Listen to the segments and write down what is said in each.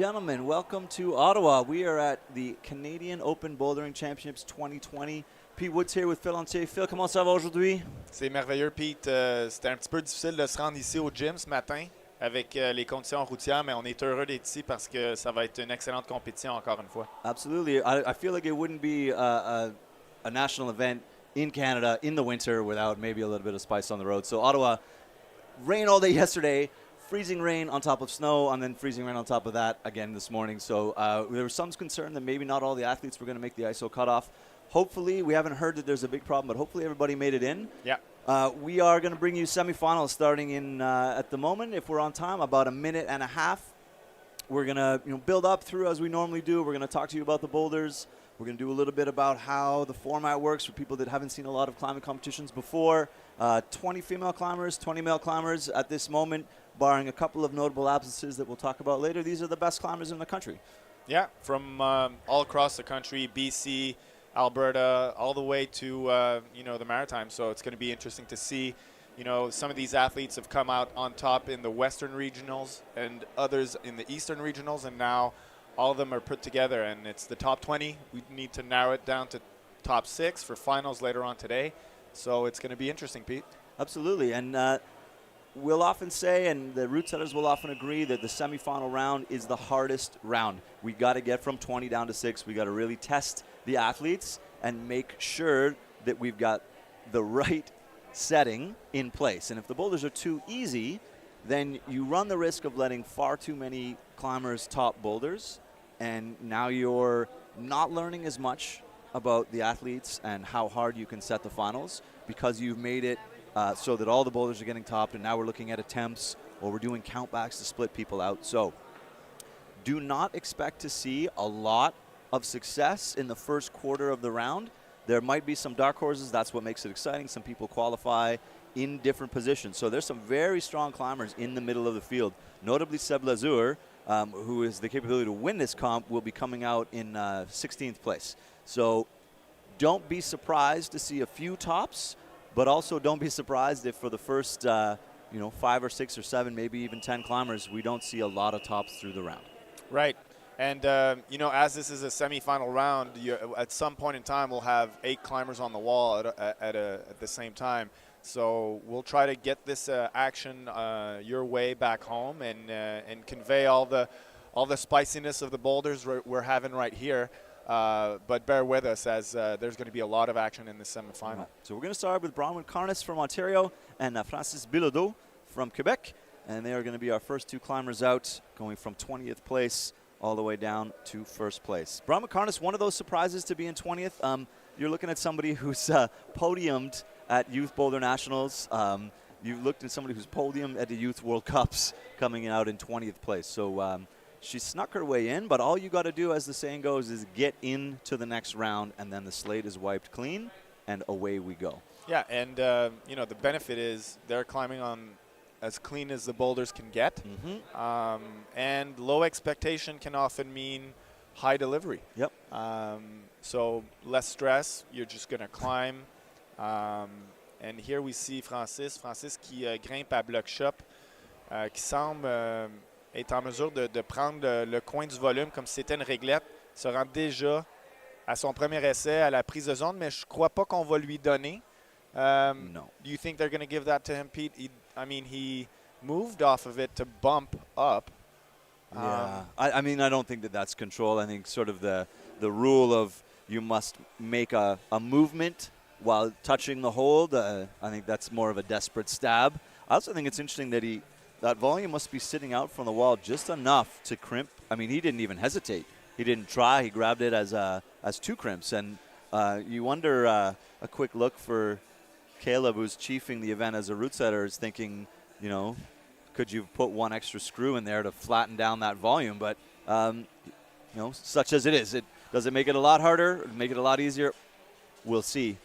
gentlemen, welcome to Ottawa. We are at the Canadian Open Bouldering Championships 2020. Pete Woods here with Phil Entier. Phil, comment ça va aujourd'hui? C'est merveilleux, Pete. C'était un petit peu difficile de se rendre ici au gym ce matin avec les conditions routières, mais on est heureux d'être ici parce que ça va être une excellente compétition encore une fois. Absolutely. I feel like it wouldn't be a national event in Canada in the winter without maybe a little bit of spice on the road. So Ottawa, rain all day yesterday, freezing rain on top of snow, and then freezing rain on top of that again this morning. So there was some concern that maybe not all the athletes were going to make the ISO cutoff. Hopefully, we haven't heard that there's a big problem, but hopefully everybody made it in. Yeah. We are going to bring you semifinals starting in, at the moment, if we're on time, about a minute and a half. We're going to build up through as we normally do. We're going to talk to you about the boulders. We're going to do a little bit about how the format works for people that haven't seen a lot of climbing competitions before. 20 female climbers, 20 male climbers at this moment, barring a couple of notable absences that we'll talk about later. These are the best climbers in the country. Yeah, from all across the country, BC, Alberta, all the way to the Maritimes. So it's going to be interesting to see. Some of these athletes have come out on top in the Western regionals and others in the Eastern regionals, and now all of them are put together, and it's the top 20. We need to narrow it down to top 6 for finals later on today. So it's going to be interesting, Pete. Absolutely, and we'll often say, and the route setters will often agree, that the semifinal round is the hardest round. We got to get from 20 down to 6. We got to really test the athletes and make sure that we've got the right setting in place. And if the boulders are too easy, then you run the risk of letting far too many climbers top boulders, and now you're not learning as much about the athletes and how hard you can set the finals because you've made it so that all the boulders are getting topped, and now we're looking at attempts or we're doing countbacks to split people out. So do not expect to see a lot of success in the first quarter of the round. There might be some dark horses. That's what makes it exciting. Some people qualify in different positions. So there's some very strong climbers in the middle of the field. Notably Seb Lazur, who has the capability to win this comp, will be coming out in 16th place. So don't be surprised to see a few tops, but also don't be surprised if for the first 5 or 6 or 7, maybe even 10 climbers, we don't see a lot of tops through the round. Right. And, as this is a semifinal round, at some point in time, we'll have 8 climbers on the wall at the same time. So we'll try to get this action your way back home and convey all the spiciness of the boulders we're having right here. But bear with us as there's going to be a lot of action in the semifinal. Right. So we're going to start with Bronwyn Carnes from Ontario and Francis Bilodeau from Quebec. And they are going to be our first 2 climbers out, going from 20th place all the way down to first place. Bronwyn Carnes, one of those surprises to be in 20th. You're looking at somebody who's podiumed at Youth Boulder Nationals. You've looked at somebody who's podiumed at the Youth World Cups coming out in 20th place. So she snuck her way in, but all you got to do, as the saying goes, is get into the next round, and then the slate is wiped clean, and away we go. Yeah, and, the benefit is they're climbing on as clean as the boulders can get. Mm-hmm. And low expectation can often mean high delivery. Yep. So less stress, you're just going to climb. And here we see Francis qui grimpe à bloc shop, qui semble être en mesure de prendre le coin du volume comme si c'était une réglette, se rend déjà à son premier essai à la prise de zone, mais je ne crois pas qu'on va lui donner. No. Do you think they're going to give that to him, Pete? He moved off of it to bump up. Yeah. I don't think that's control. I think sort of the rule of you must make a movement while touching the hold. I think that's more of a desperate stab. I also think it's interesting that that volume must be sitting out from the wall just enough to crimp. He didn't even hesitate. He didn't try. He grabbed it as 2 crimps. And you wonder, a quick look for Caleb, who's chiefing the event as a route setter, is thinking, could you put 1 extra screw in there to flatten down that volume? But, such as it is. Does it make it a lot harder? Make it a lot easier? We'll see.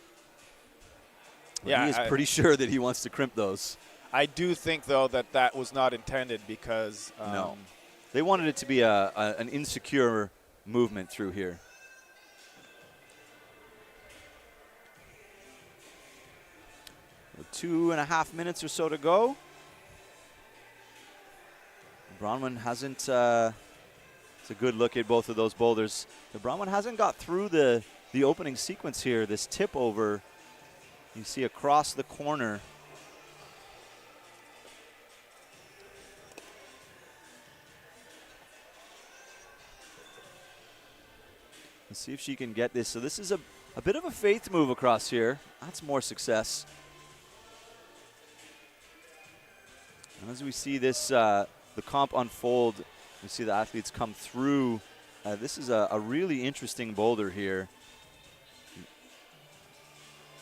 Yeah, he is pretty sure that he wants to crimp those. I do think, though, that was not intended because no. They wanted it to be an insecure movement through here. With 2.5 minutes or so to go. Bronwyn hasn't It's a good look at both of those boulders. The Bronwyn hasn't got through the opening sequence here. This tip over, you see across the corner. Let's see if she can get this. So this is a bit of a faith move across here. That's more success. And as we see this, the comp unfold, we see the athletes come through. This is a really interesting boulder here.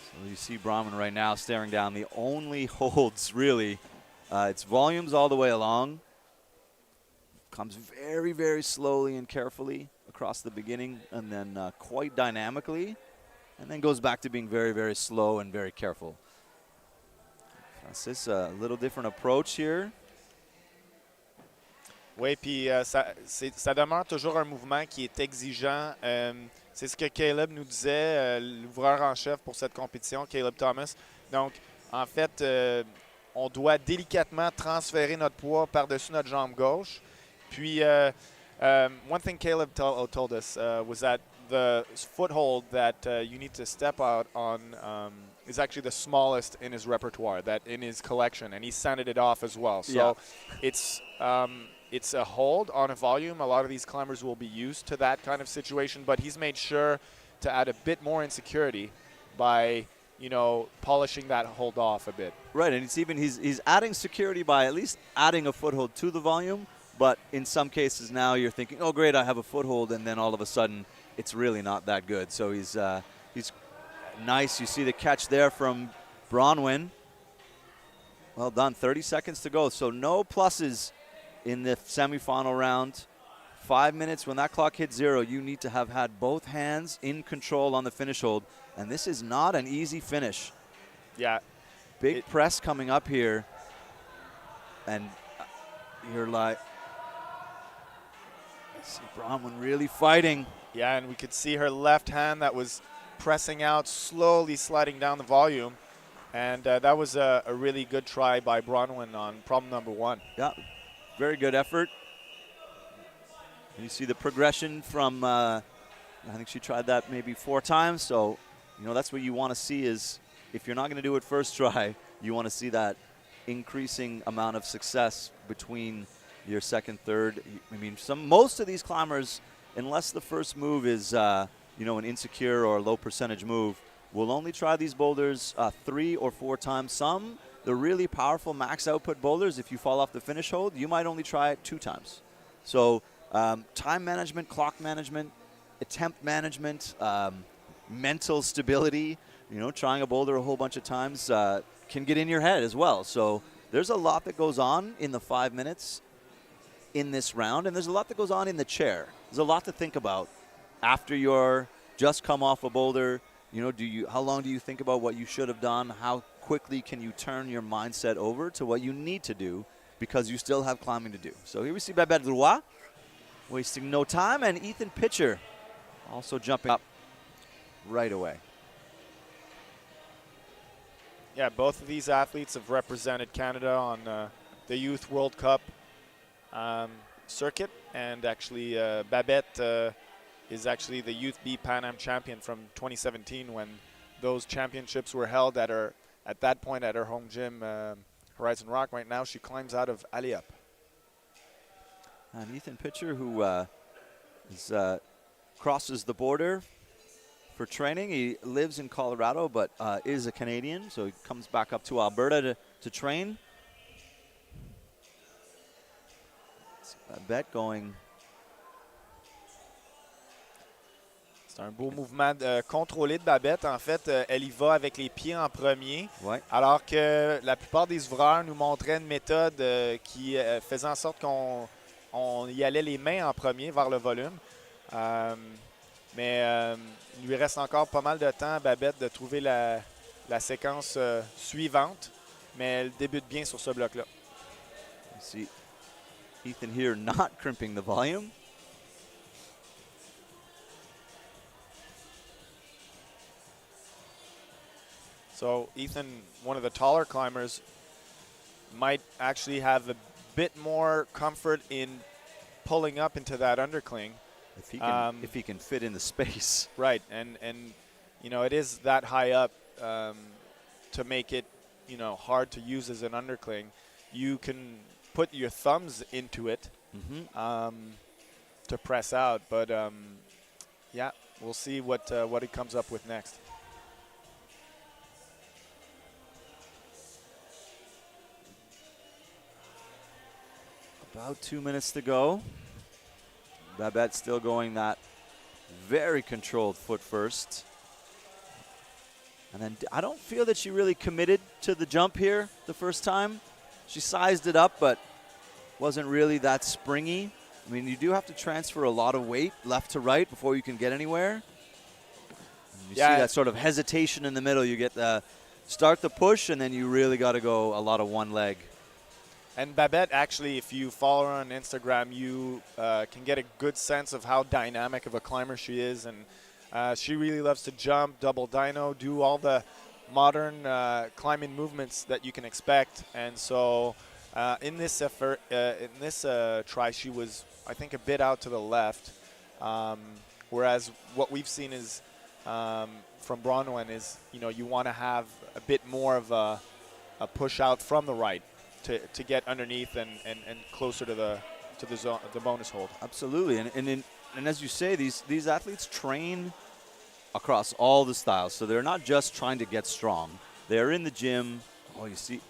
So you see Bronwyn right now staring down the only holds, really. It's volumes all the way along. Comes very, very slowly and carefully across the beginning, and then quite dynamically, and then goes back to being very, very slow and very careful. C'est a little different approach here. Oui, puis ça demeure toujours un mouvement qui est exigeant. C'est ce que Caleb nous disait, l'ouvreur en chef pour cette compétition, Caleb Thomas. Donc, en fait, on doit délicatement transférer notre poids par-dessus notre jambe gauche. Puis, one thing Caleb told us was that the foothold that you need to step out on is actually the smallest in his repertoire, that in his collection, and he sounded it off as well. So it's a hold on a volume. A lot of these climbers will be used to that kind of situation, but he's made sure to add a bit more insecurity by, polishing that hold off a bit. Right, and it's even he's adding security by at least adding a foothold to the volume, but in some cases now you're thinking, oh great, I have a foothold, and then all of a sudden it's really not that good. So he's nice. You see the catch there from Bronwyn. Well done. 30 seconds to go. So no pluses in the semifinal round. 5 minutes. When that clock hits 0, you need to have had both hands in control on the finish hold. And this is not an easy finish. Yeah. Big press coming up here. And you're like, see Bronwyn really fighting. Yeah, and we could see her left hand that was pressing out, slowly sliding down the volume. And that was a really good try by Bronwyn on problem number 1. Yeah, very good effort. And you see the progression from, I think she tried that maybe 4 times. So, that's what you want to see is if you're not going to do it first try, you want to see that increasing amount of success between your second, third. I mean, most of these climbers, unless the first move is, an insecure or low percentage move, will only try these boulders 3 or 4 times. Some, the really powerful max output boulders, if you fall off the finish hold, you might only try it 2 times. So time management, clock management, attempt management, mental stability, trying a boulder a whole bunch of times can get in your head as well. So there's a lot that goes on in the 5 minutes in this round, and there's a lot that goes on in the chair. There's a lot to think about after you're just come off a boulder. How long do you think about what you should have done? How quickly can you turn your mindset over to what you need to do because you still have climbing to do? So here we see Babette Drouin wasting no time, and Ethan Pitcher also jumping up right away. Yeah, both of these athletes have represented Canada on the Youth World Cup circuit, and actually Babette is actually the Youth B Pan Am champion from 2017 when those championships were held at that point at her home gym, Horizon Rock. Right now she climbs out of Aliup. And Ethan Pitcher, who crosses the border for training. He lives in Colorado but is a Canadian, so he comes back up to Alberta to train. Babette going. C'est un beau mouvement contrôlé de Babette. En fait, elle y va avec les pieds en premier, alors que la plupart des ouvreurs nous montraient une méthode qui faisait en sorte qu'on y allait les mains en premier vers le volume. Mais il lui reste encore pas mal de temps à Babette de trouver la séquence suivante, mais elle débute bien sur ce bloc-là. See Ethan here not crimping the volume. So Ethan, one of the taller climbers, might actually have a bit more comfort in pulling up into that undercling. If he can fit in the space. Right, and it is that high up to make it, hard to use as an undercling. You can put your thumbs into it to press out, but yeah, we'll see what he comes up with next. About 2 minutes to go. Babette still going that very controlled foot first. And then I don't feel that she really committed to the jump here the first time. She sized it up, but wasn't really that springy. I mean, you do have to transfer a lot of weight left to right before you can get anywhere. And you see that sort of hesitation in the middle. You get the start the push, and then you really got to go a lot of one leg. And Babette, actually, if you follow her on Instagram, you can get a good sense of how dynamic of a climber she is. And she really loves to jump, double dyno, do all the modern climbing movements that you can expect. And so in this effort, try, she was, I think, a bit out to the left. Whereas what we've seen is from Bronwyn is, you want to have a bit more of a push out from the right to get underneath and closer to the zone, the bonus hold. Absolutely, and as you say, these athletes train across all the styles, so they're not just trying to get strong. They're in the gym. Oh, you see,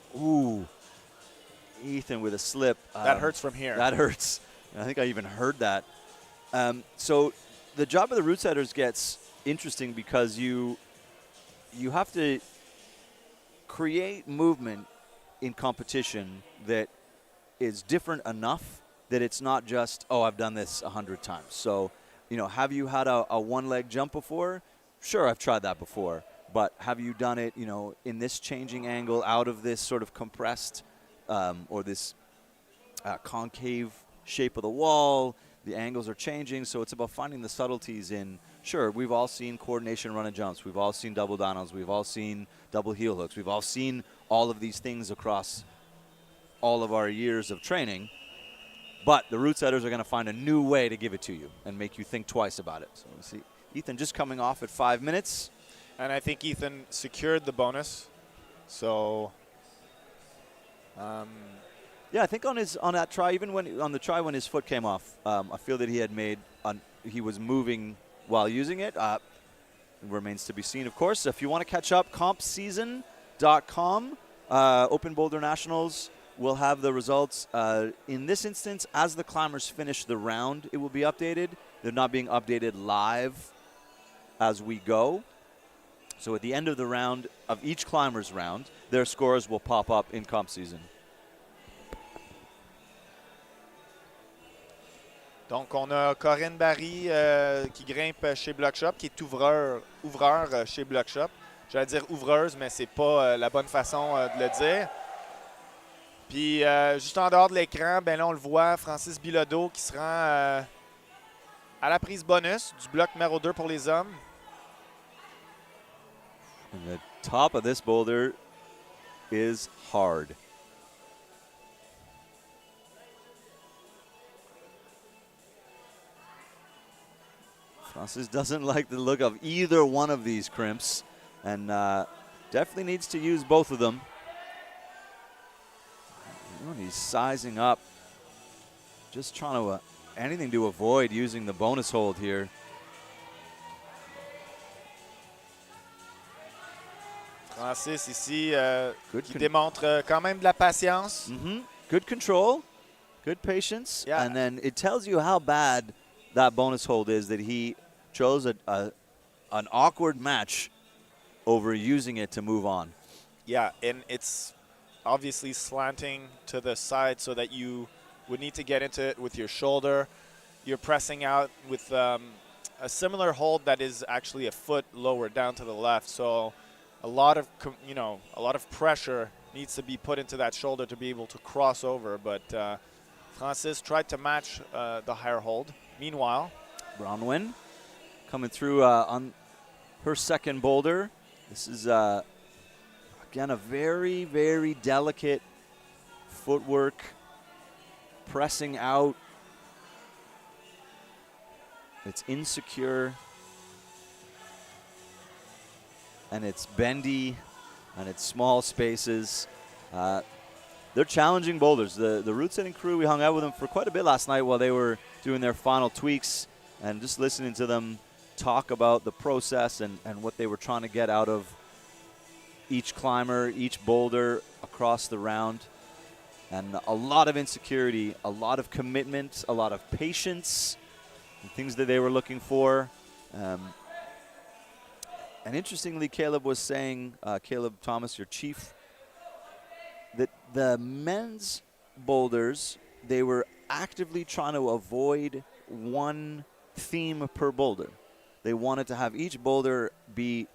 Ethan with a slip. That hurts from here. That hurts. I think I even heard that. So the job of the route setters gets interesting because you have to create movement in competition that is different enough that it's not just, I've done this 100 times. So, have you had a one-leg jump before? Sure, I've tried that before. But have you done it, in this changing angle out of this sort of compressed or this concave shape of the wall? The angles are changing, so it's about finding the subtleties in, sure, we've all seen coordination run and jumps. We've all seen double dynos. We've all seen double heel hooks. We've all seen all of these things across all of our years of training. But the route setters are going to find a new way to give it to you and make you think twice about it. So we see Ethan just coming off at 5 minutes. And I think Ethan secured the bonus. So, yeah, I think on that try, even on the try when his foot came off, I feel that he had he was moving while using it. Remains to be seen, of course. If you want to catch up, compseason.com, Open Boulder Nationals will have the results. In this instance, as the climbers finish the round, it will be updated. They're not being updated live as we go. So at the end of the round, of each climber's round, their scores will pop up in comp season. Donc, on a Corinne Barry qui grimpe chez Block Shop, qui est ouvreur chez Block Shop. J'allais dire ouvreuse, mais c'est pas la bonne façon de le dire. Puis, juste en dehors de l'écran, ben là, on le voit, Francis Bilodeau qui se rend à la prise bonus du bloc numéro 2 pour les hommes. And the top of this boulder is hard. Francis doesn't like the look of either one of these crimps and definitely needs to use both of them. He's sizing up, just trying to anything to avoid using the bonus hold here. Francis ici qui démontre quand même de la patience. Good control, good patience, yeah. And then it tells you how bad that bonus hold is that he chose an awkward match over using it to move on. Yeah, and it's obviously slanting to the side so that you would need to get into it with your shoulder. You're pressing out with a similar hold that is actually a foot lower down to the left. So a lot of pressure needs to be put into that shoulder to be able to cross over. But Francis tried to match the higher hold. Meanwhile, Bronwyn coming through on her second boulder. This is again a very, very delicate footwork, pressing out It's insecure, and it's bendy, and it's small spaces. They're challenging boulders. The route setting crew, we hung out with them for quite a bit last night while they were doing their final tweaks, and just listening to them talk about the process and what they were trying to get out of each climber, each boulder across the round. And a lot of insecurity, a lot of commitment, a lot of patience, and things that they were looking for. And interestingly, Caleb was saying, Caleb Thomas, your chief, that the men's boulders, they were actively trying to avoid one theme per boulder. They wanted to have each boulder be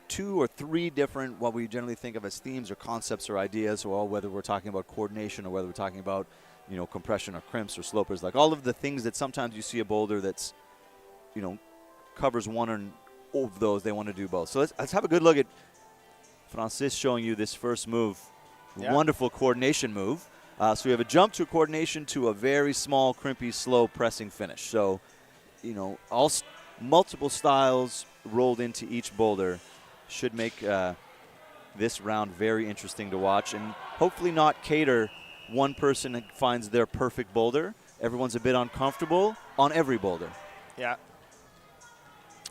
2 or 3 different, what we generally think of as themes or concepts or ideas, or whether we're talking about coordination or whether we're talking about, you know, compression or crimps or slopers, like all of the things that sometimes you see a boulder that's, you know, covers one of those. They want to do both. So let's have a good look at Francis showing you this first move. Yeah. Wonderful coordination move. So we have a jump to a coordination to a very small, crimpy, slow pressing finish. So, you know, multiple styles rolled into each boulder should make this round very interesting to watch, and hopefully not cater one person that finds their perfect boulder. Everyone's a bit uncomfortable on every boulder. Yeah.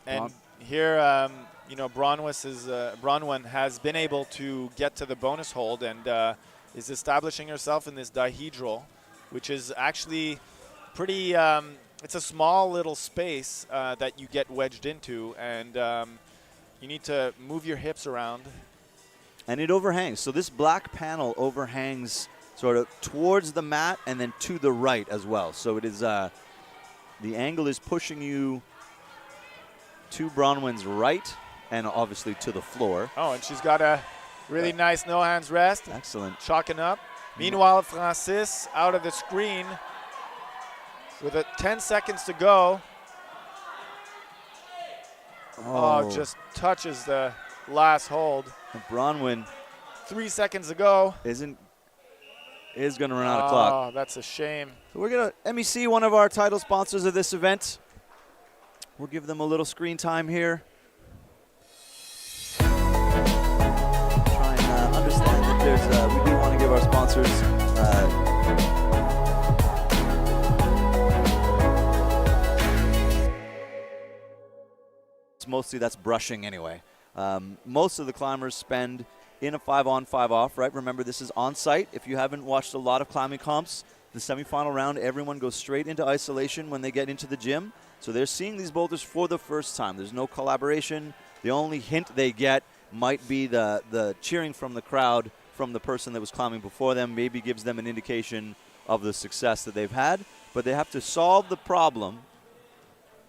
And here, you know, Bronwyn has been able to get to the bonus hold and is establishing herself in this dihedral, which is actually pretty, it's a small little space that you get wedged into, and you need to move your hips around. And it overhangs. So this black panel overhangs sort of towards the mat and then to the right as well. So it is, the angle is pushing you to Bronwyn's right and obviously to the floor. Oh, and she's got a really nice no hands rest. Excellent. Chalking up. Meanwhile, Francis out of the screen with 10 seconds to go. Oh, just touches the last hold. And Bronwyn, 3 seconds to go. is going to run out of clock. Oh, that's a shame. So we're going to MEC, one of our title sponsors of this event. We'll give them a little screen time here. Try and understand that there's, we do want to give our sponsors mostly that's brushing anyway. Most of the climbers spend in a 5-on, 5-off, right? Remember, this is on site. If you haven't watched a lot of climbing comps, the semifinal round, everyone goes straight into isolation when they get into the gym. So they're seeing these boulders for the first time. There's no collaboration. The only hint they get might be the cheering from the crowd from the person that was climbing before them, maybe gives them an indication of the success that they've had. But they have to solve the problem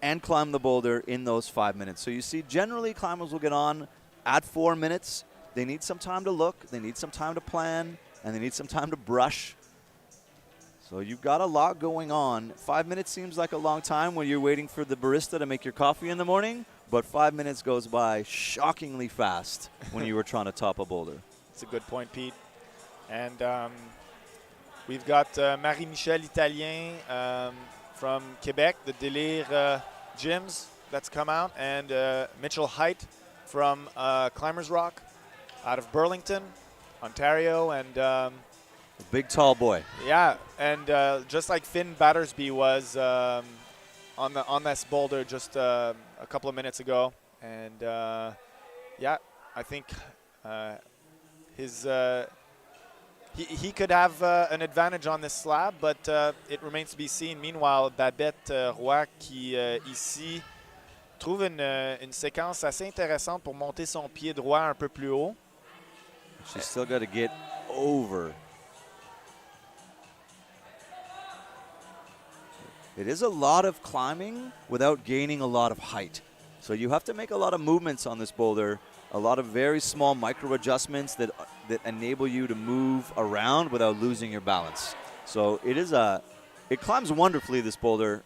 and climb the boulder in those 5 minutes. So you see, generally climbers will get on at 4 minutes. They need some time to look, they need some time to plan, and they need some time to brush. So you've got a lot going on. 5 minutes seems like a long time when you're waiting for the barista to make your coffee in the morning, but 5 minutes goes by shockingly fast when you were trying to top a boulder. That's a good point, Pete. And we've got Marie-Michel Italien from Quebec, the Délire gyms that's come out, and Mitchell Height from Climbers Rock out of Burlington, Ontario, and a big tall boy. Yeah, and just like Finn Battersby was on this boulder just a couple of minutes ago, and yeah, I think he could have an advantage on this slab, but it remains to be seen. Meanwhile, Babette Roy qui ici trouve une séquence assez intéressante pour monter son pied droit un peu plus haut. She's still got to get over. It is a lot of climbing without gaining a lot of height. So you have to make a lot of movements on this boulder, a lot of very small micro adjustments that enable you to move around without losing your balance. So it climbs wonderfully, this boulder,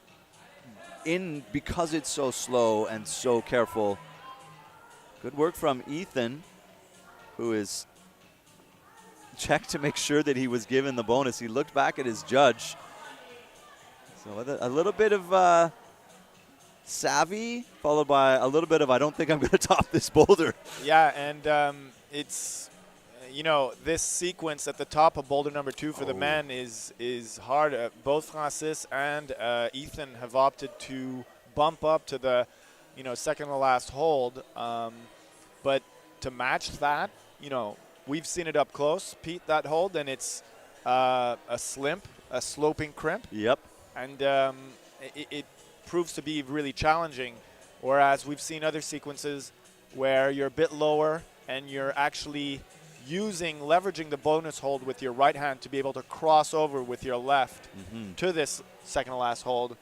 because it's so slow and so careful. Good work from Ethan, who is checked to make sure that he was given the bonus. He looked back at his judge. So a little bit of savvy, followed by a little bit of I don't think I'm going to top this boulder. Yeah, and it's this sequence at the top of boulder number 2 for the men is hard. Both Francis and Ethan have opted to bump up to the second to last hold, but to match that, we've seen it up close, Pete, that hold, and it's a sloping crimp. Yep. And it proves to be really challenging, whereas we've seen other sequences where you're a bit lower and you're actually leveraging the bonus hold with your right hand to be able to cross over with your left to this second to last hold.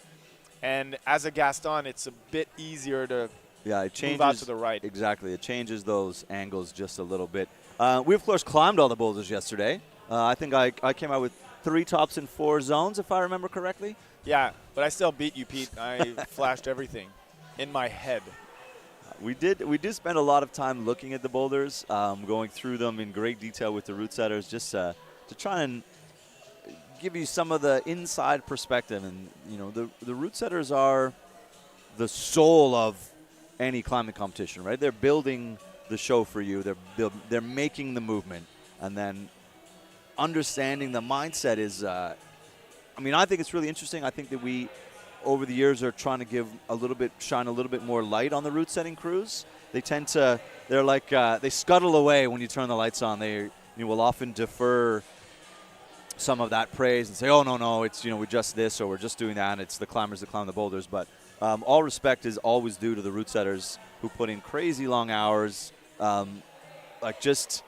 And as a Gaston, it's a bit easier to move out to the right. Exactly. It changes those angles just a little bit. We, of course, climbed all the boulders yesterday. I think I came out with 3 tops in 4 zones, if I remember correctly. Yeah, but I still beat you, Pete. I flashed everything in my head. We did spend a lot of time looking at the boulders, going through them in great detail with the route setters, just to try and give you some of the inside perspective. And the route setters are the soul of any climbing competition, right? They're building the show for you. They're making the movement, and then understanding the mindset is. I think it's really interesting. I think that we, over the years, are trying to shine a little bit more light on the route setting crews. They're like, they scuttle away when you turn the lights on. They will often defer some of that praise and say, oh, no, it's, we're just this or we're just doing that, and it's the climbers that climb the boulders. But all respect is always due to the route setters who put in crazy long hours, just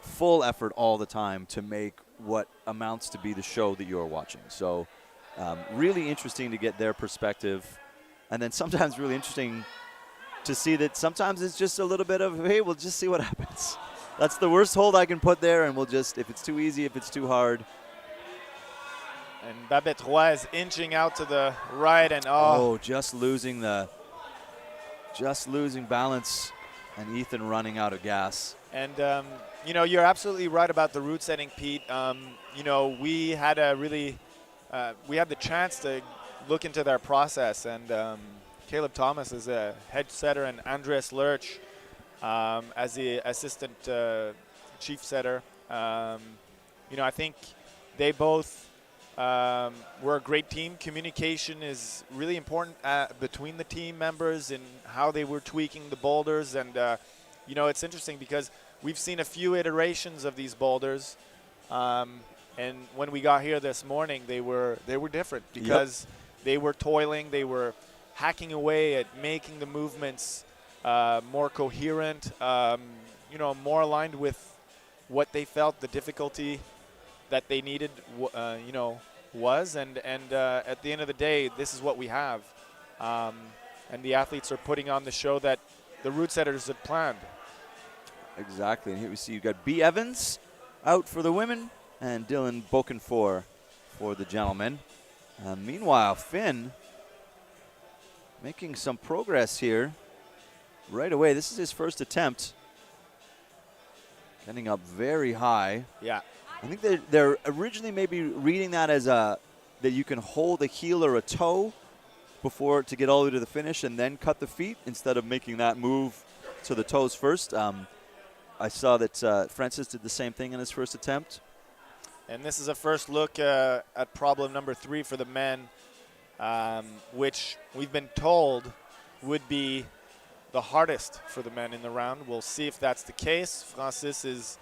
full effort all the time to make what amounts to be the show that you're watching. So really interesting to get their perspective. And then sometimes really interesting to see that sometimes it's just a little bit of, hey, we'll just see what happens. That's the worst hold I can put there, and we'll just, if it's too easy, if it's too hard. And Babette Roy is inching out to the right, and just losing balance, and Ethan running out of gas. And you're absolutely right about the route setting, Pete. We had the chance to look into their process, and Caleb Thomas is a head setter, and Andres Lurch as the assistant chief setter. I think they both were a great team. Communication is really important between the team members and how they were tweaking the boulders. And, it's interesting because we've seen a few iterations of these boulders. And when we got here this morning, they were different because they were toiling. They were hacking away at making the movements more coherent, more aligned with what they felt the difficulty that they needed, was. And at the end of the day, this is what we have. And the athletes are putting on the show that the route setters had planned. Exactly. And here we see you've got B. Evans out for the women and Dylan Bokenfor for the gentlemen. Meanwhile, Finn making some progress here right away. This is his first attempt. Getting up very high. Yeah. I think they're originally maybe reading that as that you can hold a heel or a toe before to get all the way to the finish and then cut the feet instead of making that move to the toes first. I saw that Francis did the same thing in his first attempt. And this is a first look at problem number 3 for the men, which we've been told would be the hardest for the men in the round. We'll see if that's the case. Francis is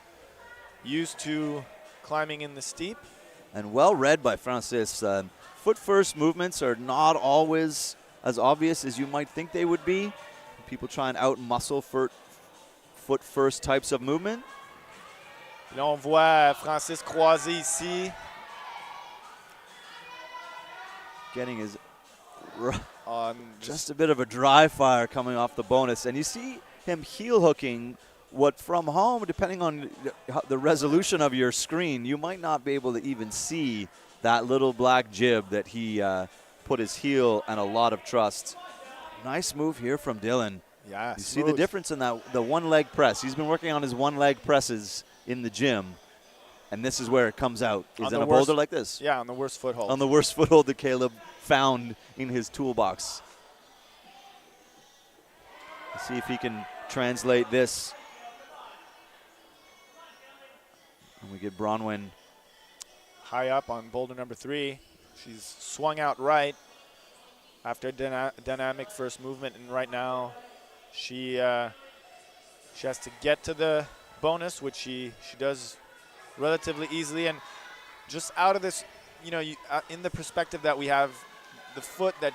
used to climbing in the steep. And well read by Francis. Foot first movements are not always as obvious as you might think they would be. People try and out-muscle foot first types of movement. Là, on voit Francis croiser ici. Getting his just a bit of a dry fire coming off the bonus. And you see him heel hooking what from home, depending on the resolution of your screen, you might not be able to even see that little black jib that he put his heel and a lot of trust. Nice move here from Dylan. Yeah, you see the difference in that the one leg press. He's been working on his one leg presses in the gym, and this is where it comes out. Is in a boulder like this. Yeah, on the worst foothold. On the worst foothold that Caleb found in his toolbox. Let's see if he can translate this. And we get Bronwyn high up on boulder number 3. She's swung out right after a dynamic first movement, and right now she has to get to the bonus, which she does relatively easily. And just out of this, you know, in the perspective that we have, the foot that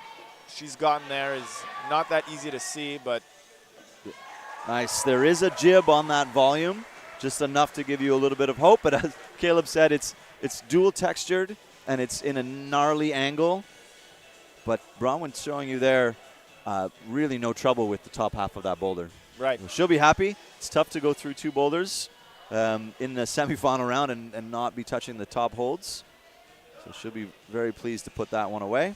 she's gotten there is not that easy to see, but nice. There is a jib on that volume, just enough to give you a little bit of hope. But as Caleb said, it's dual textured and it's in a gnarly angle. But Bronwyn's showing you there really no trouble with the top half of that boulder. Right. So she'll be happy. It's tough to go through 2 boulders in the semifinal round and not be touching the top holds. So she'll be very pleased to put that one away.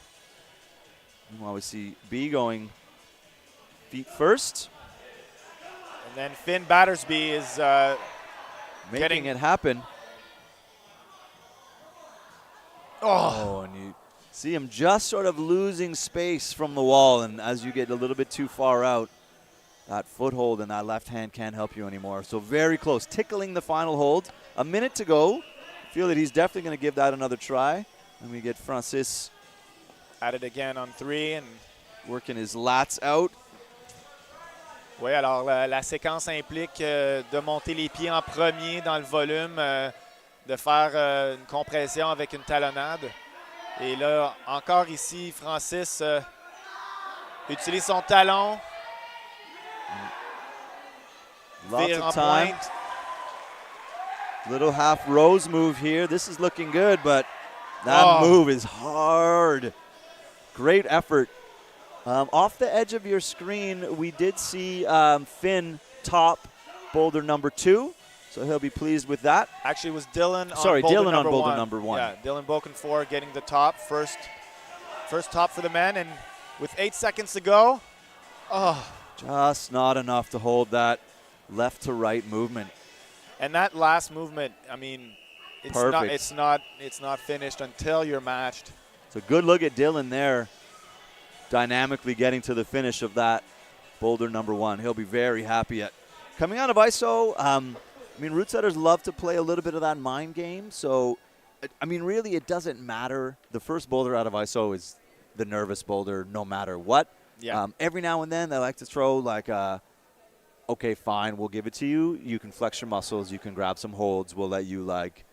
Meanwhile, we see B going feet first. And then Finn Battersby is making it happen. Oh, and you see him just sort of losing space from the wall, and as you get a little bit too far out, that foothold and that left hand can't help you anymore. So very close, tickling the final hold. A minute to go. Feel that he's definitely going to give that another try. And we get Francis at it again on 3 and working his lats out. Oui, alors la séquence implique de monter les pieds en premier dans le volume, de faire une compression avec une talonnade. Et là, encore ici, Francis utilise son talon. Lots Vire en of time. pointe. Little half rose move here. This is looking good, but that move is hard. Great effort. Off the edge of your screen, we did see Finn top boulder number 2, so he'll be pleased with that. Actually, it was Dylan. Sorry, on boulder Dylan number on boulder 1. number 1. Yeah, Dylan Bokenfour getting the top first top for the men, and with 8 seconds to go, just not enough to hold that left to right movement. And that last movement, I mean, Perfect. it's not finished until you're matched. So good look at Dylan there, dynamically getting to the finish of that boulder number 1. He'll be very happy at coming out of ISO. I mean, root setters love to play a little bit of that mind game. So, I mean, really, it doesn't matter. The first boulder out of ISO is the nervous boulder, no matter what. Yeah. Every now and then, they like to throw like okay, fine, we'll give it to you. You can flex your muscles. You can grab some holds. We'll let you, like,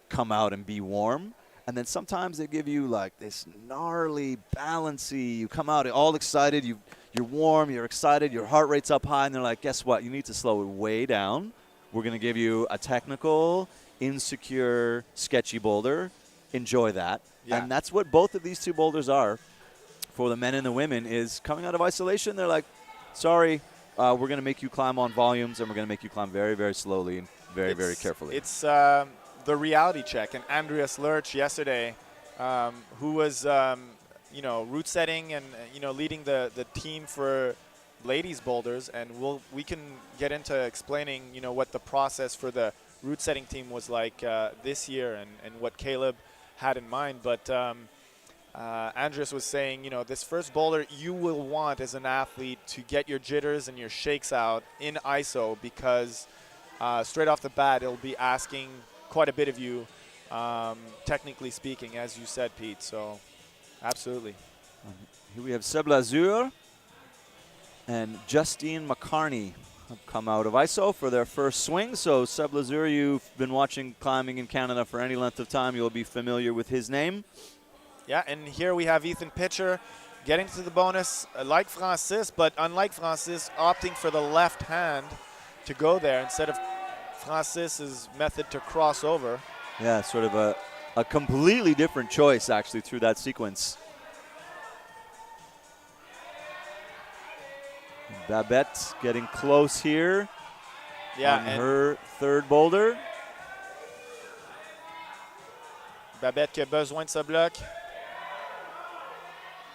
come out and be warm. And then sometimes they give you, like, this gnarly, balancy. You come out all excited. You're warm. You're excited. Your heart rate's up high. And they're like, guess what? You need to slow it way down. We're going to give you a technical, insecure, sketchy boulder. Enjoy that. Yeah. And that's what both of these 2 boulders are for the men and the women, is coming out of isolation. They're like, sorry, we're going to make you climb on volumes, and we're going to make you climb very, very slowly and very, very carefully. It's the reality check. And Andreas Lurch yesterday, who was, route setting and, leading the team for ladies boulders. And we can get into explaining, what the process for the route setting team was like this year and what Caleb had in mind. But Andreas was saying, this first boulder you will want as an athlete to get your jitters and your shakes out in ISO, because straight off the bat it'll be asking quite a bit of you, technically speaking, as you said, Pete. So, absolutely. Here we have Seb Lazure and Justine McCarney have come out of ISO for their first swing. So Seb Lazure, you've been watching climbing in Canada for any length of time. You'll be familiar with his name. Yeah, and here we have Ethan Pitcher getting to the bonus like Francis, but unlike Francis, opting for the left hand to go there instead of Francis's method to cross over. Yeah, sort of a completely different choice, actually, through that sequence. Babette getting close here on her third boulder. Babette qui a besoin de ce bloc.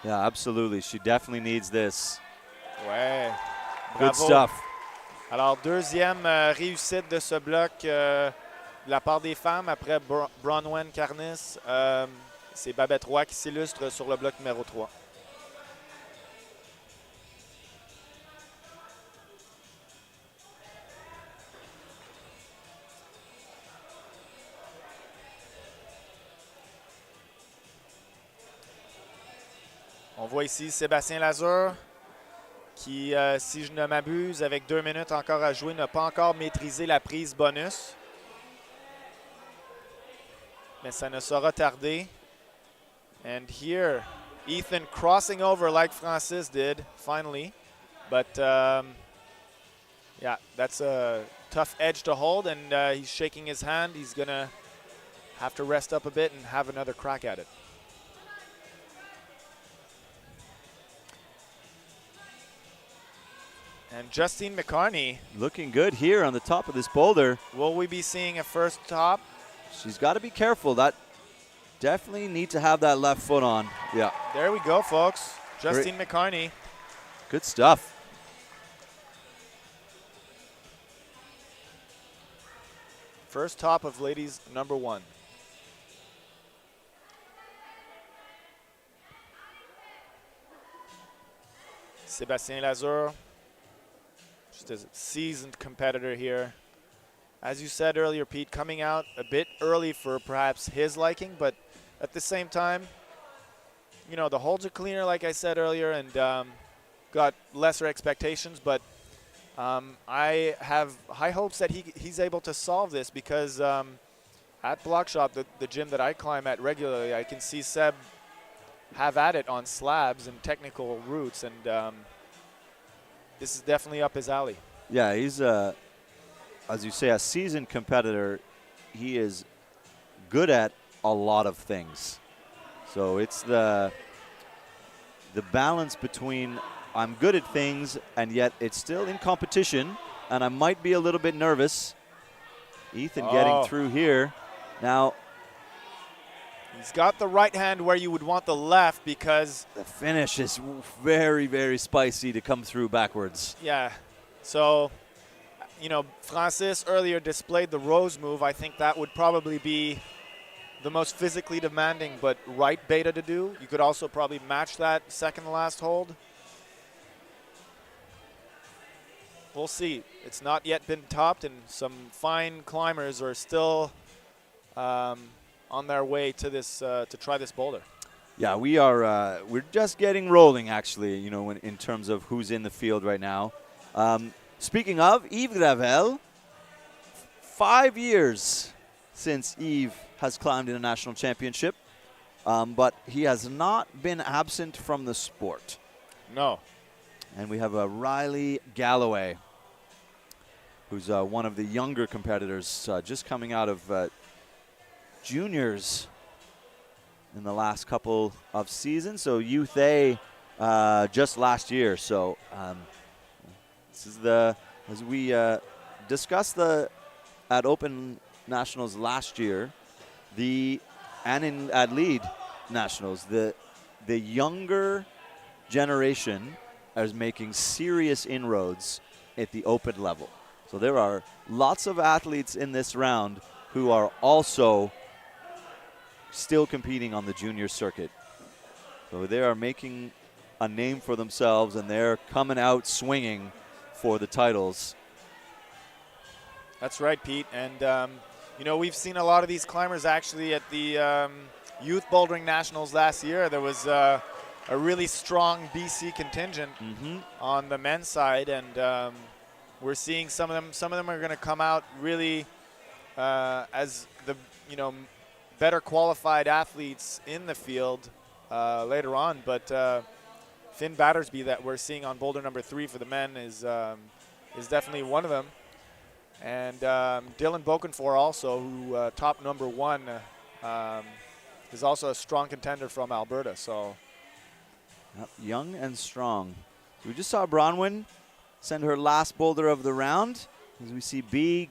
Yeah, absolutely. She definitely needs this. Ouais. Good Bravo. stuff. Alors, deuxième réussite de ce bloc de la part des femmes après Bronwyn Carnis. C'est Babette Roy qui s'illustre sur le bloc numéro 3. On voit ici Sébastien Lazur qui, si je ne m'abuse, avec 2 minutes encore à jouer, n'a pas encore maîtrisé la prise bonus. Mais ça ne sera tardé. And here, Ethan crossing over like Francis did, finally. But, yeah, that's a tough edge to hold, and he's shaking his hand. He's going to have to rest up a bit and have another crack at it. And Justine McCarney. Looking good here on the top of this boulder. Will we be seeing a first top? She's got to be careful. That definitely need to have that left foot on. Yeah. There we go, folks. Justine McCarney. Good stuff. First top of ladies number 1. Sébastien Lazur, just a seasoned competitor here. As you said earlier, Pete, coming out a bit early for perhaps his liking, but at the same time, you know, the holds are cleaner, like I said earlier, and got lesser expectations, but I have high hopes that he's able to solve this because at Block Shop, the gym that I climb at regularly, I can see Seb have at it on slabs and technical routes, and this is definitely up his alley. Yeah, he's, as you say, a seasoned competitor. He is good at a lot of things. So it's the balance between I'm good at things and yet it's still in competition, and I might be a little bit nervous. Ethan getting through here. Now, he's got the right hand where you would want the left because the finish is very, very spicy to come through backwards. Yeah. So, you know, Francis earlier displayed the rose move. I think that would probably be the most physically demanding but right beta to do. You could also probably match that second to last hold. We'll see. It's not yet been topped, and some fine climbers are still on their way to this to try this boulder. Yeah, we are. We're just getting rolling, actually. You know, in terms of who's in the field right now. Speaking of Yves Gravel, 5 years since Yves has climbed in a national championship, but he has not been absent from the sport. No. And we have a Riley Galloway, who's one of the younger competitors, just coming out of juniors in the last couple of seasons. So Youth A just last year. So this is as we discussed at Open Nationals last year, and at Lead Nationals, the younger generation is making serious inroads at the open level. So there are lots of athletes in this round who are also still competing on the junior circuit. So they are making a name for themselves, and they're coming out swinging for the titles. That's right, Pete. And, you know, we've seen a lot of these climbers actually at the Youth Bouldering Nationals last year. There was a really strong BC contingent on the men's side, and we're seeing some of them are going to come out really as the, you know, better qualified athletes in the field later on. But Finn Battersby that we're seeing on boulder number 3 for the men is definitely one of them. And Dylan Bokenfor also, who top number 1, is also a strong contender from Alberta. So. Yep, young and strong. We just saw Bronwyn send her last boulder of the round. As we see B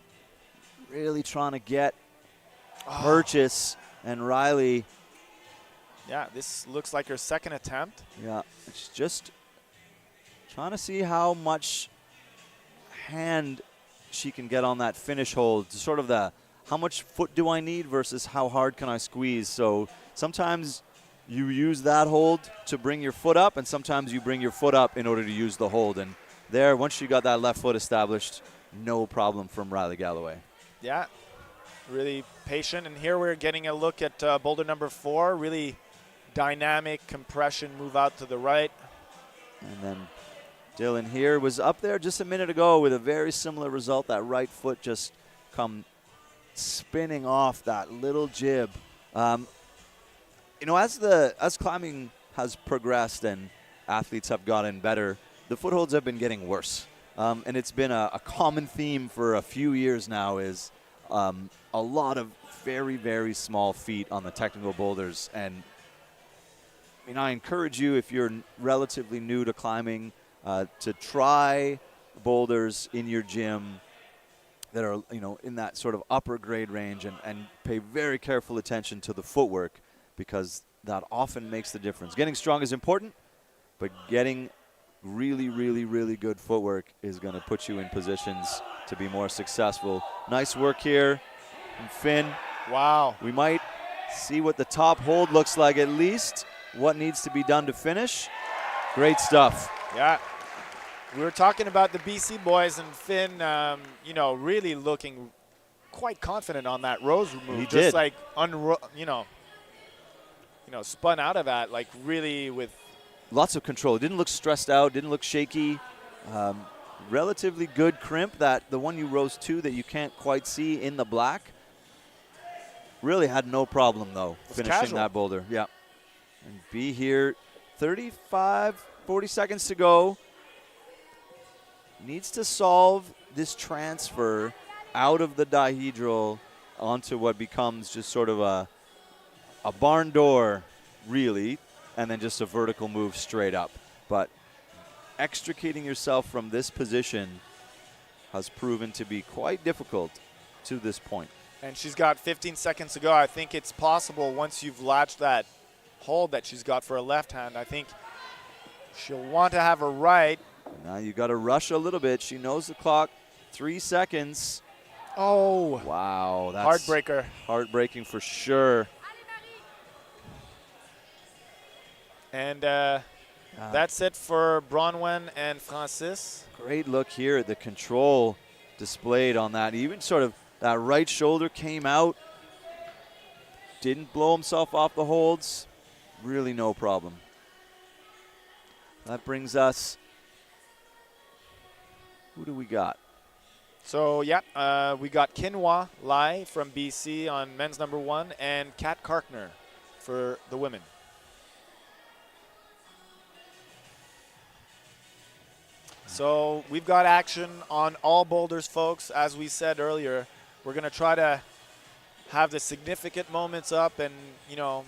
really trying to get purchase, and Riley. Yeah, this looks like her second attempt. Yeah, it's just trying to see how much hand she can get on that finish hold. Sort of how much foot do I need versus how hard can I squeeze. So sometimes you use that hold to bring your foot up, and sometimes you bring your foot up in order to use the hold. And there, once she got that left foot established, no problem from Riley Galloway. Yeah, really patient. And here we're getting a look at boulder number 4, really dynamic compression move out to the right. And then Dylan here was up there just a minute ago with a very similar result. That right foot just come spinning off that little jib. You know, as climbing has progressed and athletes have gotten better, the footholds have been getting worse. And it's been a common theme for a few years now is a lot of very, very small feet on the technical boulders. And I mean, I encourage you, if you're relatively new to climbing, to try boulders in your gym that are, you know, in that sort of upper grade range, and pay very careful attention to the footwork, because that often makes the difference. Getting strong is important, but getting really, really, really good footwork is going to put you in positions to be more successful. Nice work here from Finn. Wow. We might see what the top hold looks like, at least what needs to be done to finish. Great stuff. Yeah. We were talking about the BC boys, and Finn, you know, really looking quite confident on that Rose move. He just did. like, you know, spun out of that, like really with Lots of control. Didn't look stressed out, didn't look shaky. Relatively good crimp. That the one you rose to that you can't quite see in the black. Really had no problem, though, finishing casual. that boulder. Yeah. And B here, 35, 40 seconds to go. Needs to solve this transfer out of the dihedral onto what becomes just sort of a barn door, really, and then just a vertical move straight up. But extricating yourself from this position has proven to be quite difficult to this point. And she's got 15 seconds to go. I think it's possible once you've latched that hold that she's got for a left hand. I think she'll want to have a right. Now you got to rush a little bit. She knows the clock. 3 seconds. Oh. Wow. That's Heartbreaker. heartbreaking for sure. And that's it for Bronwyn and Francis. Great look here at the control displayed on that. Even sort of that right shoulder came out. Didn't blow himself off the holds. Really no problem. That brings us, who do we got? So, yeah, we got Kinwa Lai from BC on men's number 1 and Kat Karkner for the women. So we've got action on all boulders, folks. As we said earlier, we're going to try to have the significant moments up and, you know,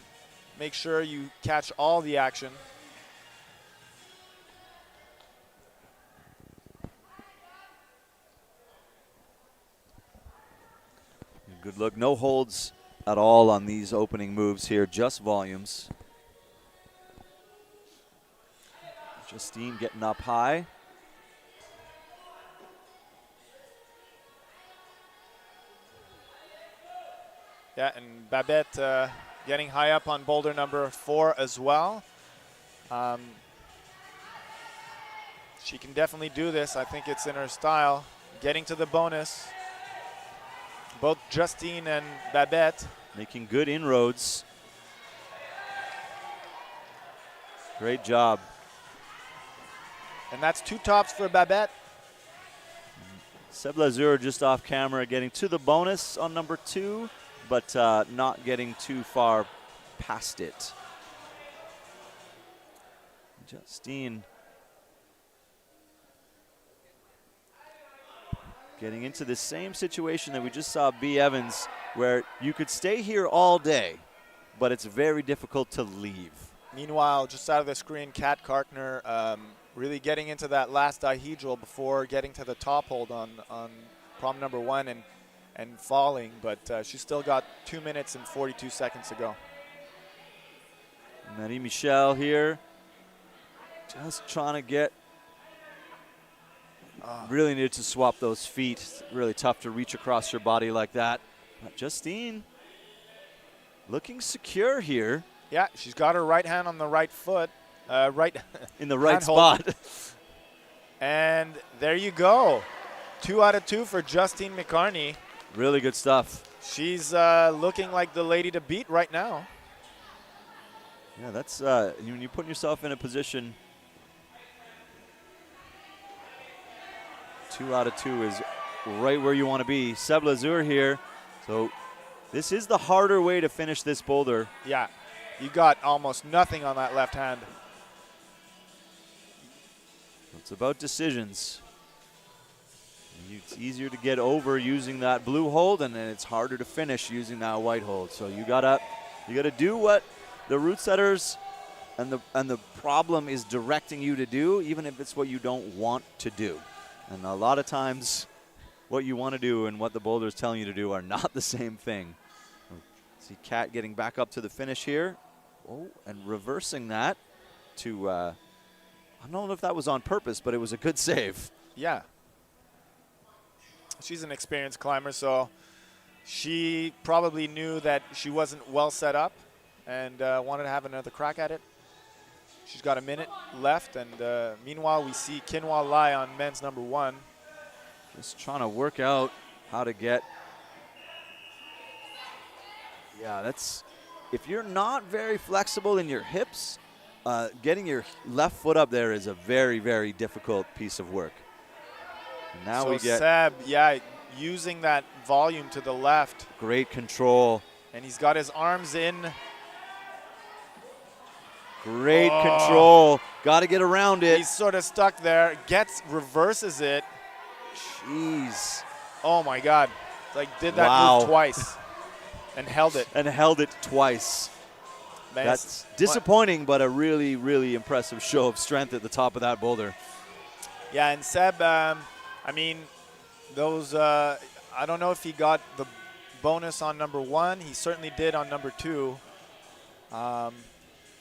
make sure you catch all the action. Good look. No holds at all on these opening moves here, just volumes. Justine getting up high. Yeah, and Babette getting high up on boulder number 4 as well. She can definitely do this. I think it's in her style. Getting to the bonus. Both Justine and Babette making good inroads. Great job. And that's 2 tops for Babette. Seb Lazur just off camera getting to the bonus on number 2, but not getting too far past it. Justine getting into the same situation that we just saw B. Evans, where you could stay here all day, but it's very difficult to leave. Meanwhile, just out of the screen, Kat Karkner really getting into that last dihedral before getting to the top hold on prom number 1 and falling, but she's still got 2 minutes and 42 seconds to go. Marie Michel here, just trying to get, really needed to swap those feet. It's really tough to reach across your body like that. But Justine looking secure here. Yeah, she's got her right hand on the right foot, right in the right spot. And there you go. 2 out of 2 for Justine McCarney. Really good stuff. She's looking like the lady to beat right now. Yeah, that's when you're putting yourself in a position. 2 out of 2 is right where you want to be. Seb Lazur here. So this is the harder way to finish this boulder. Yeah, you got almost nothing on that left hand. It's about decisions. It's easier to get over using that blue hold, and then it's harder to finish using that white hold. So you gotta do what the root setters and the problem is directing you to do, even if it's what you don't want to do. And a lot of times, what you want to do and what the boulder is telling you to do are not the same thing. See Kat getting back up to the finish here. Oh, and reversing that to, I don't know if that was on purpose, but it was a good save. Yeah. She's an experienced climber, so she probably knew that she wasn't well set up and wanted to have another crack at it. She's got a minute left, and meanwhile we see Kinwa Lai on men's number 1. Just trying to work out how to get. Yeah, that's, if you're not very flexible in your hips, getting your left foot up there is a very, very difficult piece of work. And now so we get Seb, yeah, using that volume to the left. Great control. And he's got his arms in. Great control. Got to get around it. He's sort of stuck there. Reverses it. Jeez. Oh my God. Like did that move twice and held it. And held it twice. Man, that's disappointing, but a really, really impressive show of strength at the top of that boulder. Yeah, and Seb, I mean, those, I don't know if he got the bonus on number 1. He certainly did on number 2.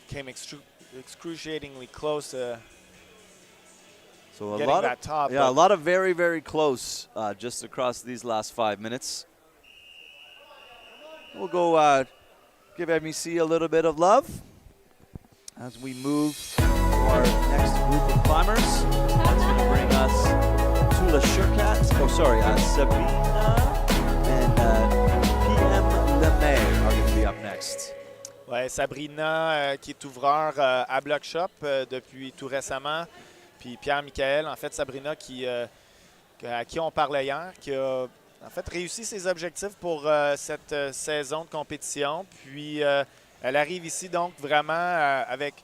Came excruciatingly close to getting that top. Yeah, a lot of very, very close just across these last 5 minutes. We'll go give MEC a little bit of love as we move to our next group of climbers. That's going to bring us Tula Shurkat, Sabrina and PM Lemay are going to be up next. Ouais, Sabrina qui est ouvreur à Block Shop depuis tout récemment. Puis Pierre-Michael, en fait, Sabrina à qui on parlait hier, qui a en fait réussi ses objectifs pour cette saison de compétition. Puis elle arrive ici donc vraiment avec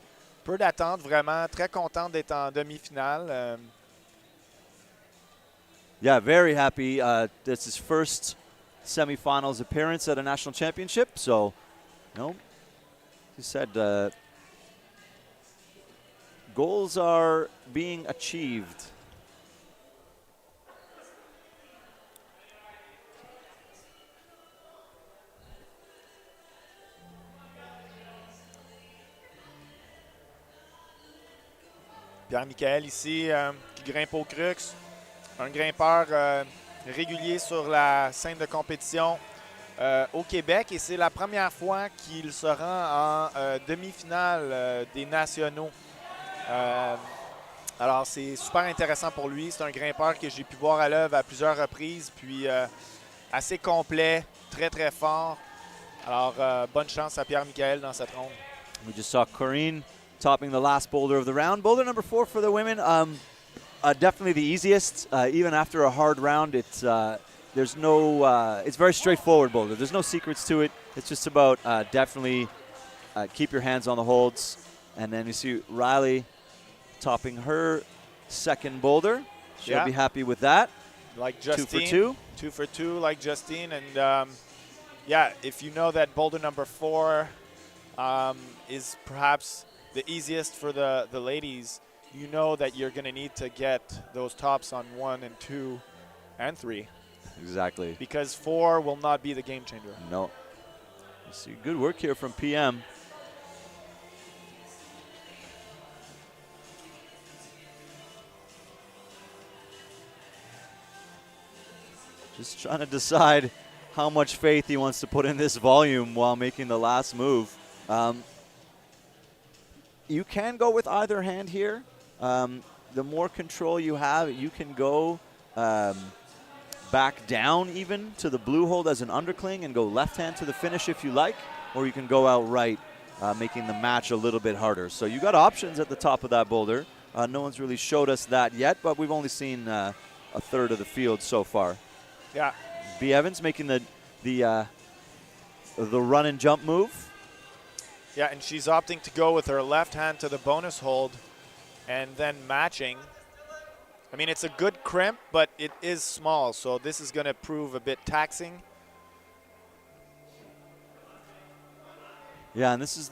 peu d'attente, vraiment très contente d'être en demi-finale. Yeah, very happy. That's his first semifinals appearance at a national championship. So, he said goals are being achieved. Pierre-Michael ici qui grimpe au crux. Un grimpeur régulier sur la scène de compétition au Québec et c'est la première fois qu'il se rend en demi-finale des nationaux. Alors c'est super intéressant pour lui. C'est un grimpeur que j'ai pu voir à l'œuvre à plusieurs reprises, puis assez complet, très très fort. Alors bonne chance à Pierre-Michael dans cette ronde. We just saw Corinne topping the last boulder of the round. Boulder number 4 for the women. Definitely the easiest. Even after a hard round, it's there's no. It's very straightforward boulder. There's no secrets to it. It's just about definitely keep your hands on the holds. And then you see Riley topping her second boulder. She'll be happy with that. Like Justine. 2 for 2. 2 for 2 like Justine. And yeah, if you know that boulder number 4 is perhaps the easiest for the ladies, you know that you're going to need to get those tops on 1 and 2 and 3. Exactly. Because 4 will not be the game changer. No. You see good work here from PM. Just trying to decide how much faith he wants to put in this volume while making the last move. You can go with either hand here. The more control you have, you can go back down even to the blue hold as an undercling and go left hand to the finish if you like, or you can go out right making the match a little bit harder. So you got options at the top of that boulder. No one's really showed us that yet, but we've only seen a third of the field so far. Yeah. B. Evans making the run and jump move. Yeah, and she's opting to go with her left hand to the bonus hold and then matching. I mean, it's a good crimp, but it is small, so this is going to prove a bit taxing. Yeah, and this is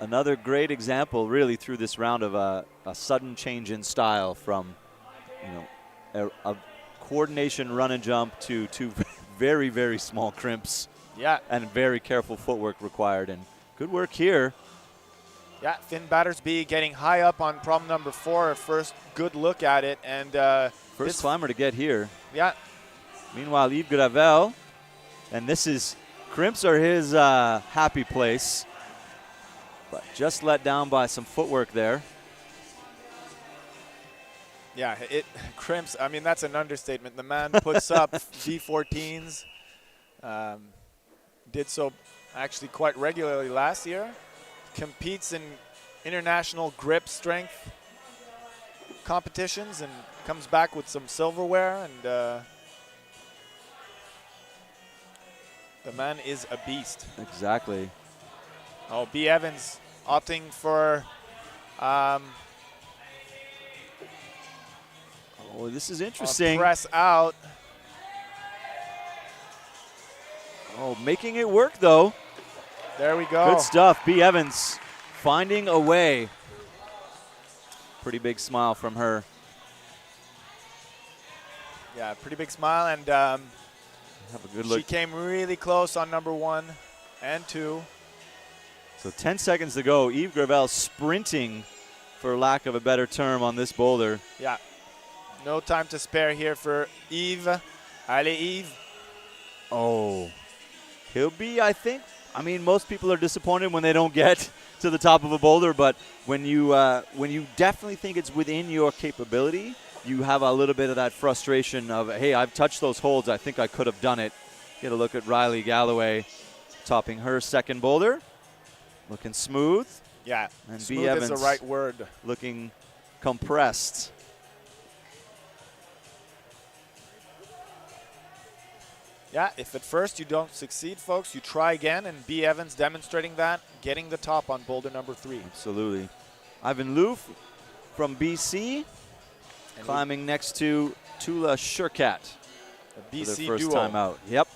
another great example, really, through this round of a sudden change in style from, a coordination run and jump to two very, very small crimps. Yeah. And very careful footwork required, and good work here. Yeah, Finn Battersby getting high up on problem number 4. First good look at it, and first climber to get here. Yeah. Meanwhile, Yves Gravel, and this is crimps are his happy place, but just let down by some footwork there. Yeah, it crimps. I mean, that's an understatement. The man puts up V14s. Did so actually quite regularly last year. Competes in international grip strength competitions and comes back with some silverware. And the man is a beast. Exactly. Oh, B. Evans opting for this is interesting. Press out. Oh, making it work, though. There we go. Good stuff. B. Evans finding a way. Pretty big smile from her. Yeah, pretty big smile. And have a good look. She came really close on number 1 and 2. So 10 seconds to go. Yves Gravel sprinting, for lack of a better term, on this boulder. Yeah. No time to spare here for Yves. Allez, Yves. Oh. He'll be, I mean, most people are disappointed when they don't get to the top of a boulder, but when you definitely think it's within your capability, you have a little bit of that frustration of, hey, I've touched those holds. I think I could have done it. Get a look at Riley Galloway topping her second boulder. Looking smooth. Yeah, and smooth B. Evans is the right word. Looking compressed. Yeah, if at first you don't succeed, folks, you try again, and B. Evans demonstrating that, getting the top on boulder number 3. Absolutely. Ivan Loof from BC, and climbing next to Tula Shurkat. A BC for their first duo. time out. Yep.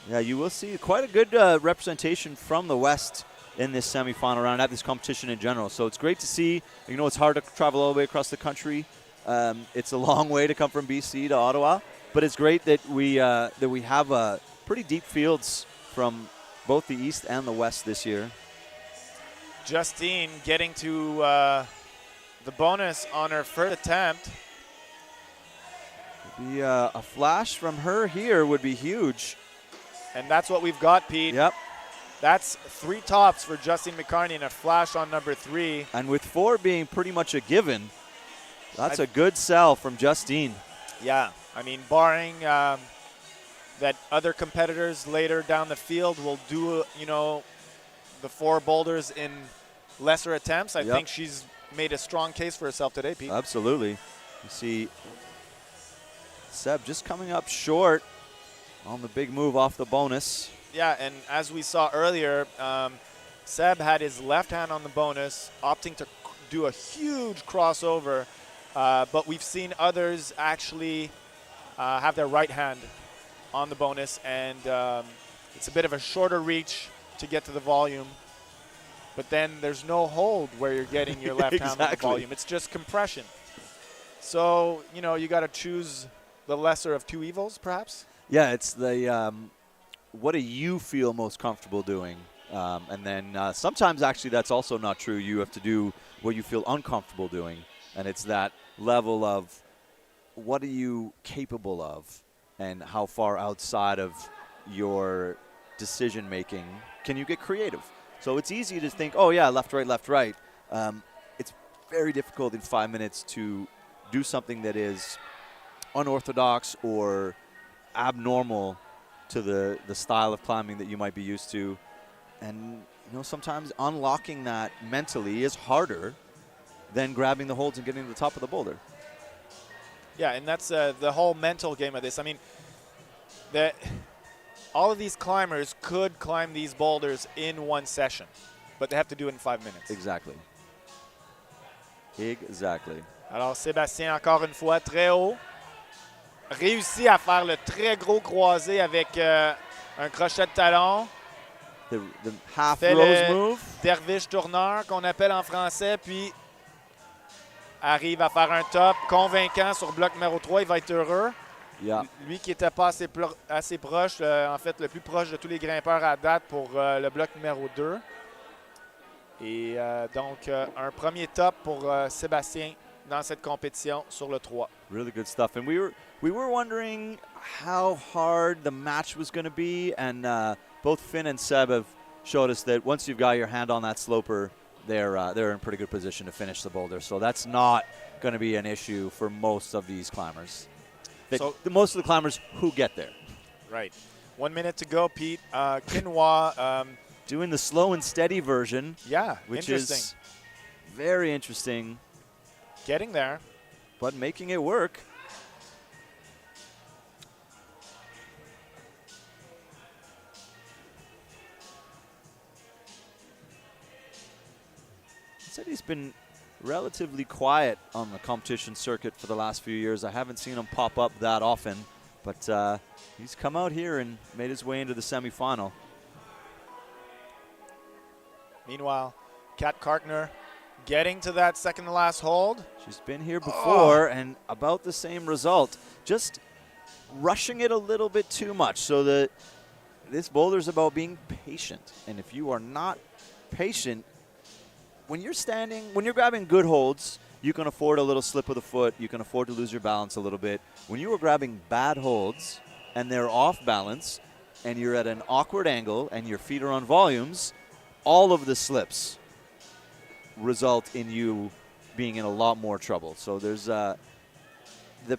Yeah, you will see quite a good representation from the West in this semifinal round at this competition in general. So it's great to see. It's hard to travel all the way across the country. It's a long way to come from BC to Ottawa. But it's great that we have pretty deep fields from both the East and the West this year. Justine getting to the bonus on her first attempt. A flash from her here would be huge. And that's what we've got, Pete. Yep. That's 3 tops for Justine McCartney and a flash on number 3. And with 4 being pretty much a given, that's a good sell from Justine. Yeah. I mean, barring that other competitors later down the field will do, the 4 boulders in lesser attempts, I think she's made a strong case for herself today, Pete. Absolutely. You see Seb just coming up short on the big move off the bonus. Yeah, and as we saw earlier, Seb had his left hand on the bonus, opting to do a huge crossover, but we've seen others actually have their right hand on the bonus, and it's a bit of a shorter reach to get to the volume. But then there's no hold where you're getting your left hand on the volume. It's just compression. So, you got to choose the lesser of 2 evils, perhaps? Yeah, it's the what do you feel most comfortable doing? And then sometimes actually that's also not true. You have to do what you feel uncomfortable doing. And it's that level of what are you capable of and how far outside of your decision making can you get creative. So it's easy to think, oh, yeah, left, right, left, right. It's very difficult in 5 minutes to do something that is unorthodox or abnormal to the style of climbing that you might be used to. And sometimes unlocking that mentally is harder than grabbing the holds and getting to the top of the boulder. Yeah, and that's the whole mental game of this. I mean, all of these climbers could climb these boulders in one session, but they have to do it in 5 minutes. Exactly. Alors, Sébastien, encore une fois, très haut. Réussit à faire le très gros croisé avec un crochet de talon. The half Fait rose le move. derviche tourneur qu'on appelle en français, puis arrive à faire un top convaincant sur bloc numéro 3. Il va être heureux. Yeah. Lui qui n'était pas assez proche, en fait le plus proche de tous les grimpeurs à date pour le bloc numéro 2. Et donc un premier top pour Sébastien dans cette compétition sur le 3. Really good stuff. And we were wondering how hard the match was going to be, and both Finn and Seb have showed us that once you've got your hand on that sloper, they're in pretty good position to finish the boulder. So that's not going to be an issue for most of these climbers. Most of the climbers who get there. Right. 1 minute to go, Pete. Quinoa. Doing the slow and steady version. Yeah, which interesting. is very interesting. Getting there. But making it work. He said he's been relatively quiet on the competition circuit for the last few years. I haven't seen him pop up that often, but he's come out here and made his way into the semifinal. Meanwhile, Kat Karkner getting to that second to last hold. She's been here before and about the same result. Just rushing it a little bit too much. So this boulder's about being patient. And if you are not patient, when you're grabbing good holds, you can afford a little slip of the foot. You can afford to lose your balance a little bit. When you are grabbing bad holds and they're off balance and you're at an awkward angle and your feet are on volumes, all of the slips result in you being in a lot more trouble. So there's the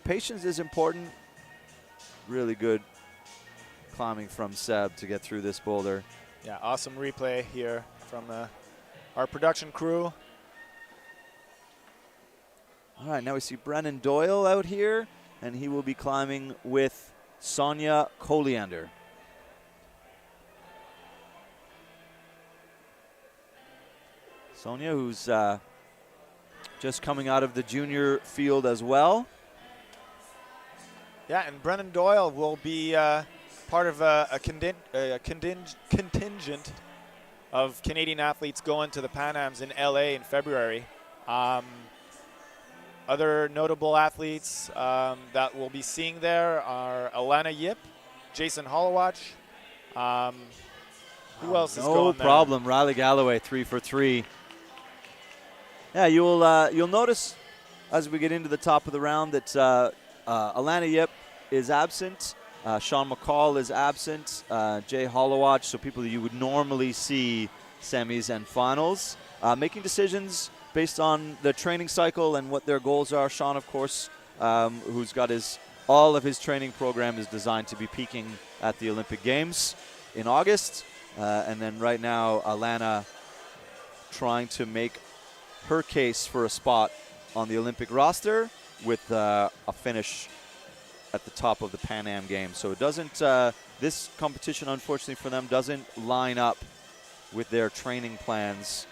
patience is important. Really good climbing from Seb to get through this boulder. Yeah, awesome replay here from our production crew. All right, now we see Brennan Doyle out here, and he will be climbing with Sonia Koliander. Sonia, who's just coming out of the junior field as well. Yeah, and Brennan Doyle will be part of a contingent of Canadian athletes going to the Pan Ams in LA in February. Other notable athletes that we'll be seeing there are Alana Yip, Jason Hollowatch. Who else is going there? No problem. Riley Galloway, 3 for 3. Yeah, you'll notice as we get into the top of the round that Alana Yip is absent. Sean McCall is absent. Jay Hollowatch, so people that you would normally see semis and finals. Making decisions based on the training cycle and what their goals are. Sean, of course, who's got all of his training program is designed to be peaking at the Olympic Games in August. And then right now, Alana trying to make her case for a spot on the Olympic roster with a finish at the top of the Pan Am Games. So it doesn't, this competition, unfortunately for them, doesn't line up with their training plans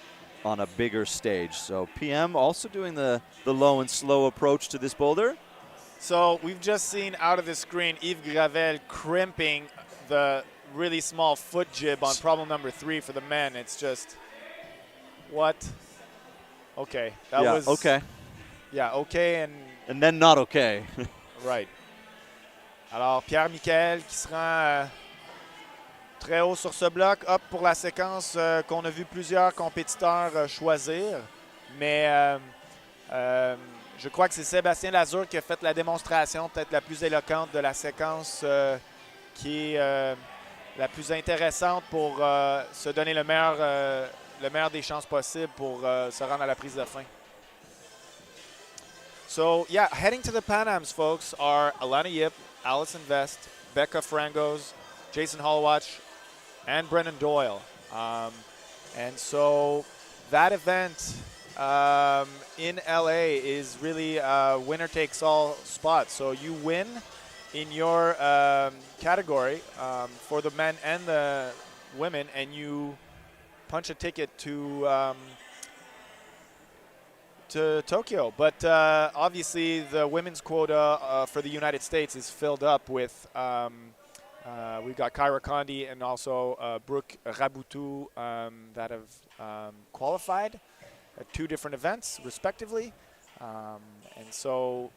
on a bigger stage. So PM also doing the low and slow approach to this boulder. So we've just seen out of the screen Yves Gravel crimping the really small foot jib on problem number 3 for the men. It's just, what? Okay. That was okay. Yeah, okay and then not okay. Right. Alors, Pierre-Michael qui se rend très haut sur ce bloc. Hop pour la séquence qu'on a vu plusieurs compétiteurs choisir. Mais je crois que c'est Sébastien Lazur qui a fait la démonstration peut-être la plus éloquente de la séquence qui est la plus intéressante pour se donner le meilleur des chances possibles pour se rendre à la prise de fin. So, yeah, heading to the Pan Ams, folks, are Alana Yip, Allison Vest, Becca Frangos, Jason Hollowatch, and Brennan Doyle. And so that event in LA is really a winner takes all spot. So you win in your category for the men and the women, and you punch a ticket to Tokyo. But obviously the women's quota for the United States is filled up with we've got Kyra Condi and also Brooke Rabutu that have qualified at 2 different events respectively. And so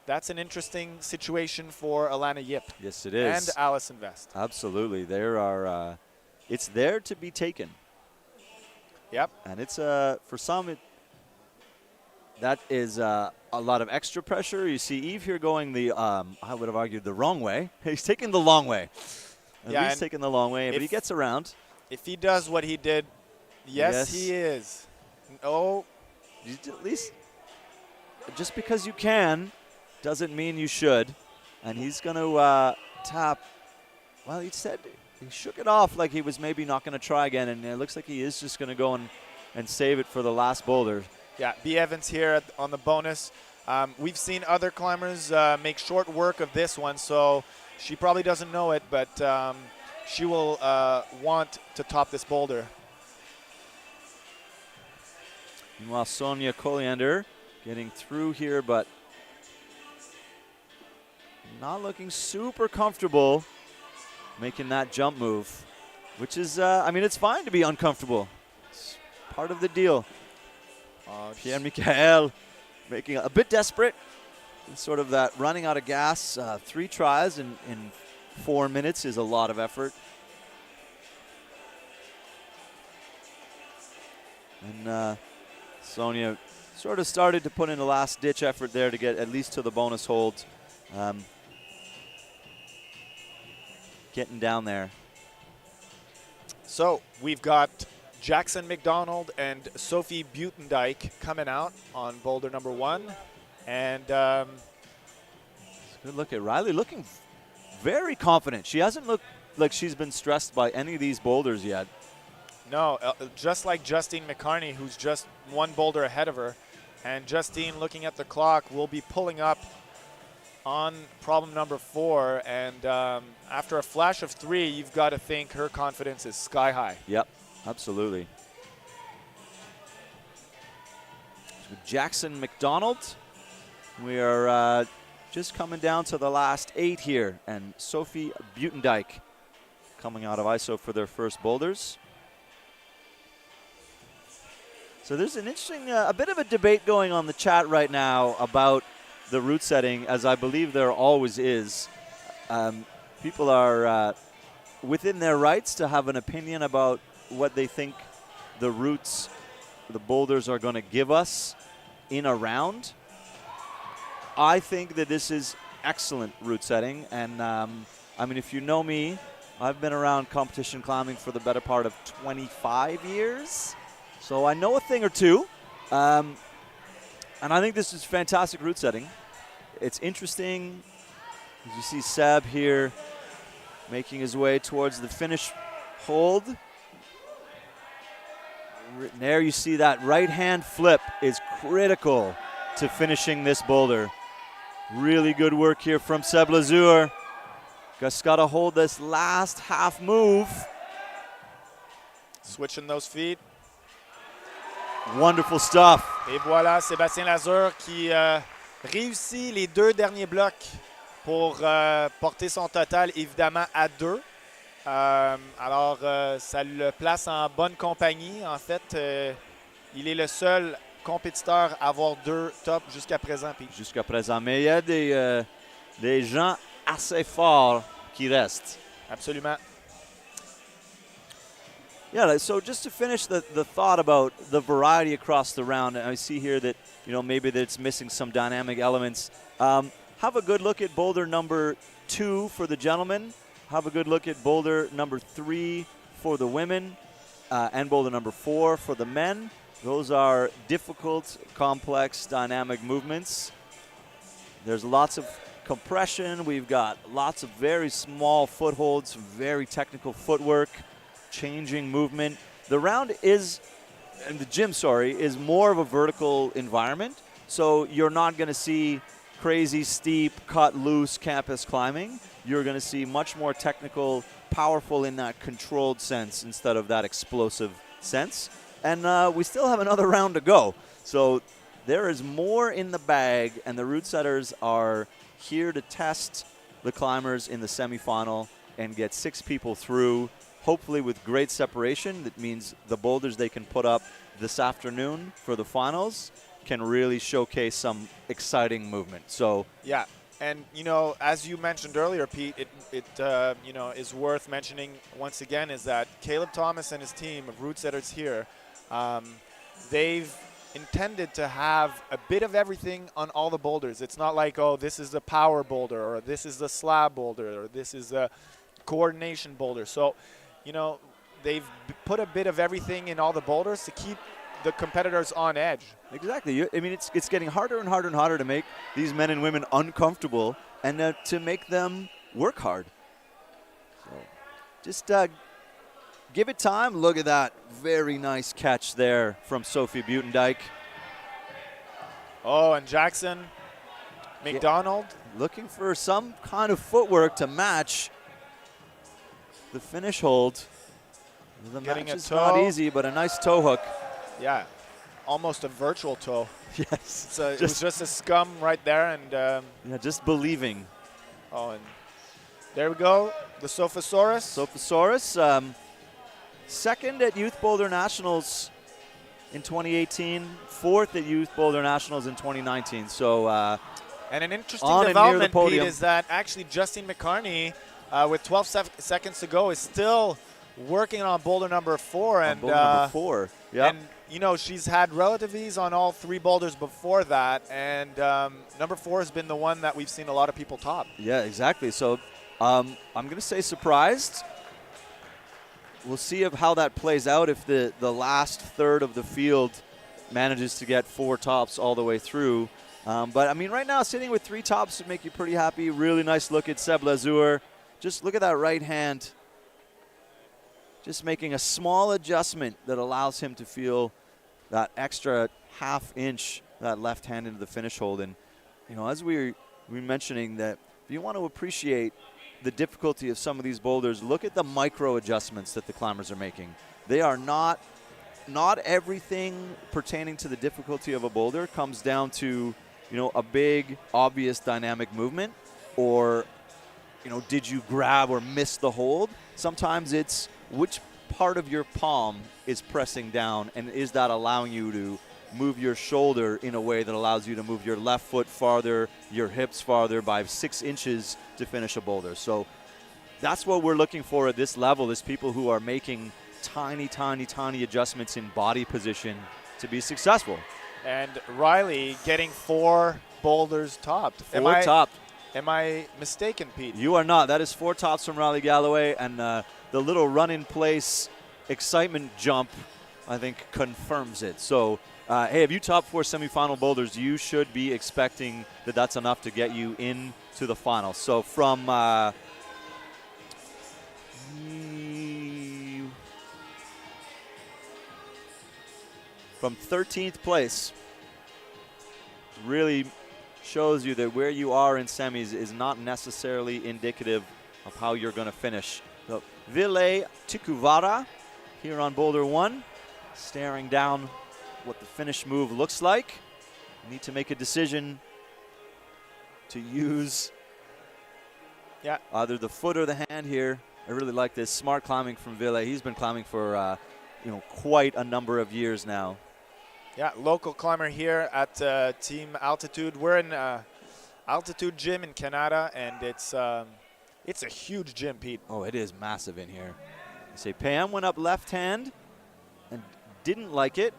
that's an interesting situation for Alana Yip. Yes, it is. And Allison Vest. Absolutely. There are, it's there to be taken. Yep. And it's, for some, that is a lot of extra pressure. You see Yves here going the, I would have argued the wrong way. He's taking the long way. He's taking the long way, but he gets around. If he does what he did, yes. He is. Oh. At least, just because you can doesn't mean you should. And he's going to tap. Well, he said he shook it off like he was maybe not going to try again, and it looks like he is just going to go and save it for the last boulder. Yeah, B. Evans here on the bonus. We've seen other climbers make short work of this one, so she probably doesn't know it, but she will want to top this boulder. Meanwhile, Sonia Colliander getting through here, but not looking super comfortable making that jump move, which is, I mean, it's fine to be uncomfortable. It's part of the deal. Pierre-Michael making a bit desperate. Sort of that running out of gas. 3 tries in 4 minutes is a lot of effort. And Sonia sort of started to put in a last-ditch effort there to get at least to the bonus hold. Getting down there. So we've got Jackson McDonald and Sophie Buitendijk coming out on boulder number 1. And good look at Riley, looking very confident. She hasn't looked like she's been stressed by any of these boulders yet. No, just like Justine McCarney, who's just 1 boulder ahead of her. And Justine, looking at the clock, will be pulling up on problem number 4. And after a flash of 3, you've got to think her confidence is sky high. Yep, absolutely. So Jackson McDonald, we are just coming down to the last 8 here. And Sophie Buitendijk coming out of ISO for their first boulders. So there's an interesting, a bit of a debate going on the chat right now about the route setting, as I believe there always is. People are within their rights to have an opinion about what they think the routes, the boulders are going to give us in a round. I think that this is excellent route setting. And I mean, if you know me, I've been around competition climbing for the better part of 25 years. So I know a thing or two. And I think this is fantastic route setting. It's interesting. As you see Seb here making his way towards the finish hold. There you see that right hand flip is critical to finishing this boulder. Really good work here from Seb Lazur. Just got to hold this last half move. Switching those feet. Wonderful stuff. Et voilà, Sébastien Lazur qui réussit les 2 derniers blocs pour porter son total évidemment à 2. Alors, ça le place en bonne compagnie. En fait, il est le seul compétiteur à avoir 2 tops jusqu'à présent. Jusqu'à présent. Mais il y a des gens assez forts qui restent. Absolument. Yeah, so just to finish the thought about the variety across the round, I see here that, you know, maybe that it's missing some dynamic elements. Have a good look at boulder number 2 for the gentlemen. Have a good look at boulder number 3 for the women, and boulder number 4 for the men. Those are difficult, complex, dynamic movements. There's lots of compression. We've got lots of very small footholds, very technical footwork. changing movement. The round is, and the gym, sorry, is more of a vertical environment. So you're not going to see crazy, steep, cut loose campus climbing. You're going to see much more technical, powerful in that controlled sense instead of that explosive sense. And we still have another round to go. So there is more in the bag, and the route setters are here to test the climbers in the semifinal and get 6 people through, hopefully with great separation. That means the boulders they can put up this afternoon for the finals can really showcase some exciting movement. So yeah, and as you mentioned earlier, Pete, it is worth mentioning once again is that Caleb Thomas and his team of route setters here, they've intended to have a bit of everything on all the boulders. It's not like, oh, this is the power boulder, or this is the slab boulder, or this is the coordination boulder. So, they've put a bit of everything in all the boulders to keep the competitors on edge. Exactly. I mean, it's getting harder and harder and harder to make these men and women uncomfortable and to make them work hard. So just give it time. Look at that. Very nice catch there from Sophie Buitendijk. Oh, and Jackson McDonald. Looking for some kind of footwork to match the finish hold. The Getting match a is toe. not easy, but a nice toe hook. Yeah, almost a virtual toe. Yes. It was just a scum right there, and yeah, just believing. oh, and there we go, the Sophosaurus. Sophosaurus, second at Youth Boulder Nationals in 2018, fourth at Youth Boulder Nationals in 2019. So, and an interesting on and near the development, Pete, podium. is that actually Justine McCartney, with 12 seconds to go, is still working on boulder number 4. And boulder number 4. Yep. And she's had relative ease on all 3 boulders before that, and number 4 has been the one that we've seen a lot of people top. Yeah, exactly. So I'm going to say surprised. We'll see how that plays out if the last third of the field manages to get 4 tops all the way through. But, I mean, right now sitting with 3 tops would make you pretty happy. Really nice look at Seb Lazur. Just look at that right hand. Just making a small adjustment that allows him to feel that extra half inch, that left hand into the finish hold. And, as we were mentioning that if you want to appreciate the difficulty of some of these boulders, look at the micro adjustments that the climbers are making. They are not everything pertaining to the difficulty of a boulder comes down to, a big, obvious dynamic movement or, did you grab or miss the hold? Sometimes it's which part of your palm is pressing down, and is that allowing you to move your shoulder in a way that allows you to move your left foot farther, your hips farther by 6 inches to finish a boulder. So that's what we're looking for at this level, is people who are making tiny, tiny, tiny adjustments in body position to be successful. And Riley getting 4 boulders topped. 4 topped. Am I mistaken, Pete? You are not. That is 4 tops from Riley Galloway, and the little run-in-place excitement jump, I think, confirms it. So, hey, if you top 4 semifinal boulders, you should be expecting that that's enough to get you into the final. So from 13th place, really shows you that where you are in semis is not necessarily indicative of how you're going to finish. So Ville Tikuvara here on Boulder 1, staring down what the finish move looks like. You need to make a decision to use either the foot or the hand here. I really like this smart climbing from Ville. He's been climbing for quite a number of years now. Yeah, local climber here at Team Altitude. We're in Altitude Gym in Canada, and it's a huge gym, Pete. Oh, it is massive in here. You say Pam went up left hand and didn't like it.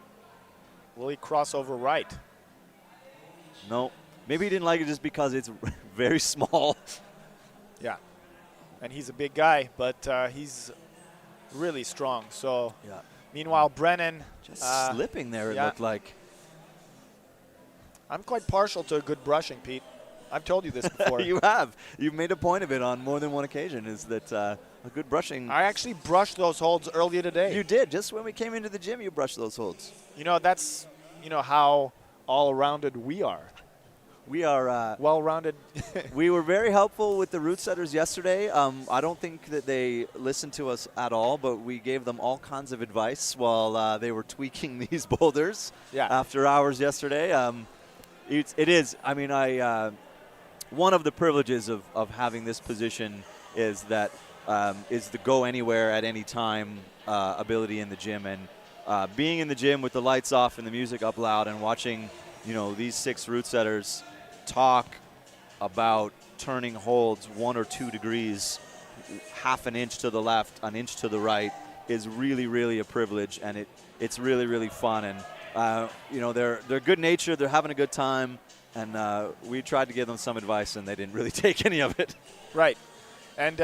Will he cross over right? No. Maybe he didn't like it just because it's very small. Yeah. And he's a big guy, but he's really strong. So, yeah. Meanwhile, Brennan just slipping there, it looked like. I'm quite partial to a good brushing, Pete. I've told you this before. You have. You've made a point of it on more than one occasion, is that a good brushing. I actually brushed those holds earlier today. You did. Just when we came into the gym, you brushed those holds. That's, how all-rounded we are. We are well-rounded. We were very helpful with the route setters yesterday. I don't think that they listened to us at all, but we gave them all kinds of advice while they were tweaking these boulders after hours yesterday. It is. I mean, one of the privileges of having this position is that is the go anywhere at any time ability in the gym, and being in the gym with the lights off and the music up loud and watching, these 6 route setters talk about turning holds 1 or 2 degrees, half an inch to the left, an inch to the right, is really, really a privilege, and it's really, really fun. And they're good natured, they're having a good time, and we tried to give them some advice, and they didn't really take any of it. Right. And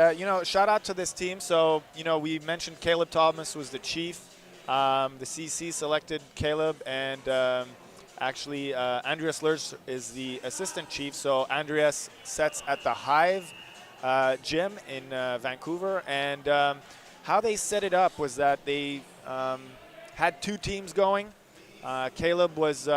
shout out to this team. So we mentioned Caleb Thomas was the chief. The CEC selected Caleb, and actually, Andreas Lurch is the assistant chief. So Andreas sets at the Hive gym in Vancouver. And how they set it up was that they had 2 teams going. Caleb was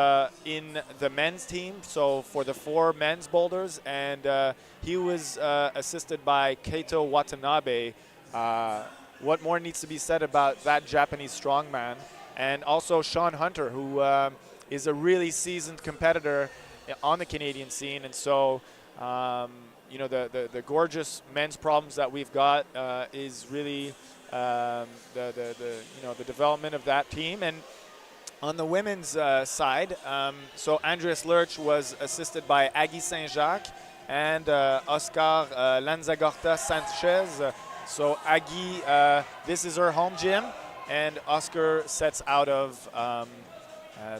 in the men's team, so for the 4 men's boulders, and he was assisted by Keito Watanabe. What more needs to be said about that Japanese strongman? And also Sean Hunter, who is a really seasoned competitor on the Canadian scene. And so, the gorgeous men's problems that we've got is really the development of that team. And on the women's side, so Andreas Lurch was assisted by Aggie Saint-Jacques and Oscar Lanzagorta Sanchez. So Aggie, this is her home gym, and Oscar sets out of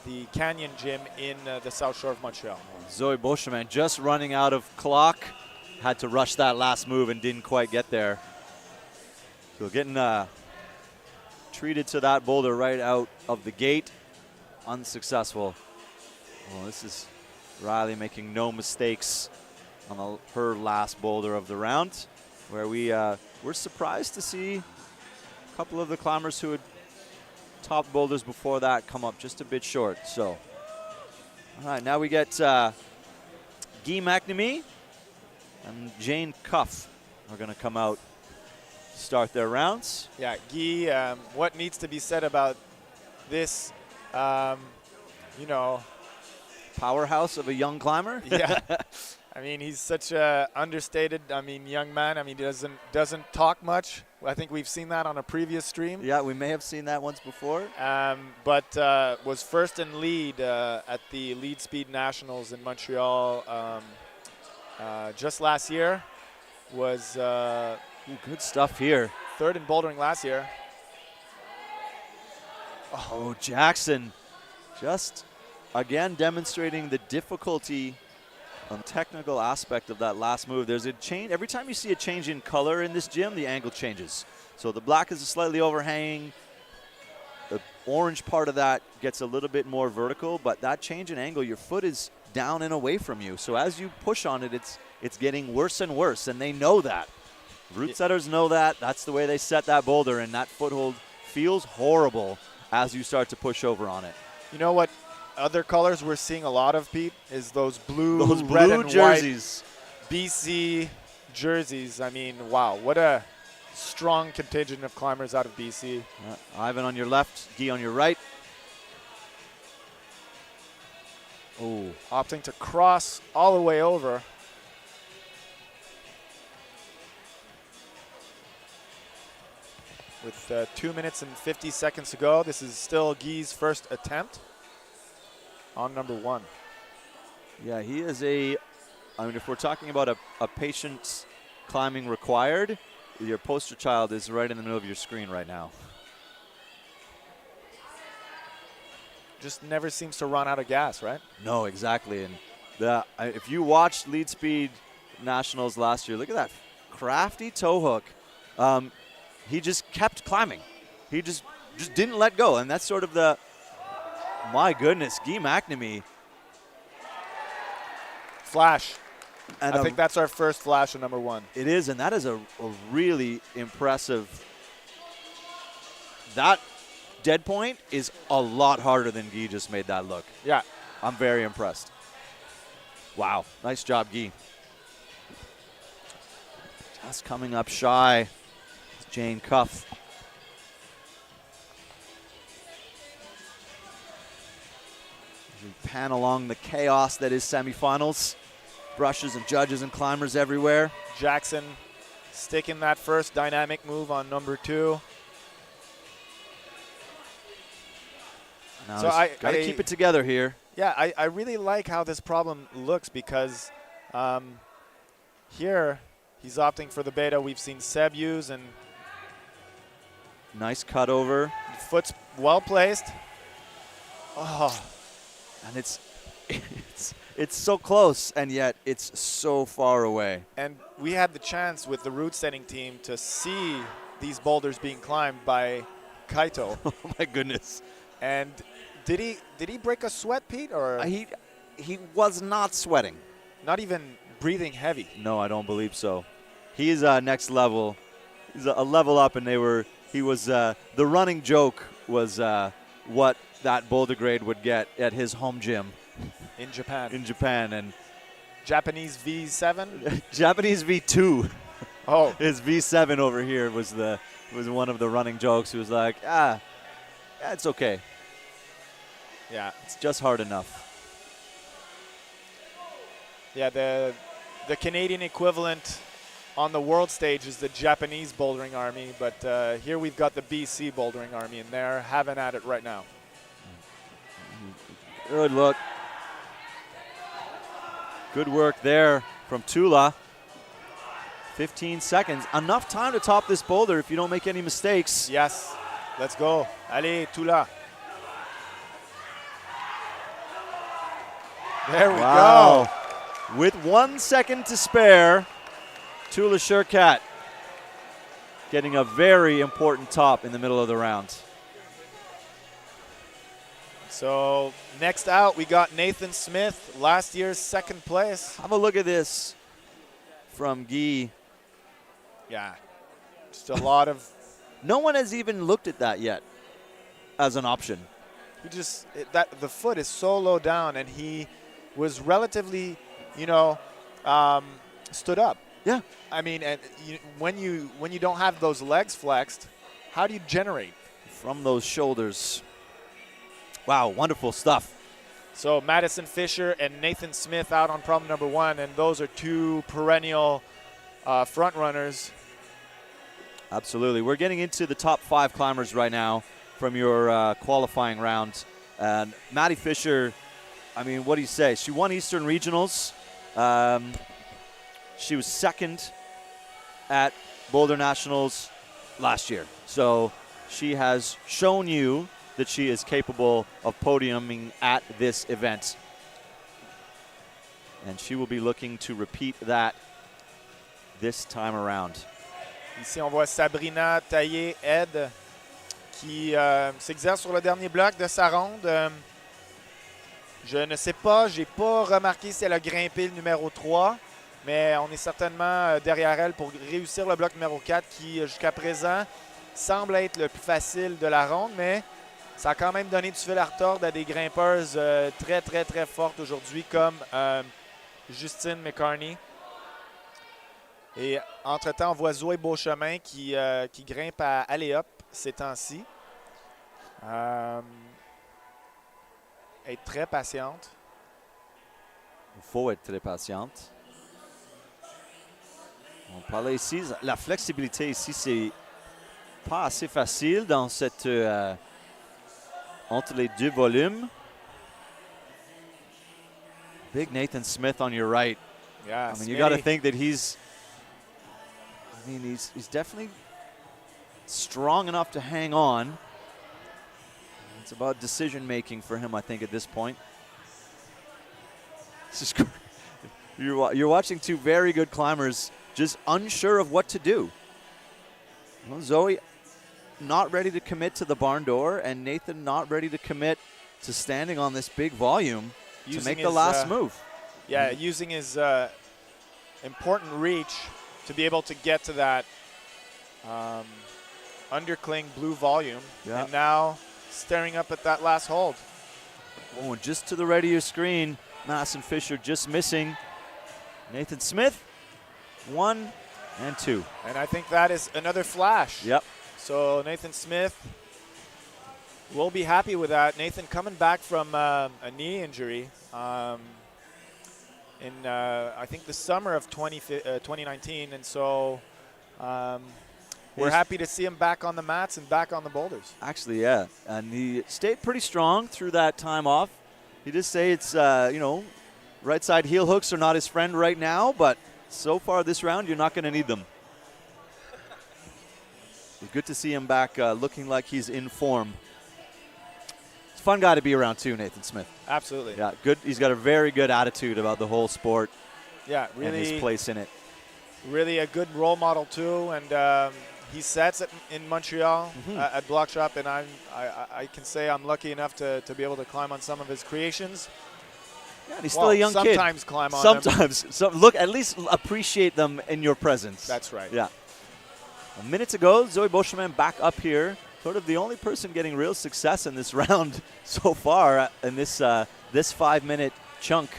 the Canyon Gym in the South Shore of Montreal. Zoe Beauchemin just running out of clock. Had to rush that last move and didn't quite get there. So getting treated to that boulder right out of the gate. Unsuccessful. Well, this is Riley making no mistakes on her last boulder of the round, where we're surprised to see a couple of the climbers who had top boulders before that come up just a bit short. So, all right, now we get Guy McNamee and Jane Cuff are going to come out, start their rounds. Yeah, Guy, what needs to be said about this, powerhouse of a young climber? Yeah. I mean, he's such a understated, young man. He doesn't talk much. I think we've seen that on a previous stream. Yeah, we may have seen that once before. But was first in lead at the Lead Speed Nationals in Montreal just last year. Was good stuff here. Third in bouldering last year. Oh, Jackson just again demonstrating the difficulty and technical aspect of that last move. There's a change. Every time you see a change in color in this gym, the angle changes. So the black is slightly overhanging. The orange part of that gets a little bit more vertical, but that change in angle, your foot is down and away from you. So as you push on it, it's getting worse and worse, and they know that. Route setters know that. That's the way they set that boulder, and that foothold feels horrible as you start to push over on it. You know what other colors we're seeing a lot of, Pete, is those blue red and jerseys. White BC jerseys. Wow, what a strong contingent of climbers out of BC. Ivan on your left, Guy on your right. Oh, opting to cross all the way over. With 2 minutes and 50 seconds to go, this is still Guy's first attempt on number 1. Yeah, he is if we're talking about a patience climbing required, your poster child is right in the middle of your screen right now. Just never seems to run out of gas, right? No, exactly. And if you watched Lead Speed Nationals last year, look at that crafty toe hook. He just kept climbing. He just didn't let go. And that's sort of my goodness, Guy McNamee. Flash. And I think that's our first flash of number 1. it is, and that is a really impressive. That dead point is a lot harder than Guy just made that look. Yeah. I'm very impressed. Wow. Nice job, Guy. Just coming up shy. Jane Cuff. As we pan along the chaos that is semifinals. Brushes and judges and climbers everywhere. Jackson sticking that first dynamic move on number 2. Now So got to keep it together here. Yeah, I really like how this problem looks because here he's opting for the beta we've seen Seb use, and Nice cut over. foot's well placed. Oh, And it's so close, and yet it's so far away. and we had the chance with the route setting team to see these boulders being climbed by Kaito. Oh my goodness. And did he break a sweat, Pete, or He was not sweating. not even breathing heavy? No, I don't believe so. He's next level. He's a level up, and the running joke was what that boulder grade would get at his home gym In Japan. and Japanese V7. Japanese V2. Oh, His V7 over here was one of the running jokes. He was like, yeah, it's okay. yeah. It's just hard enough. Yeah, the Canadian equivalent on the world stage is the Japanese bouldering army, but here we've got the BC bouldering army, and they're having at it right now. Good look. Good work there from Tula. 15 seconds. Enough time to top this boulder if you don't make any mistakes. Yes, let's go. Allez, Tula. There we Wow. go. With 1 second to spare, Tula Sherkat getting a very important top in the middle of the round. So next out, we got Nathan Smith, last year's second place. Have a look at this from Guy. Yeah, just a lot of. No one has even looked at that yet as an option. The foot is so low down, and he was relatively, stood up. Yeah. I mean, and when you don't have those legs flexed, how do you generate? From those shoulders. Wow, wonderful stuff. So Madison Fisher and Nathan Smith out on problem number 1, and those are 2 perennial front runners. Absolutely. We're getting into the top 5 climbers right now from your qualifying round. And Maddie Fisher, I mean, what do you say? She won Eastern Regionals. She was second at Boulder Nationals last year. So she has shown you that she is capable of podiuming at this event. And she will be looking to repeat that this time around. Ici, on voit Sabrina Taillé-Ed qui s'exerce sur le dernier bloc de sa ronde. Je ne sais pas, j'ai pas remarqué si elle a grimpé le numéro 3, mais on est certainement derrière elle pour réussir le bloc numéro 4 qui, jusqu'à présent, semble être le plus facile de la ronde, mais ça a quand même donné du fil à retordre à des grimpeuses très, très, très fortes aujourd'hui, comme Justine McCarney. Et entre-temps, on voit Zoé Beauchemin qui grimpe à Alley-Up ces temps-ci. Elle est très patiente. Il faut être très patiente. On parlait ici, la flexibilité ici, c'est pas assez facile dans cette entre les deux volumes. Big Nathan Smith on your right. Yeah, I mean, you got to think that he's definitely strong enough to hang on. It's about decision making for him, I think, at this point. This is you're watching 2 very good climbers just unsure of what to do. Well, Zoe not ready to commit to the barn door, and Nathan not ready to commit to standing on this big volume to make the last move. Yeah, using his important reach to be able to get to that undercling blue volume. Yeah. And now staring up at that last hold. Oh, and just to the right of your screen, Madison Fisher just missing. Nathan Smith, 1 and 2. And I think that is another flash. Yep. So Nathan Smith will be happy with that. Nathan coming back from a knee injury in, I think, the summer of 2019. And so we're happy to see him back on the mats and back on the boulders. Actually, yeah. And he stayed pretty strong through that time off. He did say it's, right side heel hooks are not his friend right now, but so far this round, you're not going to need them. It's good to see him back looking like he's in form. It's a fun guy to be around too, Nathan Smith. Absolutely. Yeah, good. He's got a very good attitude about the whole sport. Yeah, really. And his place in it. Really a good role model too, and he sets in Montreal at Block Shop, and I can say I'm lucky enough to be able to climb on some of his creations. Yeah, and he's still a young kid. Sometimes climb on them. Sometimes. Look, at least appreciate them in your presence. That's right. Yeah. A minute to go. Zoe Beauchemin back up here. Sort of the only person getting real success in this round so far in this 5-minute chunk.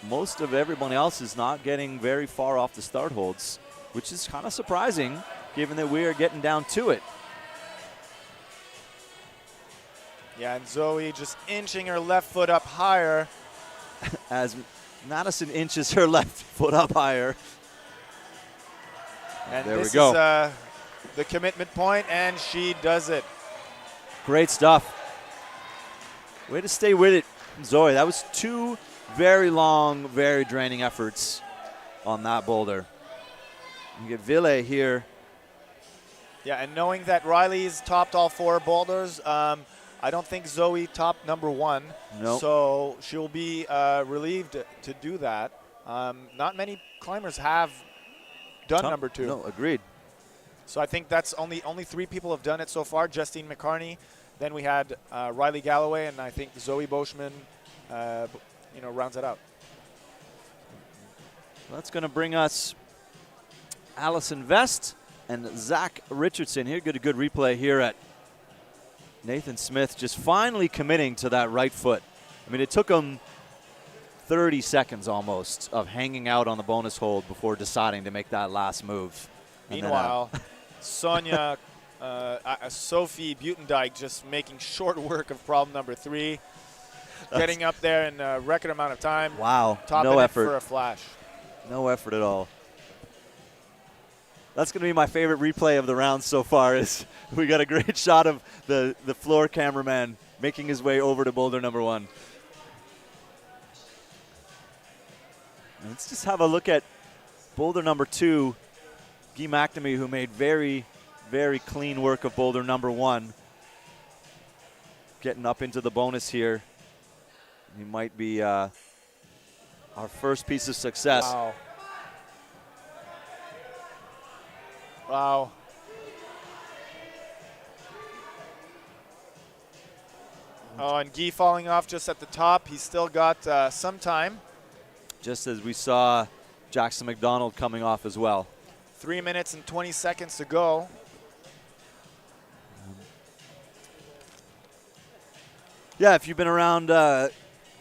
Most of everyone else is not getting very far off the start holds, which is kind of surprising given that we are getting down to it. Yeah, and Zoe just inching her left foot up higher. As Madison inches her left foot up higher. And there this we go. Is the commitment point, and she does it. Great stuff. Way to stay with it, Zoe. That was 2 very long, very draining efforts on that boulder. You get Ville here. Yeah, and knowing that Riley's topped all 4 boulders, I don't think Zoe topped number 1. Nope. So she'll be relieved to do that. Not many climbers have done number 2. No, agreed. So I think that's only 3 people have done it so far. Justine McCarney, then we had Riley Galloway, and I think Zoe Beauchemin, rounds it out. That's going to bring us Allison Vest and Zach Richardson here. Get a good replay here at Nathan Smith just finally committing to that right foot. I mean, it took him 30 seconds almost of hanging out on the bonus hold before deciding to make that last move. Meanwhile, Sonia, Sophie Butendyke just making short work of problem number 3. Getting up there in a record amount of time. Wow, topping no it effort. For a flash. No effort at all. That's going to be my favorite replay of the round so far. Is we got a great shot of the floor cameraman making his way over to boulder number 1. Let's just have a look at boulder number 2. Guy McNamee, who made very, very clean work of boulder number 1. Getting up into the bonus here. He might be our first piece of success. Wow. Wow. Oh, and Guy falling off just at the top. He's still got some time. Just as we saw Jackson McDonald coming off as well. 3 minutes and 20 seconds to go. Yeah, if you've been around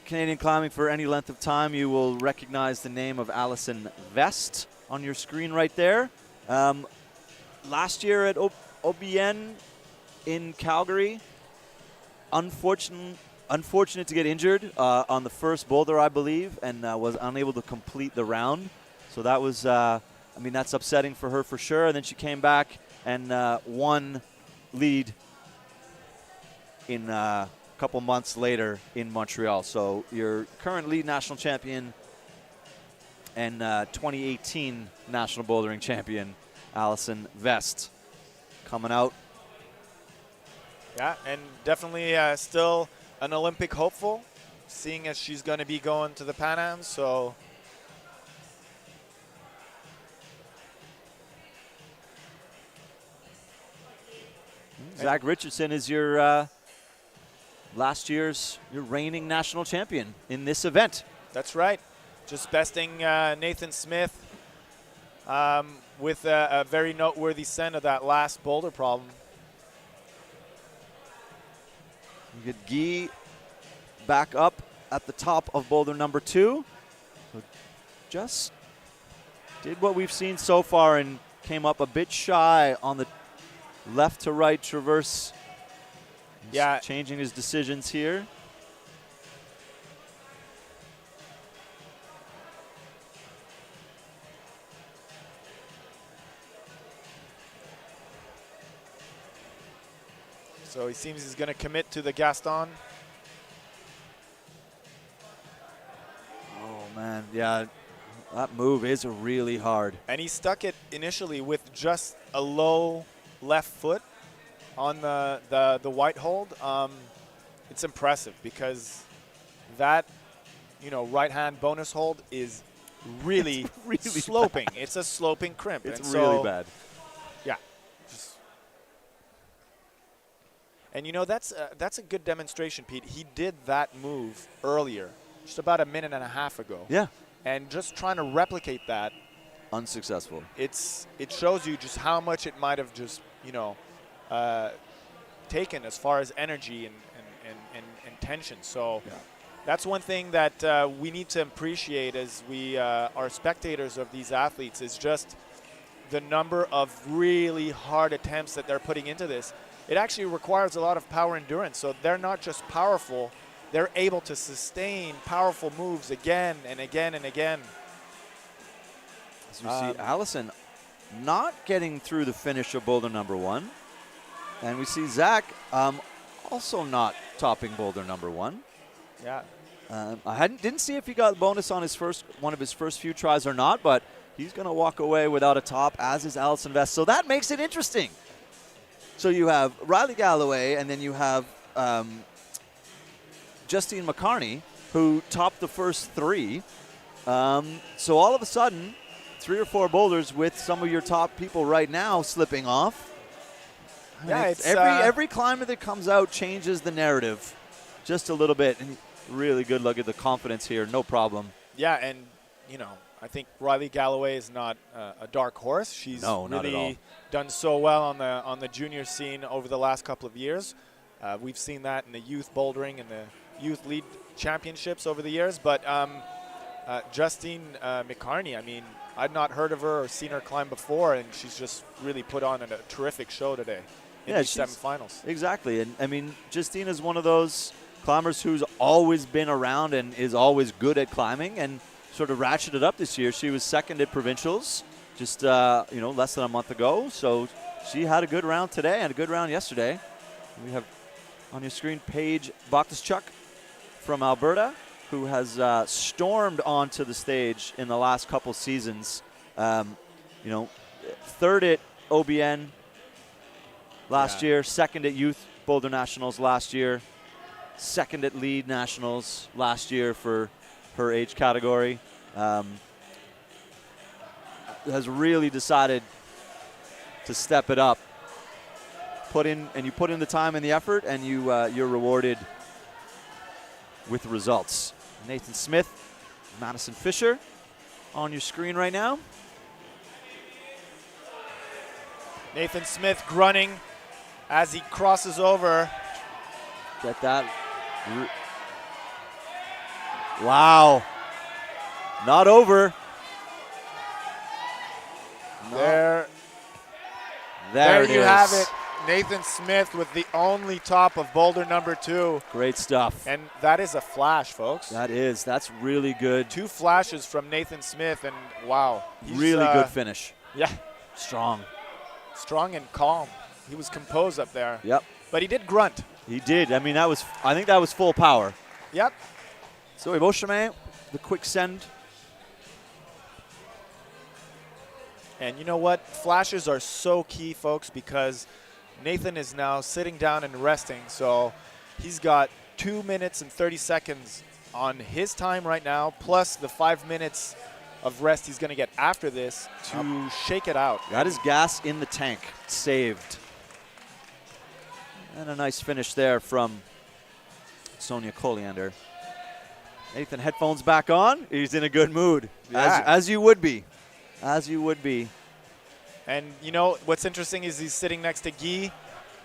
Canadian climbing for any length of time, you will recognize the name of Allison Vest on your screen right there. Last year at OBN in Calgary, unfortunate to get injured on the first boulder, I believe, and was unable to complete the round. So that was, that's upsetting for her for sure. And then she came back and won lead in a couple months later in Montreal. So your current lead national champion and 2018 national bouldering champion, Allison Vest, coming out. Yeah, and definitely still an Olympic hopeful, seeing as she's going to be going to the Pan Ams. So Zach Richardson is your your reigning national champion in this event. That's right. Just besting Nathan Smith with a very noteworthy send of that last boulder problem. You get Guy back up at the top of boulder number 2. So just did what we've seen so far and came up a bit shy on the left to right traverse. He's changing his decisions here. So he seems he's going to commit to the Gaston. Oh, man. Yeah, that move is really hard. And he stuck it initially with just a low left foot on the white hold. It's impressive because that, right-hand bonus hold is really, really sloping. Bad. It's a sloping crimp. It's and really bad. Yeah. And that's a good demonstration, Pete. He did that move earlier, just about a minute and a half ago. Yeah. And just trying to replicate that. Unsuccessful. It shows you just how much it might have just, taken as far as energy and tension. So that's one thing that we need to appreciate as we are spectators of these athletes is just the number of really hard attempts that they're putting into this. It actually requires a lot of power endurance. So they're not just powerful, they're able to sustain powerful moves again and again and again. As we see Allison not getting through the finish of boulder number 1. And we see Zach also not topping boulder number 1. Yeah. I didn't see if he got bonus on one of his first few tries or not, but he's going to walk away without a top, as is Allison Vest. So that makes it interesting. So you have Riley Galloway, and then you have Justine McCarney, who topped the first 3. So all of a sudden, 3 or 4 boulders with some of your top people right now slipping off. It's every climber that comes out changes the narrative just a little bit. And really good look at the confidence here, no problem. Yeah, and I think Riley Galloway is not a dark horse. She's really done so well on the junior scene over the last couple of years. We've seen that in the youth bouldering and the youth lead championships over the years. But Justine McCarney, I mean, I'd not heard of her or seen her climb before, and she's just really put on a terrific show today in these semifinals. Exactly. And, I mean, Justine is one of those climbers who's always been around and is always good at climbing and sort of ratcheted up this year. She was second at provincials just, less than a month ago. So she had a good round today and a good round yesterday. We have on your screen Paige Baktischuk from Alberta, who has stormed onto the stage in the last couple seasons. Third at OBN last year, second at Youth Boulder Nationals last year, second at Lead Nationals last year for her age category. Has really decided to step it up. You put in the time and the effort, and you're rewarded with results. Nathan Smith, Madison Fisher on your screen right now. Nathan Smith grunting as he crosses over. Get that. Wow. Not over. No. There you have it. Nathan Smith with the only top of boulder number 2. Great stuff. And that is a flash, folks. That's really good. 2 flashes from Nathan Smith, and wow. Really good finish. Yeah. Strong and calm. He was composed up there. Yep. But he did grunt. He did. I mean, I think that was full power. Yep. So Beauchemin, the quick send. And you know what? Flashes are so key, folks, because Nathan is now sitting down and resting. So he's got 2 minutes and 30 seconds on his time right now, plus the 5 minutes of rest he's going to get after this to shake it out. That is gas in the tank. Saved. And a nice finish there from Sonia Colliander. Nathan, headphones back on. He's in a good mood, as you would be. As you would be. And, you know, what's interesting is he's sitting next to Guy,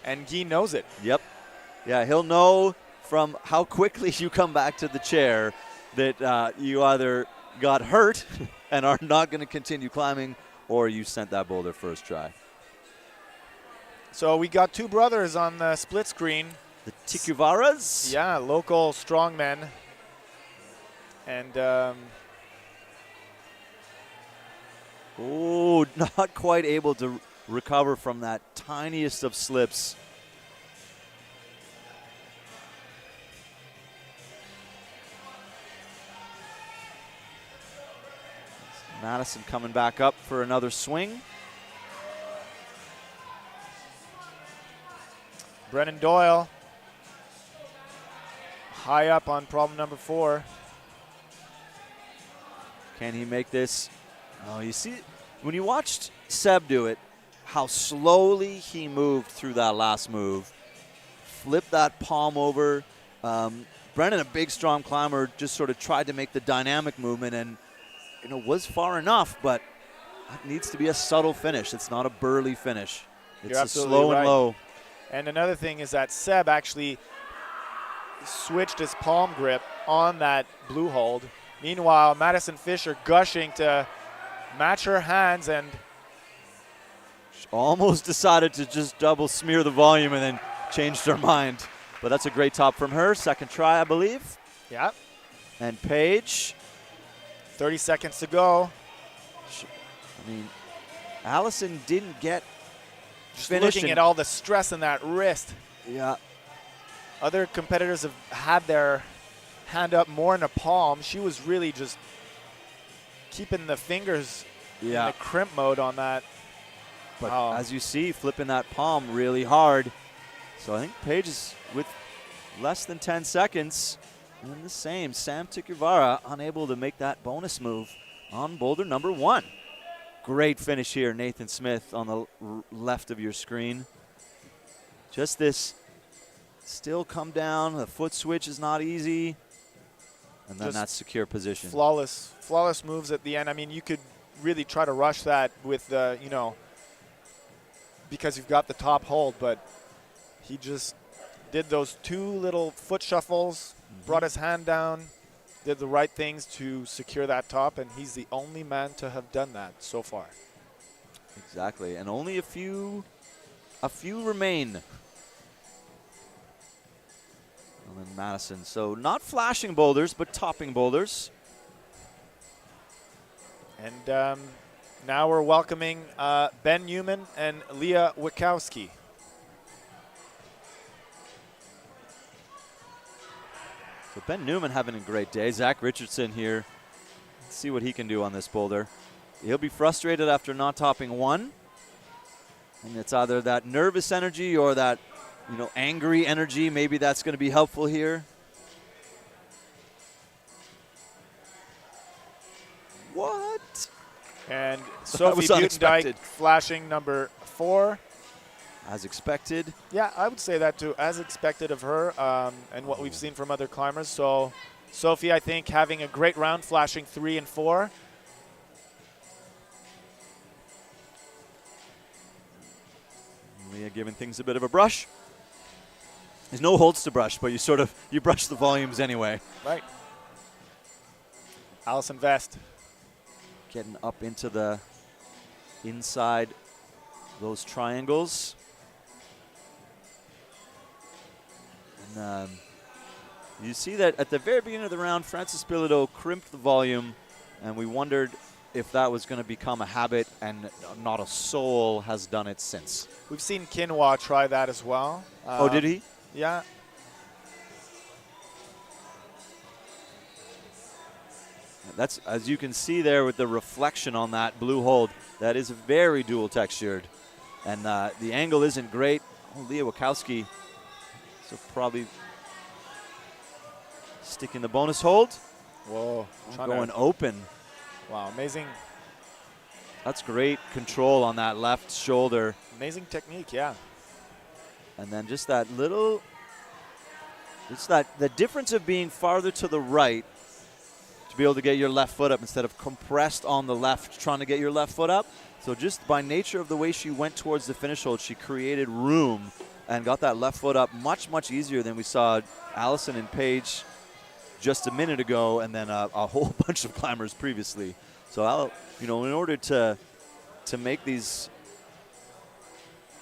and Guy knows it. Yep. Yeah, he'll know from how quickly you come back to the chair that you either got hurt and are not going to continue climbing, or you sent that boulder first try. So we got two brothers on the split screen. The Tikuvaras? Yeah, local strongmen. And oh, not quite able to recover from that tiniest of slips. Madison coming back up for another swing. Brennan Doyle high up on problem number 4. Can he make this? Oh, you see, when you watched Seb do it, how slowly he moved through that last move. Flipped that palm over. Brennan, a big, strong climber, just sort of tried to make the dynamic movement and, you know, was far enough, but it needs to be a subtle finish. It's not a burly finish. It's a slow and low. And another thing is that Seb actually switched his palm grip on that blue hold. Meanwhile, Madison Fisher gushing to match her hands and almost decided to just double smear the volume and then changed her mind. But that's a great top from her. Second try, I believe. Yeah. And Paige. 30 seconds to go. I mean, Allison didn't get just finished. Looking at all the stress in that wrist. Yeah. Other competitors have had their hand up more in a palm. She was really just keeping the fingers in the crimp mode on that. But as you see, flipping that palm really hard. So I think Paige is with less than 10 seconds. And the same, Sam Tikuvara unable to make that bonus move on boulder number 1. Great finish here, Nathan Smith on the left of your screen. Just this still come down, the foot switch is not easy. And then that secure position. Flawless moves at the end. I mean, you could really try to rush that with the, you know, because you've got the top hold, but he just did those 2 little foot shuffles, brought his hand down, did the right things to secure that top, and he's the only man to have done that so far. Exactly, and only a few remain. And then Madison, so not flashing boulders, but topping boulders. And now we're welcoming Ben Newman and Leah Wachowski. So Ben Newman having a great day. Zach Richardson here. Let's see what he can do on this boulder. He'll be frustrated after not topping 1. And it's either that nervous energy or that, you know, angry energy. Maybe that's going to be helpful here. What? And Sophie Buitendijk flashing number 4. As expected. Yeah, I would say that too, as expected of her and what we've seen from other climbers. So Sophie, I think, having a great round, flashing 3 and 4. Leah giving things a bit of a brush. There's no holds to brush, but you brush the volumes anyway. Right. Allison Vest. Getting up into the inside those triangles. And you see that at the very beginning of the round, Francis Bilodeau crimped the volume, and we wondered if that was going to become a habit, and not a soul has done it since. We've seen Quinoa try that as well. Oh, did he? Yeah. That's, as you can see there with the reflection on that blue hold, that is very dual textured. And the angle isn't great. Oh, Leah Wachowski, so probably sticking the bonus hold. Whoa. Going open. Wow, amazing. That's great control on that left shoulder. Amazing technique, yeah. And then just that little, it's that the difference of being farther to the right, to be able to get your left foot up instead of compressed on the left, trying to get your left foot up. So just by nature of the way she went towards the finish hold, she created room and got that left foot up much, much easier than we saw Allison and Paige just a minute ago, and then a whole bunch of climbers previously. So, in order to make these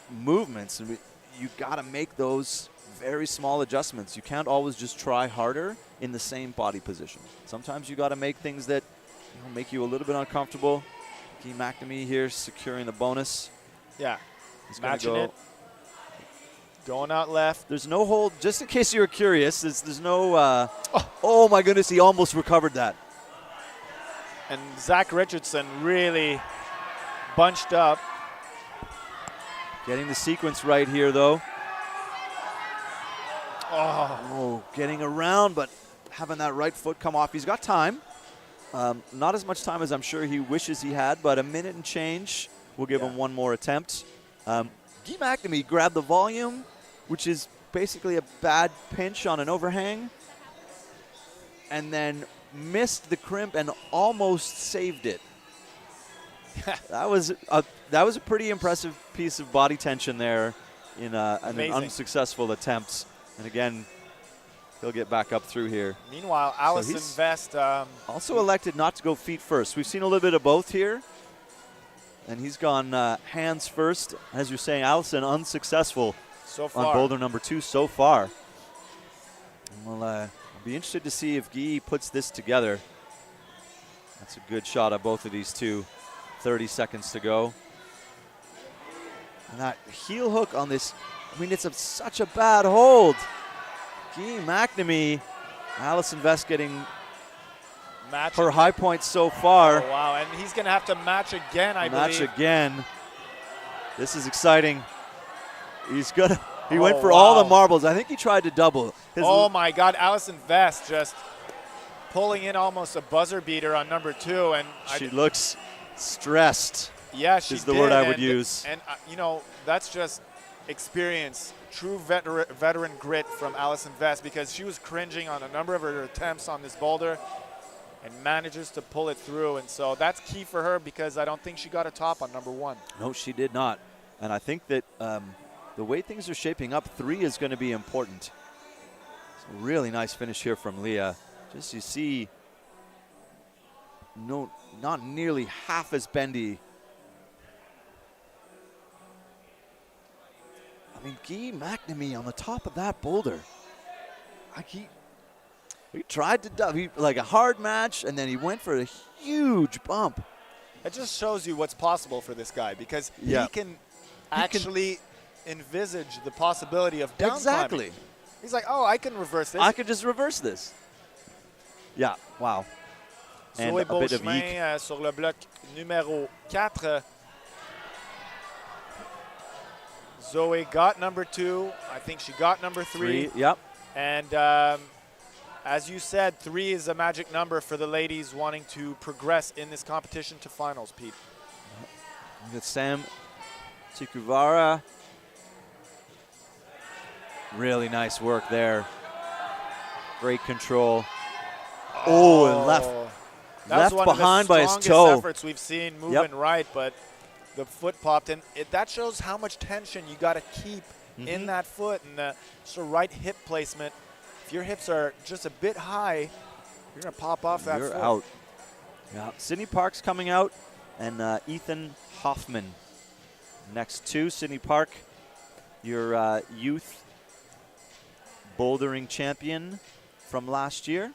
movements, you got to make those very small adjustments. You can't always just try harder in the same body position. Sometimes you got to make things that make you a little bit uncomfortable. Guy McNamee here securing the bonus. Yeah, he's matching it. Going out left. There's no hold. Just in case you were curious, there's no. Oh my goodness, he almost recovered that. And Zach Richardson really bunched up. Getting the sequence right here, though. Oh, getting around, but having that right foot come off. He's got time. Not as much time as I'm sure he wishes he had, but a minute and change. We'll give him one more attempt. Guy McNamee grabbed the volume, which is basically a bad pinch on an overhang, and then missed the crimp and almost saved it. That was a pretty impressive piece of body tension there in an unsuccessful attempt. And again, he'll get back up through here. Meanwhile, Allison Vest also elected not to go feet first. We've seen a little bit of both here. And he's gone hands first. As you're saying, Allison unsuccessful so far on boulder number 2 so far. Well, I'll be interested to see if Guy puts this together. That's a good shot of both of these two. 30 seconds to go. And that heel hook on this, it's such a bad hold. Guy McNamee, Allison Vest getting her high points so far. Oh, wow, and he's going to have to match again, I believe. Match again. This is exciting. He went for all the marbles. I think he tried to double. Oh, my God. Allison Vest just pulling in almost a buzzer beater on number 2. And she looks stressed. Yeah, she is the word I would use. And, that's just experience, true veteran grit from Allison Vest, because she was cringing on a number of her attempts on this boulder and manages to pull it through. And so that's key for her, because I don't think she got a top on number 1. No, she did not. And I think that the way things are shaping up, 3 is going to be important. It's a really nice finish here from Leah. Just you see, not nearly half as bendy. Guy McNamee on the top of that boulder. He tried to like a hard match, and then he went for a huge bump. It just shows you what's possible for this guy, because he can actually envisage the possibility of down climbing. He's like, I can reverse this. I could just reverse this. Yeah, wow. And Zoé a bit of Beauchemin sur le bloc numéro 4. Zoe got number 2. I think she got number 3. Yep. And as you said, 3 is a magic number for the ladies wanting to progress in this competition to finals, Pete. Look at Sam Tikuvara. Really nice work there. Great control. And left behind by his toe. That's one of the strongest efforts we've seen moving right, but the foot popped in. That shows how much tension you got to keep in that foot, and the right hip placement. If your hips are just a bit high, you're going to pop off that foot. You're out. Yeah. Sydney Park's coming out, and Ethan Hoffman next to Sydney Park, your youth bouldering champion from last year.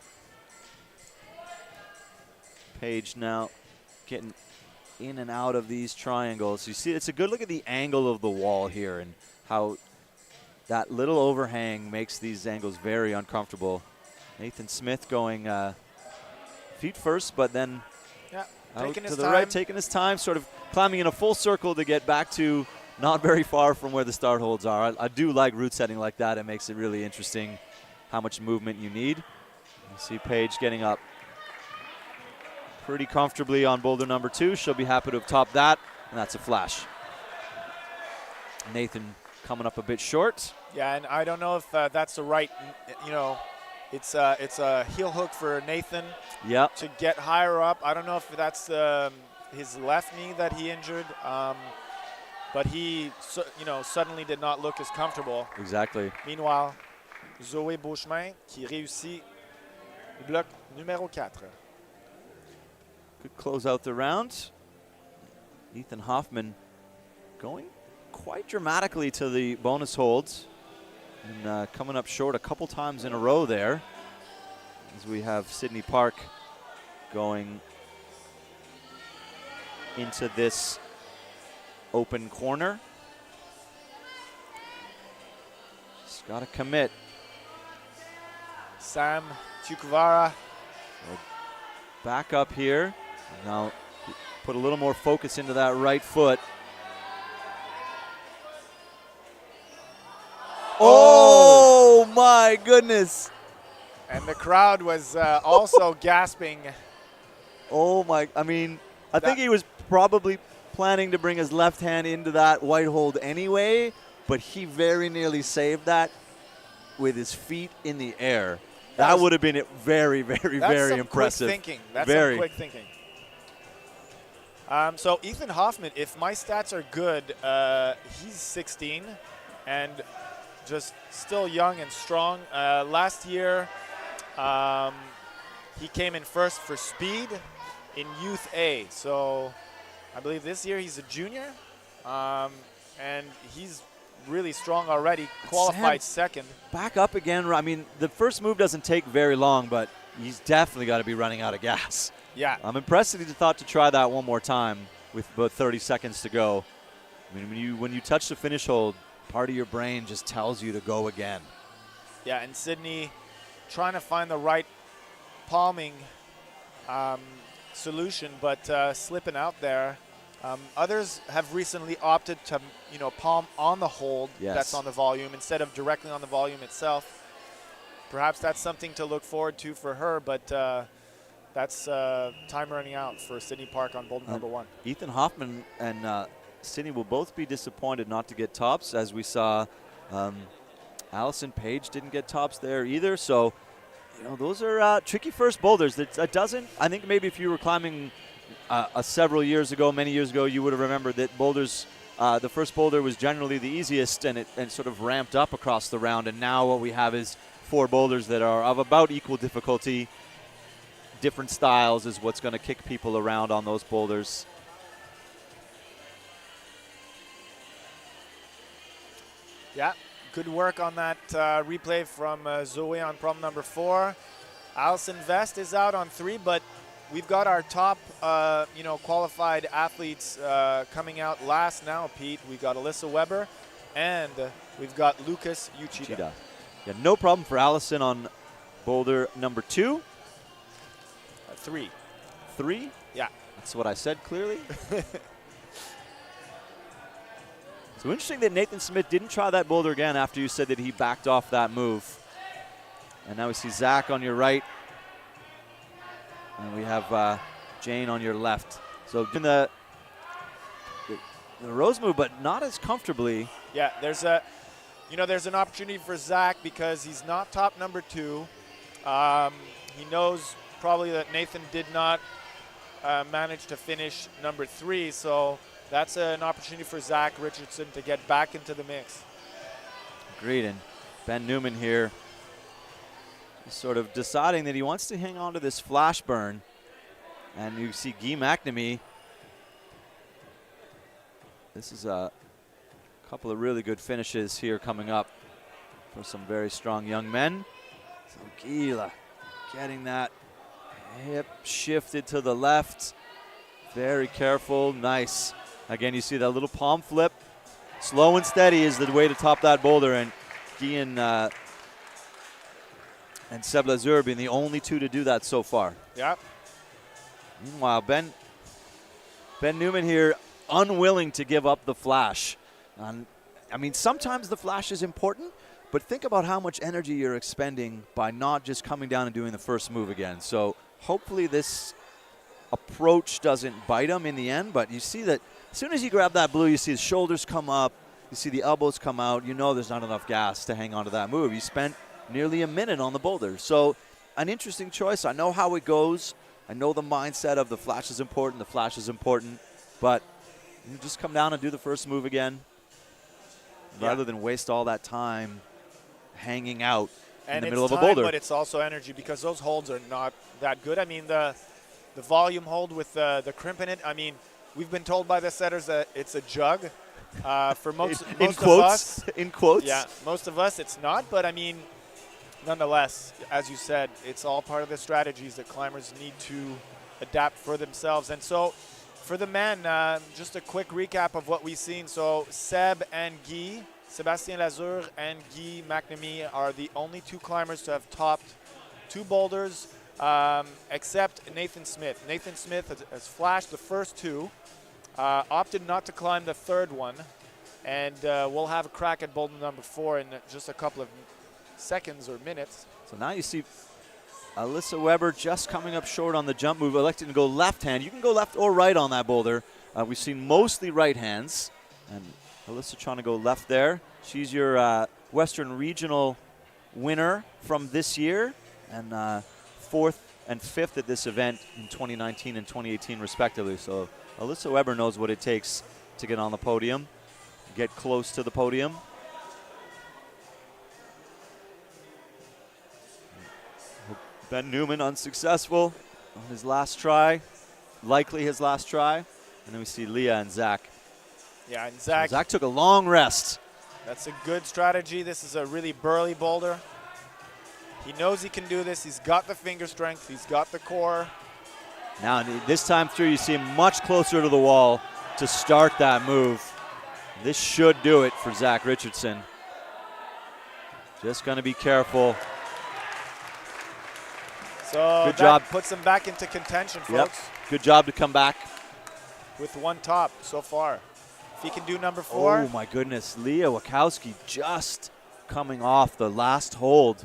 Paige now getting in and out of these triangles. You see, it's a good look at the angle of the wall here and how that little overhang makes these angles very uncomfortable. Nathan Smith going feet first, but then out to the right, taking his time, sort of climbing in a full circle to get back to not very far from where the start holds are. I do like route setting like that. It makes it really interesting how much movement you need. You see Paige getting up pretty comfortably on boulder number 2. She'll be happy to have topped that, and that's a flash. Nathan coming up a bit short. Yeah, and I don't know if that's the right, It's a heel hook for Nathan Yep. to get higher up. I don't know if that's his left knee that he injured, but he suddenly did not look as comfortable. Exactly. Meanwhile, Zoé Beauchemin qui réussit le bloc numéro 4. Good close out the round. Ethan Hoffman going quite dramatically to the bonus holds and coming up short a couple times in a row there, as we have Sydney Park going into this open corner. Just got to commit. Sam Tukuvara Back up here. Now put a little more focus into that right foot. Oh my goodness. And the crowd was also gasping. Oh my, I mean, I think he was probably planning to bring his left hand into that white hold anyway, but he very nearly saved that with his feet in the air. That would have been very, very, very impressive. Quick thinking. That's some quick thinking. So Ethan Hoffman, if my stats are good, he's 16 and just still young and strong. Last year, he came in first for speed in Youth A. So I believe this year he's a junior, and he's really strong already, qualified second. Back up again. I mean, the first move doesn't take very long, but he's definitely got to be running out of gas. Yeah. I'm impressed that he thought to try that one more time with about 30 seconds to go. I mean, when you touch the finish hold, part of your brain just tells you to go again. Yeah, and Sydney trying to find the right palming solution, but slipping out there. Others have recently opted to, palm on the hold that's on the volume instead of directly on the volume itself. Perhaps that's something to look forward to for her, but that's time running out for Sydney Park on Boulder number 1. Ethan Hoffman and Sydney will both be disappointed not to get tops, as we saw Allison Page didn't get tops there either. So, those are tricky first boulders. That doesn't, I think maybe if you were climbing many years ago, you would have remembered that boulders, the first boulder was generally the easiest, and it sort of ramped up across the round. And now what we have is 4 boulders that are of about equal difficulty. Different styles is what's going to kick people around on those boulders. Yeah, good work on that replay from Zoe on problem number 4. Allison Vest is out on 3, but we've got our top, qualified athletes coming out last now, Pete. We've got Alyssa Weber, and we've got Lucas Uchida. Yeah, no problem for Allison on boulder number 2. 3. 3? Yeah. That's what I said clearly. So interesting that Nathan Smith didn't try that boulder again after you said that he backed off that move. And now we see Zach on your right. And we have Jane on your left. So doing the Rose move, but not as comfortably. Yeah, there's an opportunity for Zach because he's not top number 2. He knows probably that Nathan did not manage to finish number 3, so that's an opportunity for Zach Richardson to get back into the mix. Agreed, and Ben Newman here is sort of deciding that he wants to hang on to this flash burn. And you see Guy McNamee. This is a couple of really good finishes here coming up for some very strong young men. So Guy getting that hip shifted to the left. Very careful, nice. Again, you see that little palm flip. Slow and steady is the way to top that boulder, and Guy and Seb Lazur being the only 2 to do that so far. Yep. Meanwhile, Ben Newman here, unwilling to give up the flash. I mean, sometimes the flash is important, but think about how much energy you're expending by not just coming down and doing the first move again. So hopefully this approach doesn't bite him in the end, but you see that as soon as you grab that blue, you see his shoulders come up, you see the elbows come out, there's not enough gas to hang on to that move. You spent nearly a minute on the boulder. So an interesting choice. I know how it goes. I know the mindset of the flash is important, but you just come down and do the first move again rather than waste all that time hanging out in the middle of a boulder. But it's also energy because those holds are not that good. I mean, the volume hold with the crimp in it, I mean, we've been told by the setters that it's a jug. For most of us. In quotes? Yeah, most of us it's not, but I mean, nonetheless, as you said, it's all part of the strategies that climbers need to adapt for themselves. And so for the men, just a quick recap of what we've seen. So Seb and Guy, Sébastien Lazure and Guy McNamee are the only two climbers to have topped two boulders, except Nathan Smith. Nathan Smith has flashed the first two, opted not to climb the third one, and we'll have a crack at boulder number 4 in just a couple of seconds or minutes. So now you see Alyssa Weber just coming up short on the jump move, electing to go left hand. You can go left or right on that boulder. We've seen mostly right hands, and Alyssa trying to go left there. She's your Western Regional winner from this year, and 4th and 5th at this event in 2019 and 2018 respectively. So Alyssa Weber knows what it takes to get on the podium, get close to the podium. Ben Newman unsuccessful on his last try, likely his last try. And then we see Leah and Zach. Yeah, and Zach. So Zach took a long rest. That's a good strategy. This is a really burly boulder. He knows he can do this. He's got the finger strength. He's got the core. Now, this time through, you see him much closer to the wall to start that move. This should do it for Zach Richardson. Just going to be careful. So good job. Puts him back into contention, folks. Yep. Good job to come back. With one top so far. If he can do number 4. Oh, my goodness. Leah Wachowski just coming off the last hold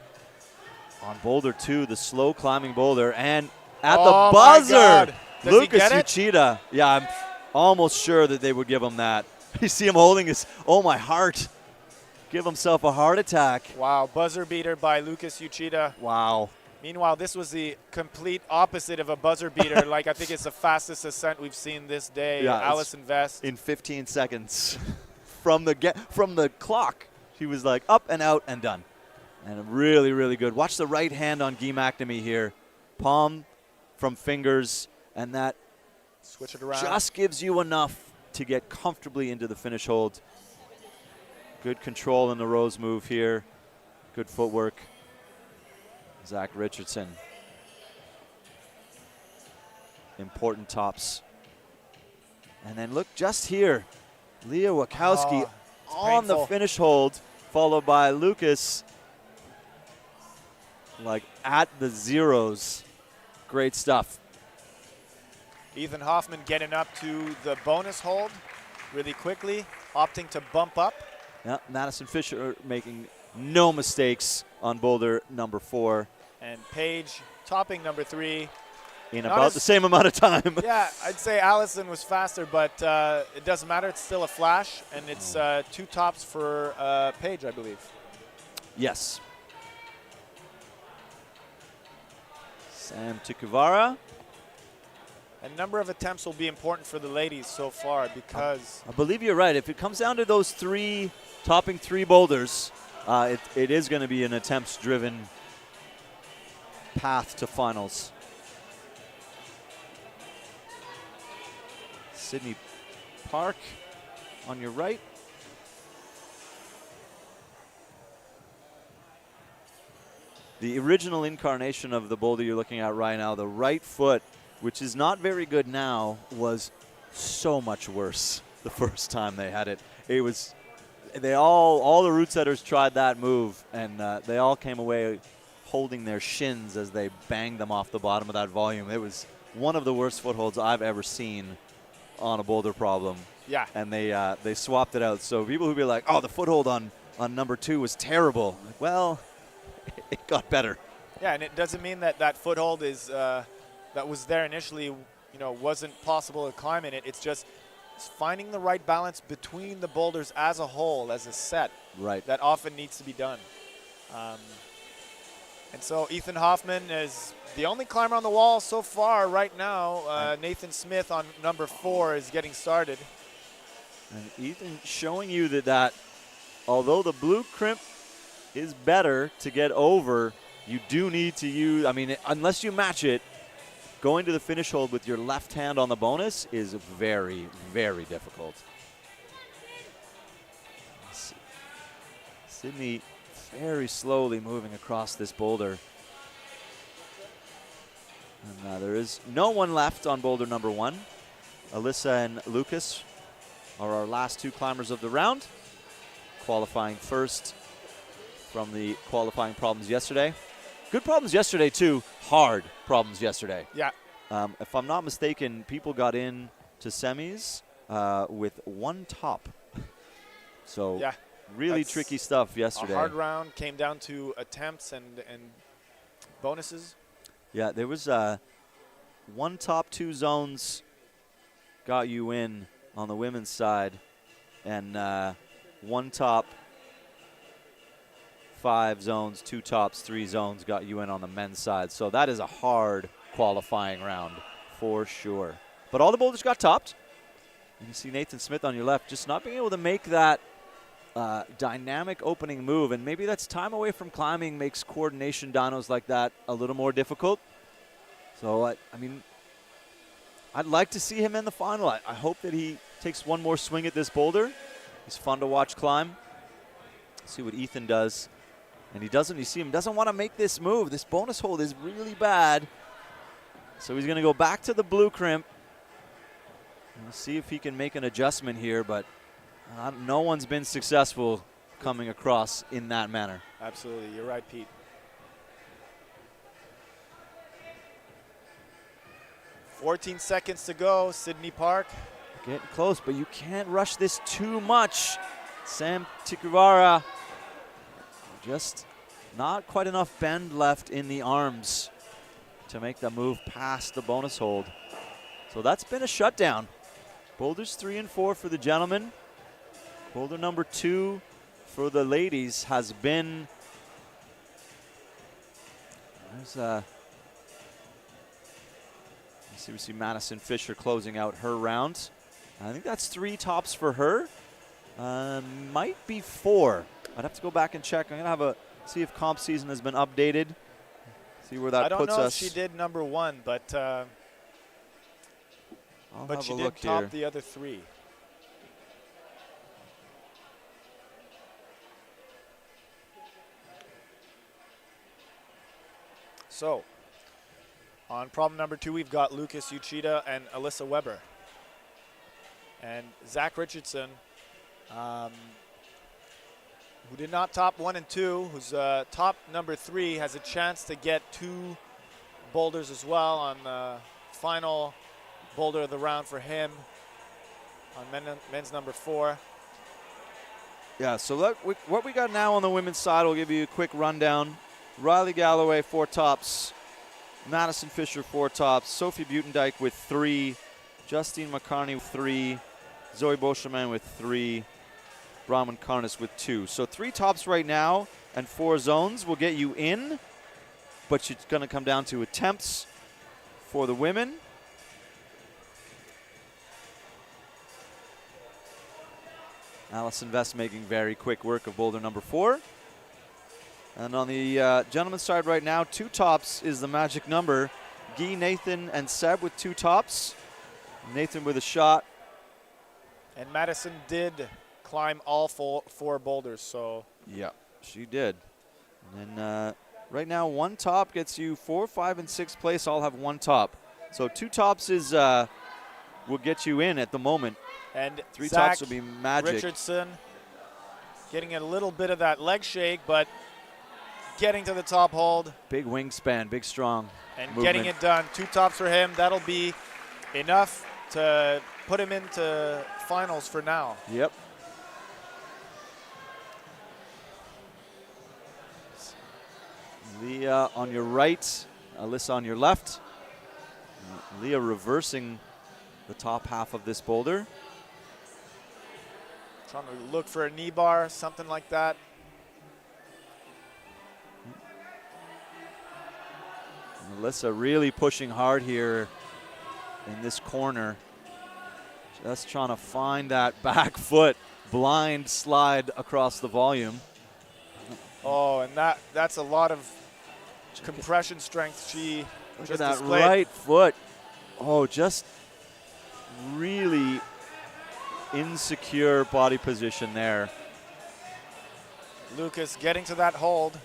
on boulder 2, the slow climbing boulder. And at the buzzer, Lucas Uchida. Yeah, I'm almost sure that they would give him that. You see him holding his, oh, my heart. Give himself a heart attack. Wow, buzzer beater by Lucas Uchida. Wow. Meanwhile, this was the complete opposite of a buzzer beater. Like, I think it's the fastest ascent we've seen this day. Yeah, Allison Vest. In 15 seconds from the clock. She was like up and out and done. And really, really good. Watch the right hand on Guy McNamee here. Palm from fingers, and that switch it around. Just gives you enough to get comfortably into the finish hold. Good control in the Rose move here. Good footwork. Zach Richardson. Important tops. And then look just here. Leah Wachowski on the finish hold, followed by Lucas like at the zeros. Great stuff. Ethan Hoffman getting up to the bonus hold really quickly, opting to bump up. Yeah, Madison Fisher making no mistakes on boulder number 4. And Paige topping number 3. In about the same amount of time. Yeah, I'd say Allison was faster, but it doesn't matter. It's still a flash, and it's 2 tops for Paige, I believe. Yes. Sam Tukuvara. A number of attempts will be important for the ladies so far because I believe you're right. If it comes down to those topping 3 boulders, it is going to be an attempts-driven path to finals. Sydney Park on your right. The original incarnation of the boulder you're looking at right now, the right foot, which is not very good now, was so much worse the first time they had it. It was, all the root setters tried that move, and they all came away holding their shins as they banged them off the bottom of that volume. It was one of the worst footholds I've ever seen on a boulder problem. Yeah. And they swapped it out. So people who be like, oh, the foothold on number 2 was terrible. Like, well, it got better. Yeah, and it doesn't mean that that foothold is that was there initially, wasn't possible to climb in it. It's just finding the right balance between the boulders as a whole, as a set. Right. That often needs to be done. And so Ethan Hoffman is the only climber on the wall so far right now. Nathan Smith on number 4 is getting started. And Ethan showing you that although the blue crimp is better to get over, you do need to use, I mean, unless you match it, going to the finish hold with your left hand on the bonus is very, very difficult. Sydney very slowly moving across this boulder. And there is no one left on boulder number 1. Alyssa and Lucas are our last 2 climbers of the round, qualifying first from the qualifying problems yesterday. Good problems yesterday, too. Hard problems yesterday. Yeah. If I'm not mistaken, people got in to semis with 1 top. So yeah, really tricky stuff yesterday. A hard round came down to attempts and bonuses. Yeah, there was 1 top, 2 zones got you in on the women's side, and 1 top, 5 zones, 2 tops, 3 zones got you in on the men's side. So that is a hard qualifying round for sure. But all the boulders got topped. And you see Nathan Smith on your left just not being able to make that dynamic opening move. And maybe that's time away from climbing makes coordination dynos like that a little more difficult. So, I mean, I'd like to see him in the final. I hope that he takes 1 more swing at this boulder. He's fun to watch climb. See what Ethan does. And he doesn't, you see him, doesn't want to make this move. This bonus hold is really bad. So he's going to go back to the blue crimp. We'll see if he can make an adjustment here, but no one's been successful coming across in that manner. Absolutely, you're right, Pete. 14 seconds to go, Sydney Park. Getting close, but you can't rush this too much. Sam Tikuvara, just not quite enough bend left in the arms to make the move past the bonus hold. So that's been a shutdown. Boulders 3 and 4 for the gentlemen. Boulder number 2 for the ladies has been, we see Madison Fisher closing out her round. I think that's 3 tops for her. Might be 4. I'd have to go back and check. I'm gonna see if comp season has been updated. See where that puts us. I don't know if she did number 1, but she did top the other 3. So, on problem number 2, we've got Lucas Uchida and Alyssa Weber. And Zach Richardson, who did not top 1 and 2, who's top number 3, has a chance to get 2 boulders as well on the final boulder of the round for him on men's number 4. Yeah, so look, what we got now on the women's side, we'll give you a quick rundown. Riley Galloway, 4 tops. Madison Fisher, 4 tops. Sophie Butendyke with 3. Justine McCarney with 3. Zoe Boscheman with 3. Bronwyn Karnas with 2. So 3 tops right now and 4 zones will get you in, but it's going to come down to attempts for the women. Allison Vest making very quick work of boulder number 4. And on the gentlemen's side right now, 2 tops is the magic number. Guy, Nathan, and Seb with 2 tops. Nathan with a shot. And Madison did climb all 4 boulders, so. Yeah, she did. And then right now, 1 top gets you 4, 5, and 6th place all have 1 top. So 2 tops is will get you in at the moment. And 3 Zach tops will be magic. Richardson getting a little bit of that leg shake, but getting to the top hold. Big wingspan, big strong and movement. Getting it done. 2 tops for him. That'll be enough to put him into finals for now. Yep. Leah on your right, Alyssa on your left. Leah reversing the top half of this boulder. Trying to look for a knee bar, something like that. Alyssa really pushing hard here in this corner. Just trying to find that back foot blind slide across the volume. Oh, and that's a lot of compression strength she Look just at that displayed. right foot. Oh, just really insecure body position there. Lucas getting to that hold.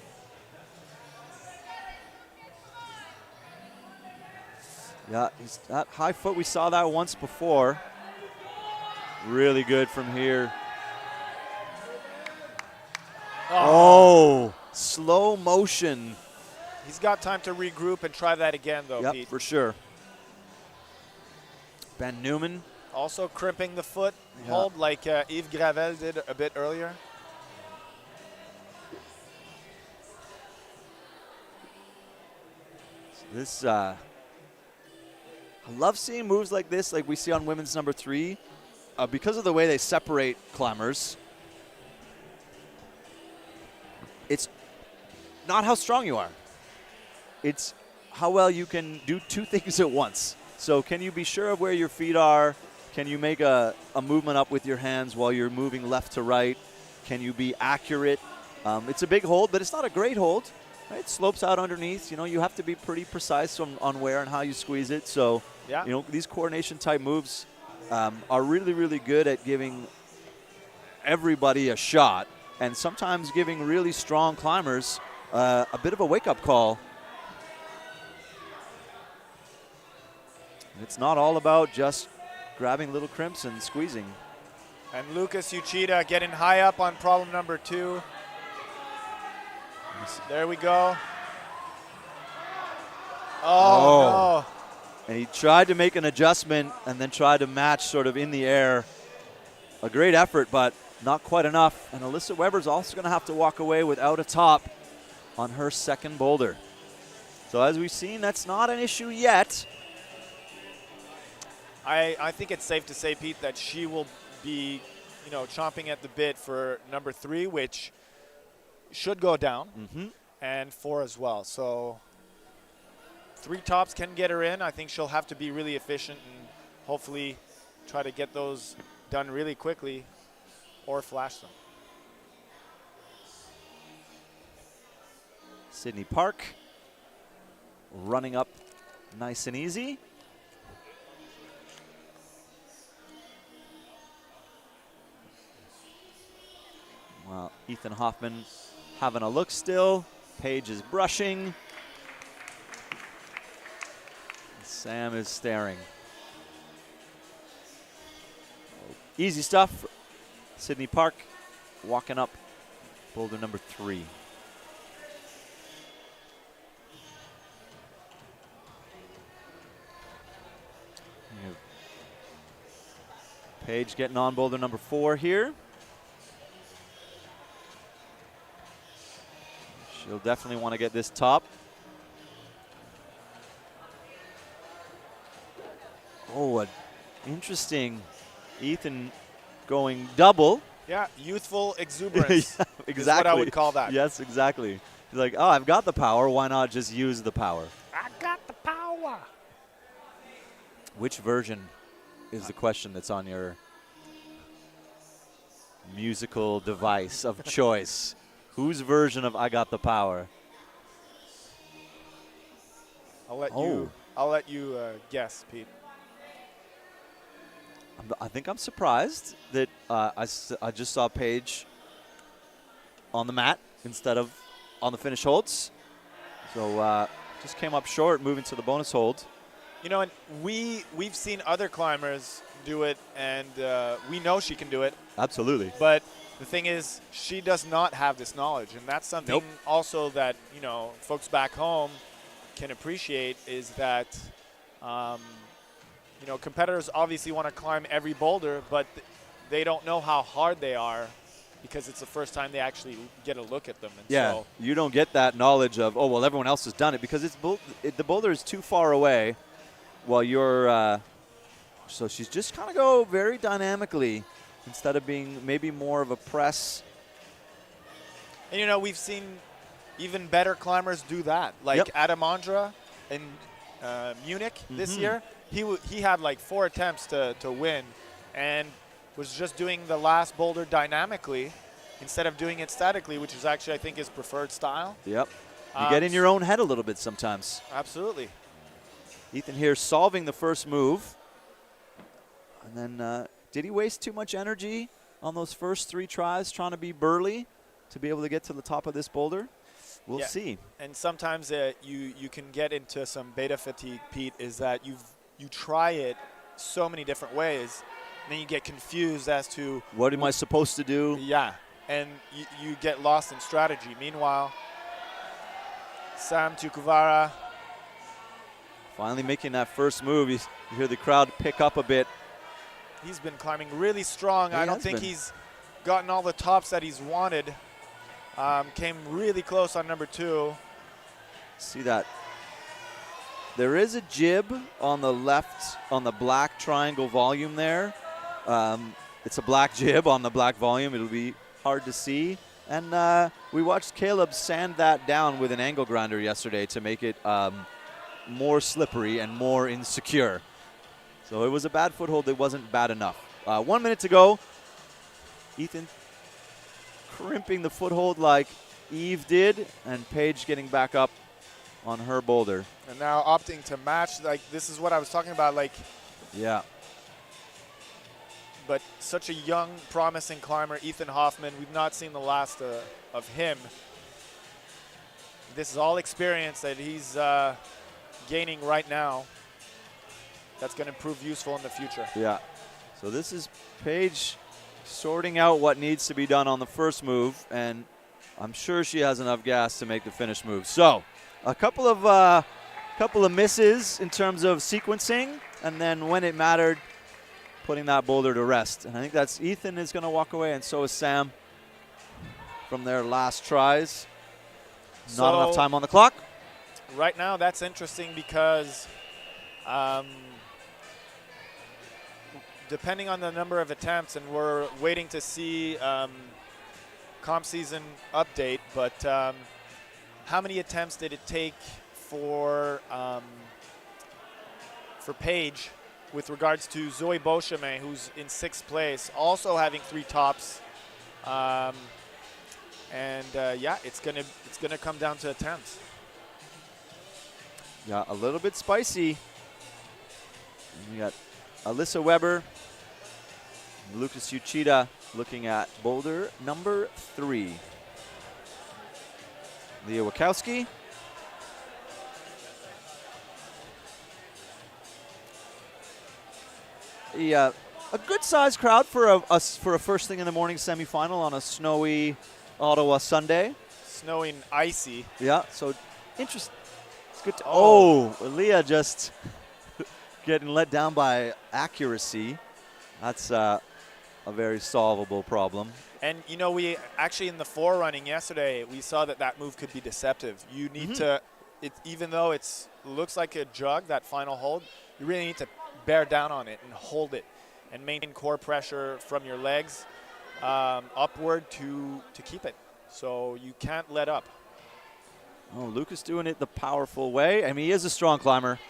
Yeah, that high foot, we saw that once before. Really good from here. Oh, slow motion. He's got time to regroup and try that again, though, Yep, Pete. for sure. Ben Newman. Also crimping the foot Yeah. hold like Yves Gravel did a bit earlier. This, I love seeing moves like this, like we see on women's number 3, because of the way they separate climbers. It's not how strong you are. It's how well you can do two things at once. So can you be sure of where your feet are? Can you make a movement up with your hands while you're moving left to right? Can you be accurate? It's a big hold, but it's not a great hold. Right? It slopes out underneath. You know, you have to be pretty precise on where and how you squeeze it. So, Yeah. you know, these coordination type moves are really, really good at giving everybody a shot, and sometimes giving really strong climbers a bit of a wake-up call. It's not all about just grabbing little crimps and squeezing. And Lucas Uchida getting high up on problem number 2. There we go. Oh, no. And he tried to make an adjustment and then tried to match sort of in the air. A great effort, but not quite enough. And Alyssa Weber's also going to have to walk away without a top on her second boulder. So as we've seen, that's not an issue yet. I think it's safe to say, Pete, that she will be, you know, chomping at the bit for number 3, which should go down, and 4 as well. So 3 tops can get her in. I think she'll have to be really efficient and hopefully try to get those done really quickly or flash them. Sydney Park running up nice and easy. Well, Ethan Hoffman having a look still. Paige is brushing. Sam is staring. Easy stuff. Sydney Park walking up boulder number 3. Paige getting on boulder number 4 here. She'll definitely want to get this top. Oh, interesting. Ethan going double. Yeah, youthful exuberance Yeah, exactly. is what I would call that. Yes, exactly. He's like, oh, I've got the power. Why not just use the power? I got the power. Which version is the question that's on your musical device of choice? Whose version of I got the power? I'll let you guess, Pete. I think I'm surprised that I just saw Paige on the mat instead of on the finish holds. So just came up short, moving to the bonus hold. You know, and we've seen other climbers do it, and we know she can do it. Absolutely. But the thing is, she does not have this knowledge, and that's something also that, you know, folks back home can appreciate is that, you know, competitors obviously want to climb every boulder, but they don't know how hard they are because it's the first time they actually get a look at them. And yeah, so you don't get that knowledge of, oh, well, everyone else has done it because the boulder is too far away while you're so she's just kind of go very dynamically instead of being maybe more of a press. And, you know, we've seen even better climbers do that. Like Adam Ondra, in Munich this year, he had like 4 attempts to win, and was just doing the last boulder dynamically instead of doing it statically, which is actually, I think, his preferred style. Yep. You get in your own head a little bit sometimes. Absolutely. Ethan here solving the first move. And then did he waste too much energy on those first 3 tries trying to be burly to be able to get to the top of this boulder? We'll see. And sometimes you can get into some beta fatigue, Pete, is that you try it so many different ways, and then you get confused as to what am I supposed to do? Yeah, and you get lost in strategy. Meanwhile, Sam Tukuvara finally making that first move. You hear the crowd pick up a bit. He's been climbing really strong. I don't think he's gotten all the tops that he's wanted. Came really close on number 2. See that? There is a jib on the left on the black triangle volume there. It's a black jib on the black volume. It'll be hard to see. And we watched Caleb sand that down with an angle grinder yesterday to make it more slippery and more insecure. So it was a bad foothold. It wasn't bad enough. 1 minute to go. Ethan crimping the foothold like Eve did, and Paige getting back up on her boulder. And now opting to match. Like, this is what I was talking about. Like, yeah. But such a young, promising climber, Ethan Hoffman. We've not seen the last of him. This is all experience that he's gaining right now. That's going to prove useful in the future. Yeah. So this is Paige sorting out what needs to be done on the first move, and I'm sure she has enough gas to make the finish move. So a couple of misses in terms of sequencing, and then when it mattered, putting that boulder to rest. And I think that's Ethan is going to walk away, and so is Sam from their last tries. Not enough time on the clock. Right now, that's interesting because depending on the number of attempts, and we're waiting to see comp season update, but how many attempts did it take for Paige with regards to Zoe Beauchemin, who's in 6th place, also having 3 tops? Yeah, it's gonna come down to attempts. Yeah, a little bit spicy. And we got Alyssa Weber, Lucas Uchida looking at boulder number 3. Leah Wachowski. A good-sized crowd for a first thing in the morning semifinal on a snowy Ottawa Sunday. Snowy and icy. Yeah, so interesting. It's good to Leah just getting let down by accuracy. That's a very solvable problem. And, you know, we actually in the forerunning yesterday, we saw that move could be deceptive. You need to, even though it looks like a jug, that final hold, you really need to bear down on it and hold it and maintain core pressure from your legs upward to keep it. So you can't let up. Oh, Lucas doing it the powerful way. I mean, he is a strong climber.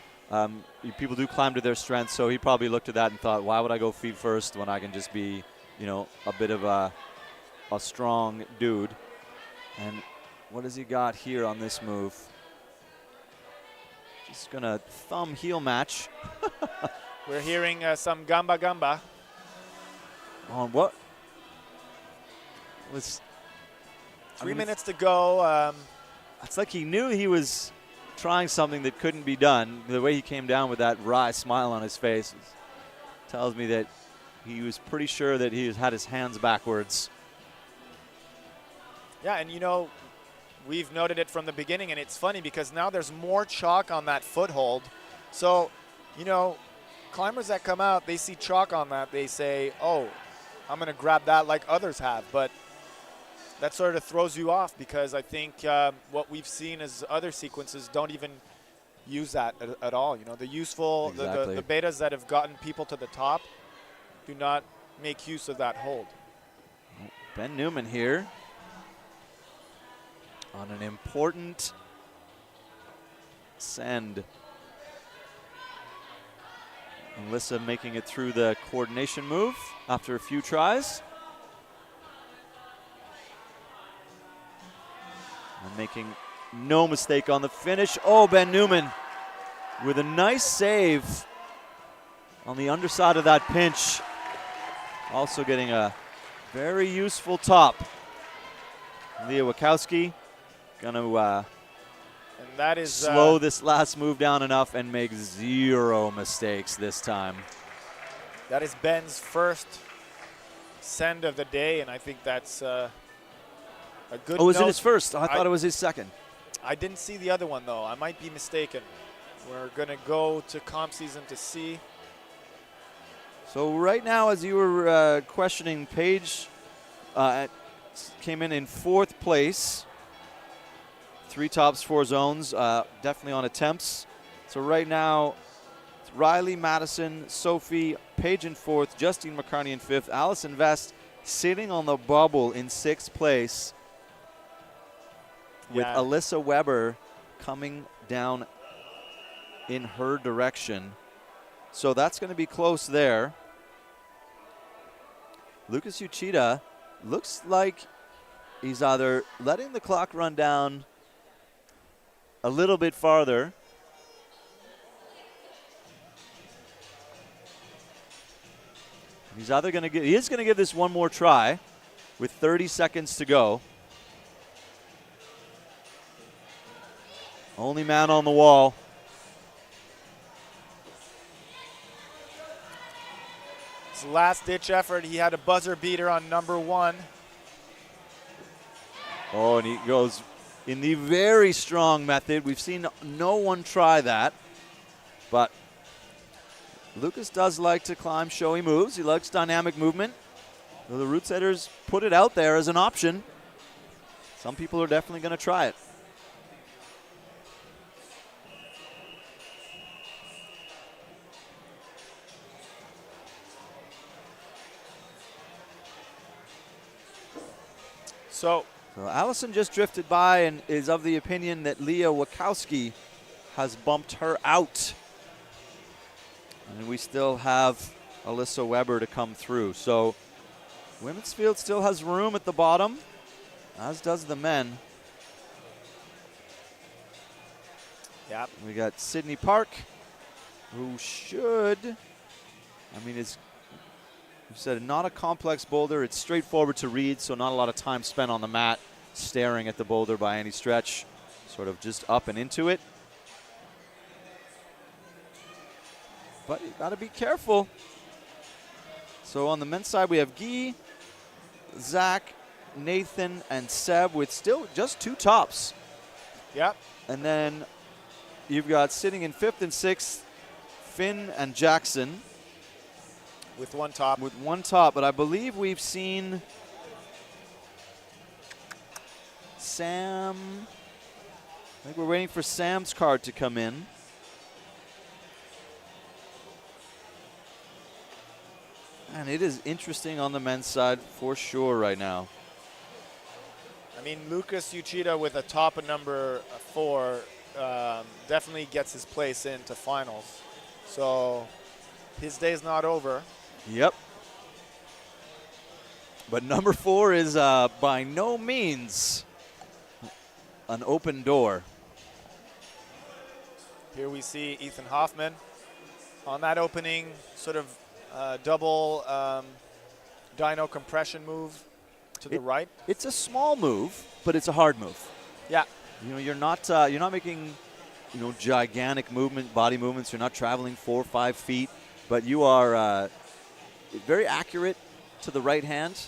People do climb to their strengths, so he probably looked at that and thought, why would I go feet first when I can just be, you know, a bit of a strong dude. And what has he got here on this move? Just going to thumb heel match. We're hearing some gamba gamba. On what? Was 3 minutes to go. It's like he knew he was trying something that couldn't be done. The way he came down with that wry smile on his face tells me that he was pretty sure that he had his hands backwards. Yeah, and you know, we've noted it from the beginning, and it's funny because now there's more chalk on that foothold. So, you know, climbers that come out, they see chalk on that, they say, oh, I'm going to grab that like others have. But that sort of throws you off because I think what we've seen as other sequences don't even use that at all. You know, the useful, the betas that have gotten people to the top do not make use of that hold. Ben Newman here on an important send. Alyssa making it through the coordination move after a few tries. And making no mistake on the finish. Oh, Ben Newman with a nice save on the underside of that pinch. Also getting a very useful top. Leah Wachowski going to that is slow this last move down enough and make zero mistakes this time. That is Ben's first send of the day, and I think that's a good. Oh, was note. it his first? I thought it was his second. I didn't see the other one, though. I might be mistaken. We're going to go to comp season to see. So right now, as you were questioning, Paige came in 4th place. 3 tops, 4 zones, definitely on attempts. So right now, it's Riley, Madison, Sophie, Paige in 4th, Justine McCartney in 5th, Allison Vest sitting on the bubble in 6th place with Alyssa Weber coming down in her direction. So that's going to be close there. Lucas Uchida looks like he's either letting the clock run down a little bit farther. He is going to give this one more try with 30 seconds to go. Only man on the wall. His last-ditch effort, he had a buzzer beater on number 1. Oh, and he goes in the very strong method. We've seen no one try that. But Lucas does like to climb showy moves. He likes dynamic movement. So the root setters put it out there as an option. Some people are definitely going to try it. So Allison just drifted by and is of the opinion that Leah Wachowski has bumped her out. And we still have Alyssa Weber to come through. So women's field still has room at the bottom, as does the men. Yep. We got Sydney Park, who should, it's, we said not a complex boulder. It's straightforward to read, so not a lot of time spent on the mat staring at the boulder by any stretch. Sort of just up and into it. But you got to be careful. So on the men's side, we have Guy, Zach, Nathan, and Seb with still just 2 tops. Yep. And then you've got sitting in 5th and 6th, Finn and Jackson. With 1 top. With 1 top, but I believe we've seen Sam. I think we're waiting for Sam's card to come in. And it is interesting on the men's side for sure right now. I mean, Lucas Uchida with a top of number 4 definitely gets his place into finals. So his day's not over. Yep. But number 4 is by no means an open door. Here we see Ethan Hoffman on that opening sort of double dyno compression move to the right. It's a small move, but it's a hard move. Yeah. You're not making gigantic body movements. You're not traveling 4 or 5 feet, but you are very accurate to the right hand.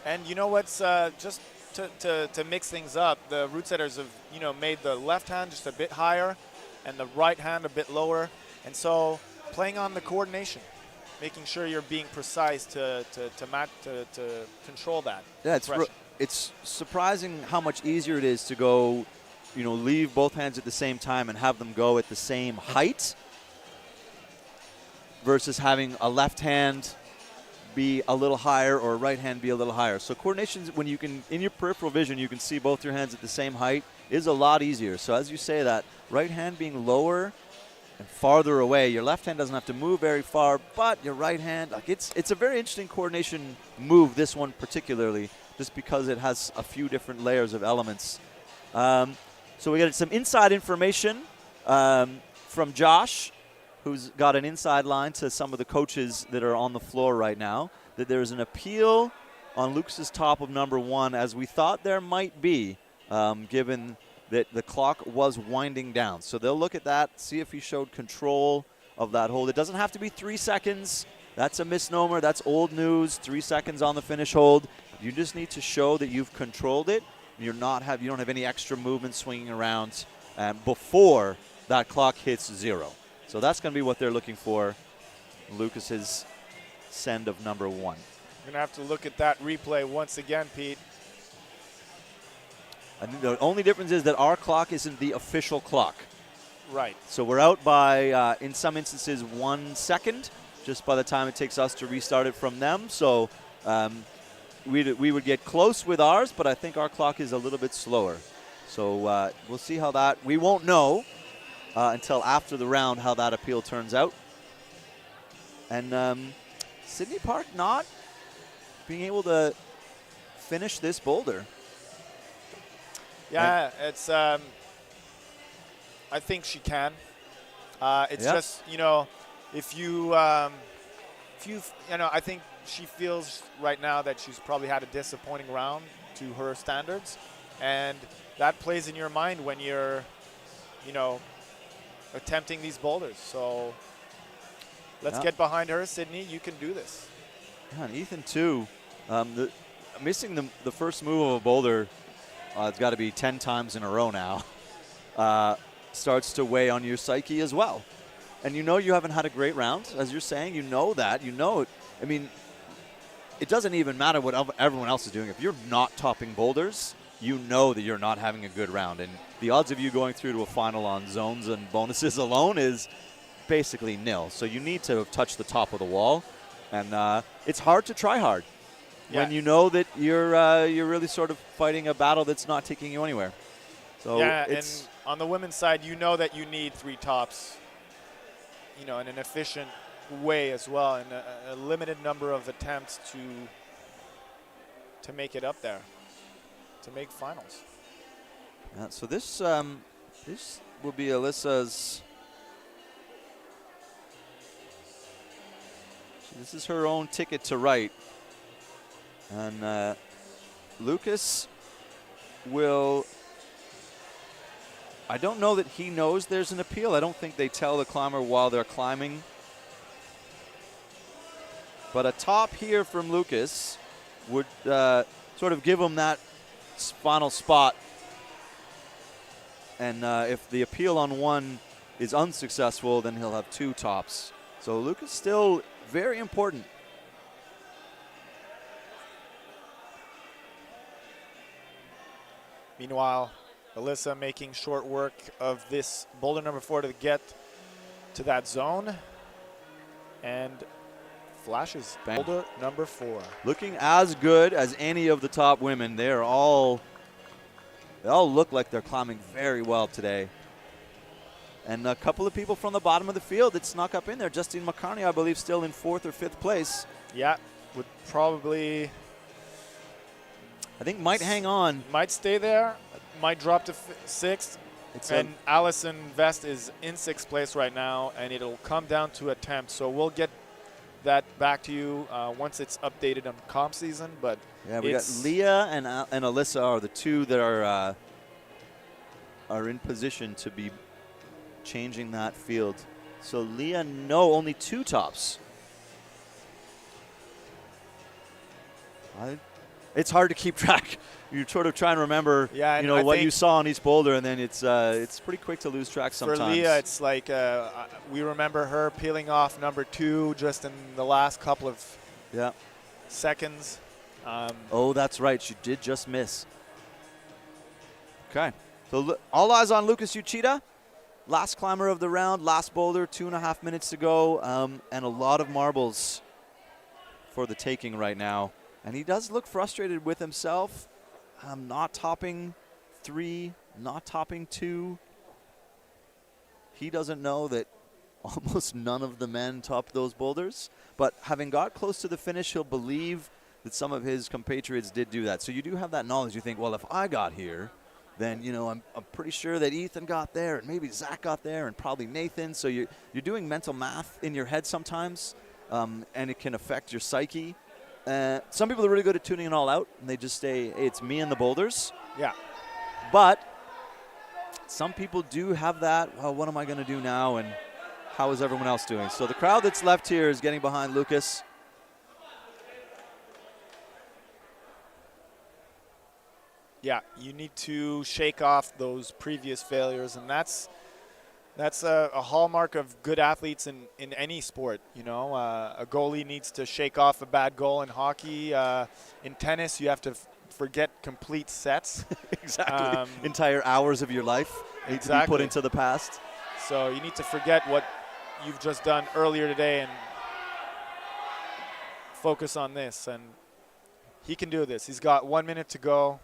And you know what's just to mix things up, the root setters have made the left hand just a bit higher and the right hand a bit lower, and so playing on the coordination, making sure you're being precise to control that. Yeah, it's surprising how much easier it is to go, leave both hands at the same time and have them go at the same height versus having a left hand be a little higher or a right hand be a little higher. So coordination, when you can, in your peripheral vision, you can see both your hands at the same height. is a lot easier. So as you say that, right hand being lower and farther away, your left hand doesn't have to move very far, but your right hand, like it's a very interesting coordination move, this one particularly, just because it has a few different layers of elements. So we got some inside information from Josh, who's got an inside line to some of the coaches that are on the floor right now, that there's an appeal on Lucas's top of number 1, as we thought there might be, given that the clock was winding down. So they'll look at that, see if he showed control of that hold. It doesn't have to be 3 seconds. That's a misnomer. That's old news. 3 seconds on the finish hold. You just need to show that you've controlled it. You don't have any extra movement swinging around before that clock hits 0. So that's going to be what they're looking for. Lucas's send of number 1. You're going to have to look at that replay once again, Pete. I think the only difference is that our clock isn't the official clock. Right. So we're out by, in some instances, 1 second, just by the time it takes us to restart it from them. So we would get close with ours, but I think our clock is a little bit slower. So we'll see how that, we won't know until after the round how that appeal turns out. And Sydney Park not being able to finish this boulder. Yeah, it's. I think she can. It's just, if you, I think she feels right now that she's probably had a disappointing round to her standards, and that plays in your mind when you're, attempting these boulders. So let's get behind her, Sydney. You can do this. Yeah, and Ethan too. Missing the first move of a boulder. It's got to be 10 times in a row now, starts to weigh on your psyche as well. And you haven't had a great round, as you're saying. You know that. You know it. I mean, it doesn't even matter what everyone else is doing. If you're not topping boulders, you know that you're not having a good round. And the odds of you going through to a final on zones and bonuses alone is basically nil. So you need to touch the top of the wall. And it's hard to try hard. Yeah. When you know that you're really sort of fighting a battle that's not taking you anywhere. So and on the women's side, you know that you need 3 tops, in an efficient way as well, and a limited number of attempts to make it up there, to make finals. Yeah, so this will be Alyssa's. This is her own ticket to right. And Lucas will, I don't know that he knows there's an appeal. I don't think they tell the climber while they're climbing. But a top here from Lucas would sort of give him that final spot. And if the appeal on 1 is unsuccessful, then he'll have 2 tops. So Lucas still very important. Meanwhile, Alyssa making short work of this boulder number 4 to get to that zone. And flashes boulder number 4. Looking as good as any of the top women. They all look like they're climbing very well today. And a couple of people from the bottom of the field that snuck up in there. Justine McCartney, I believe, still in 4th or 5th place. Yeah, would probably... I think might hang on. Might stay there. Might drop to 6th. And Allison Vest is in 6th place right now, and it'll come down to attempts. So we'll get that back to you once it's updated on comp season. But yeah, we got Leah and Alyssa are the 2 that are in position to be changing that field. So Leah, no, only 2 tops. It's hard to keep track. You sort of try and remember, what you saw on each boulder, and then it's pretty quick to lose track sometimes. For Leah, it's like we remember her peeling off number 2 just in the last couple of seconds. Oh, that's right. She did just miss. Okay. So all eyes on Lucas Uchida. Last climber of the round, last boulder, 2.5 minutes to go, and a lot of marbles for the taking right now. And he does look frustrated with himself, not topping 3, not topping 2. He doesn't know that almost none of the men topped those boulders. But having got close to the finish, he'll believe that some of his compatriots did do that. So you do have that knowledge. You think, well, if I got here, then, you know, I'm pretty sure that Ethan got there, and maybe Zach got there, and probably Nathan. So you're doing mental math in your head sometimes, and it can affect your psyche. Some people are really good at tuning it all out, and they just say, hey, it's me and the boulders. Yeah. But some people do have that, well, what am I going to do now, and how is everyone else doing? So the crowd that's left here is getting behind Lucas. Yeah, you need to shake off those previous failures, and that's a hallmark of good athletes in any sport. You know, a goalie needs to shake off a bad goal in hockey. In tennis, you have to forget complete sets. Exactly. Entire hours of your life need to be put into the past. So you need to forget what you've just done earlier today and focus on this. And he can do this. He's got 1 minute to go.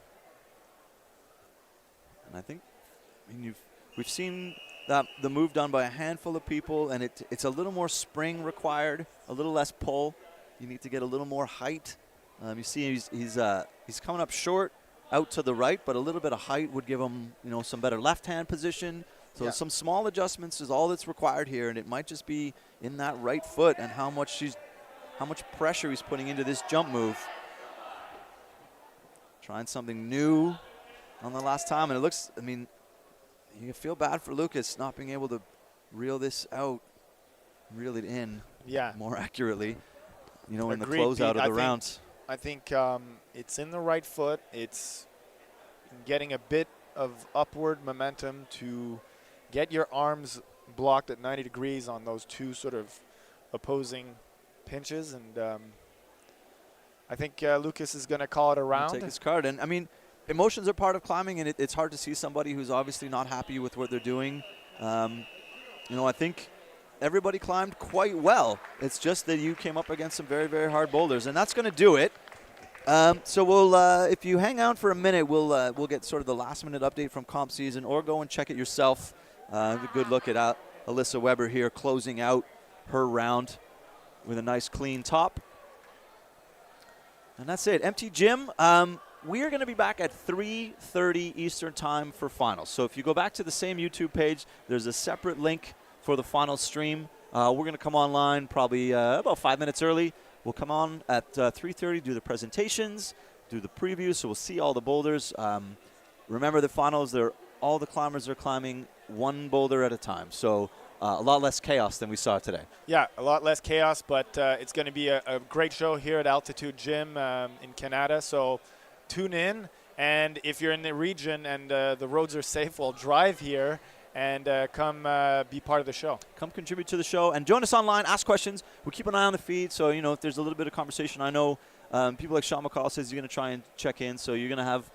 And I mean, we've seen that the move done by a handful of people, and it's a little more spring required, a little less pull. You need to get a little more height. You see he's coming up short out to the right, but a little bit of height would give him, you know, some better left-hand position. So some small adjustments is all that's required here, and it might just be in that right foot and how much pressure he's putting into this jump move. Trying something new on the last time, and it looks, I mean, you feel bad for Lucas not being able to reel this out, reel it in more accurately, you know, in the closeout of the rounds. I think it's in the right foot. It's getting a bit of upward momentum to get your arms blocked at 90 degrees on those two sort of opposing pinches, and I think Lucas is going to call it a round. Take his card, and I mean, emotions are part of climbing, and it's hard to see somebody who's obviously not happy with what they're doing. You know, I think everybody climbed quite well. It's just that you came up against some very, very hard boulders, and that's going to do it. So we'll, if you hang out for a minute, we'll get sort of the last-minute update from comp season, or go and check it yourself. A good look at Alyssa Weber here closing out her round with a nice clean top. And that's it. Empty gym. We are going to be back at 3:30 Eastern time for finals. So if you go back to the same YouTube page, there's a separate link for the final stream. We're going to come online probably about 5 minutes early. We'll come on at 3:30, do the presentations, do the preview, so we'll see all the boulders. Remember the finals, all the climbers are climbing one boulder at a time. So a lot less chaos than we saw today. Yeah, a lot less chaos, but it's going to be a great show here at Altitude Gym in Canada. So tune in, and if you're in the region and the roads are safe, well, drive here and come be part of the show. Come contribute to the show and join us online, ask questions. We keep an eye on the feed, so, you know, if there's a little bit of conversation, I know people like Sean McCall says you're going to try and check in, so you're going to have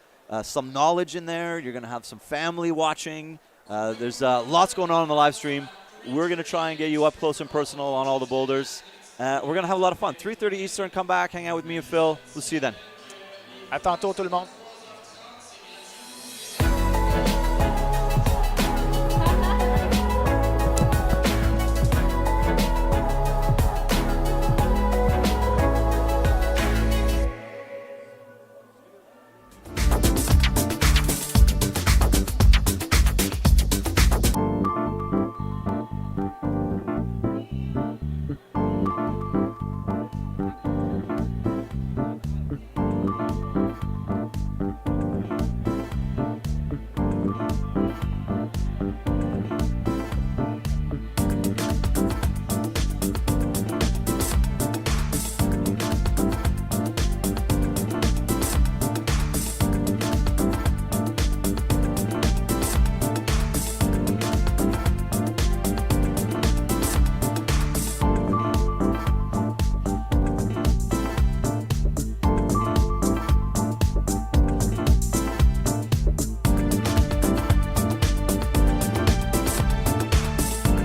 some knowledge in there. You're going to have some family watching. There's lots going on in the live stream. We're going to try and get you up close and personal on all the boulders. We're going to have a lot of fun. 3:30 Eastern, come back, hang out with me and Phil. We'll see you then. À tantôt tout le monde.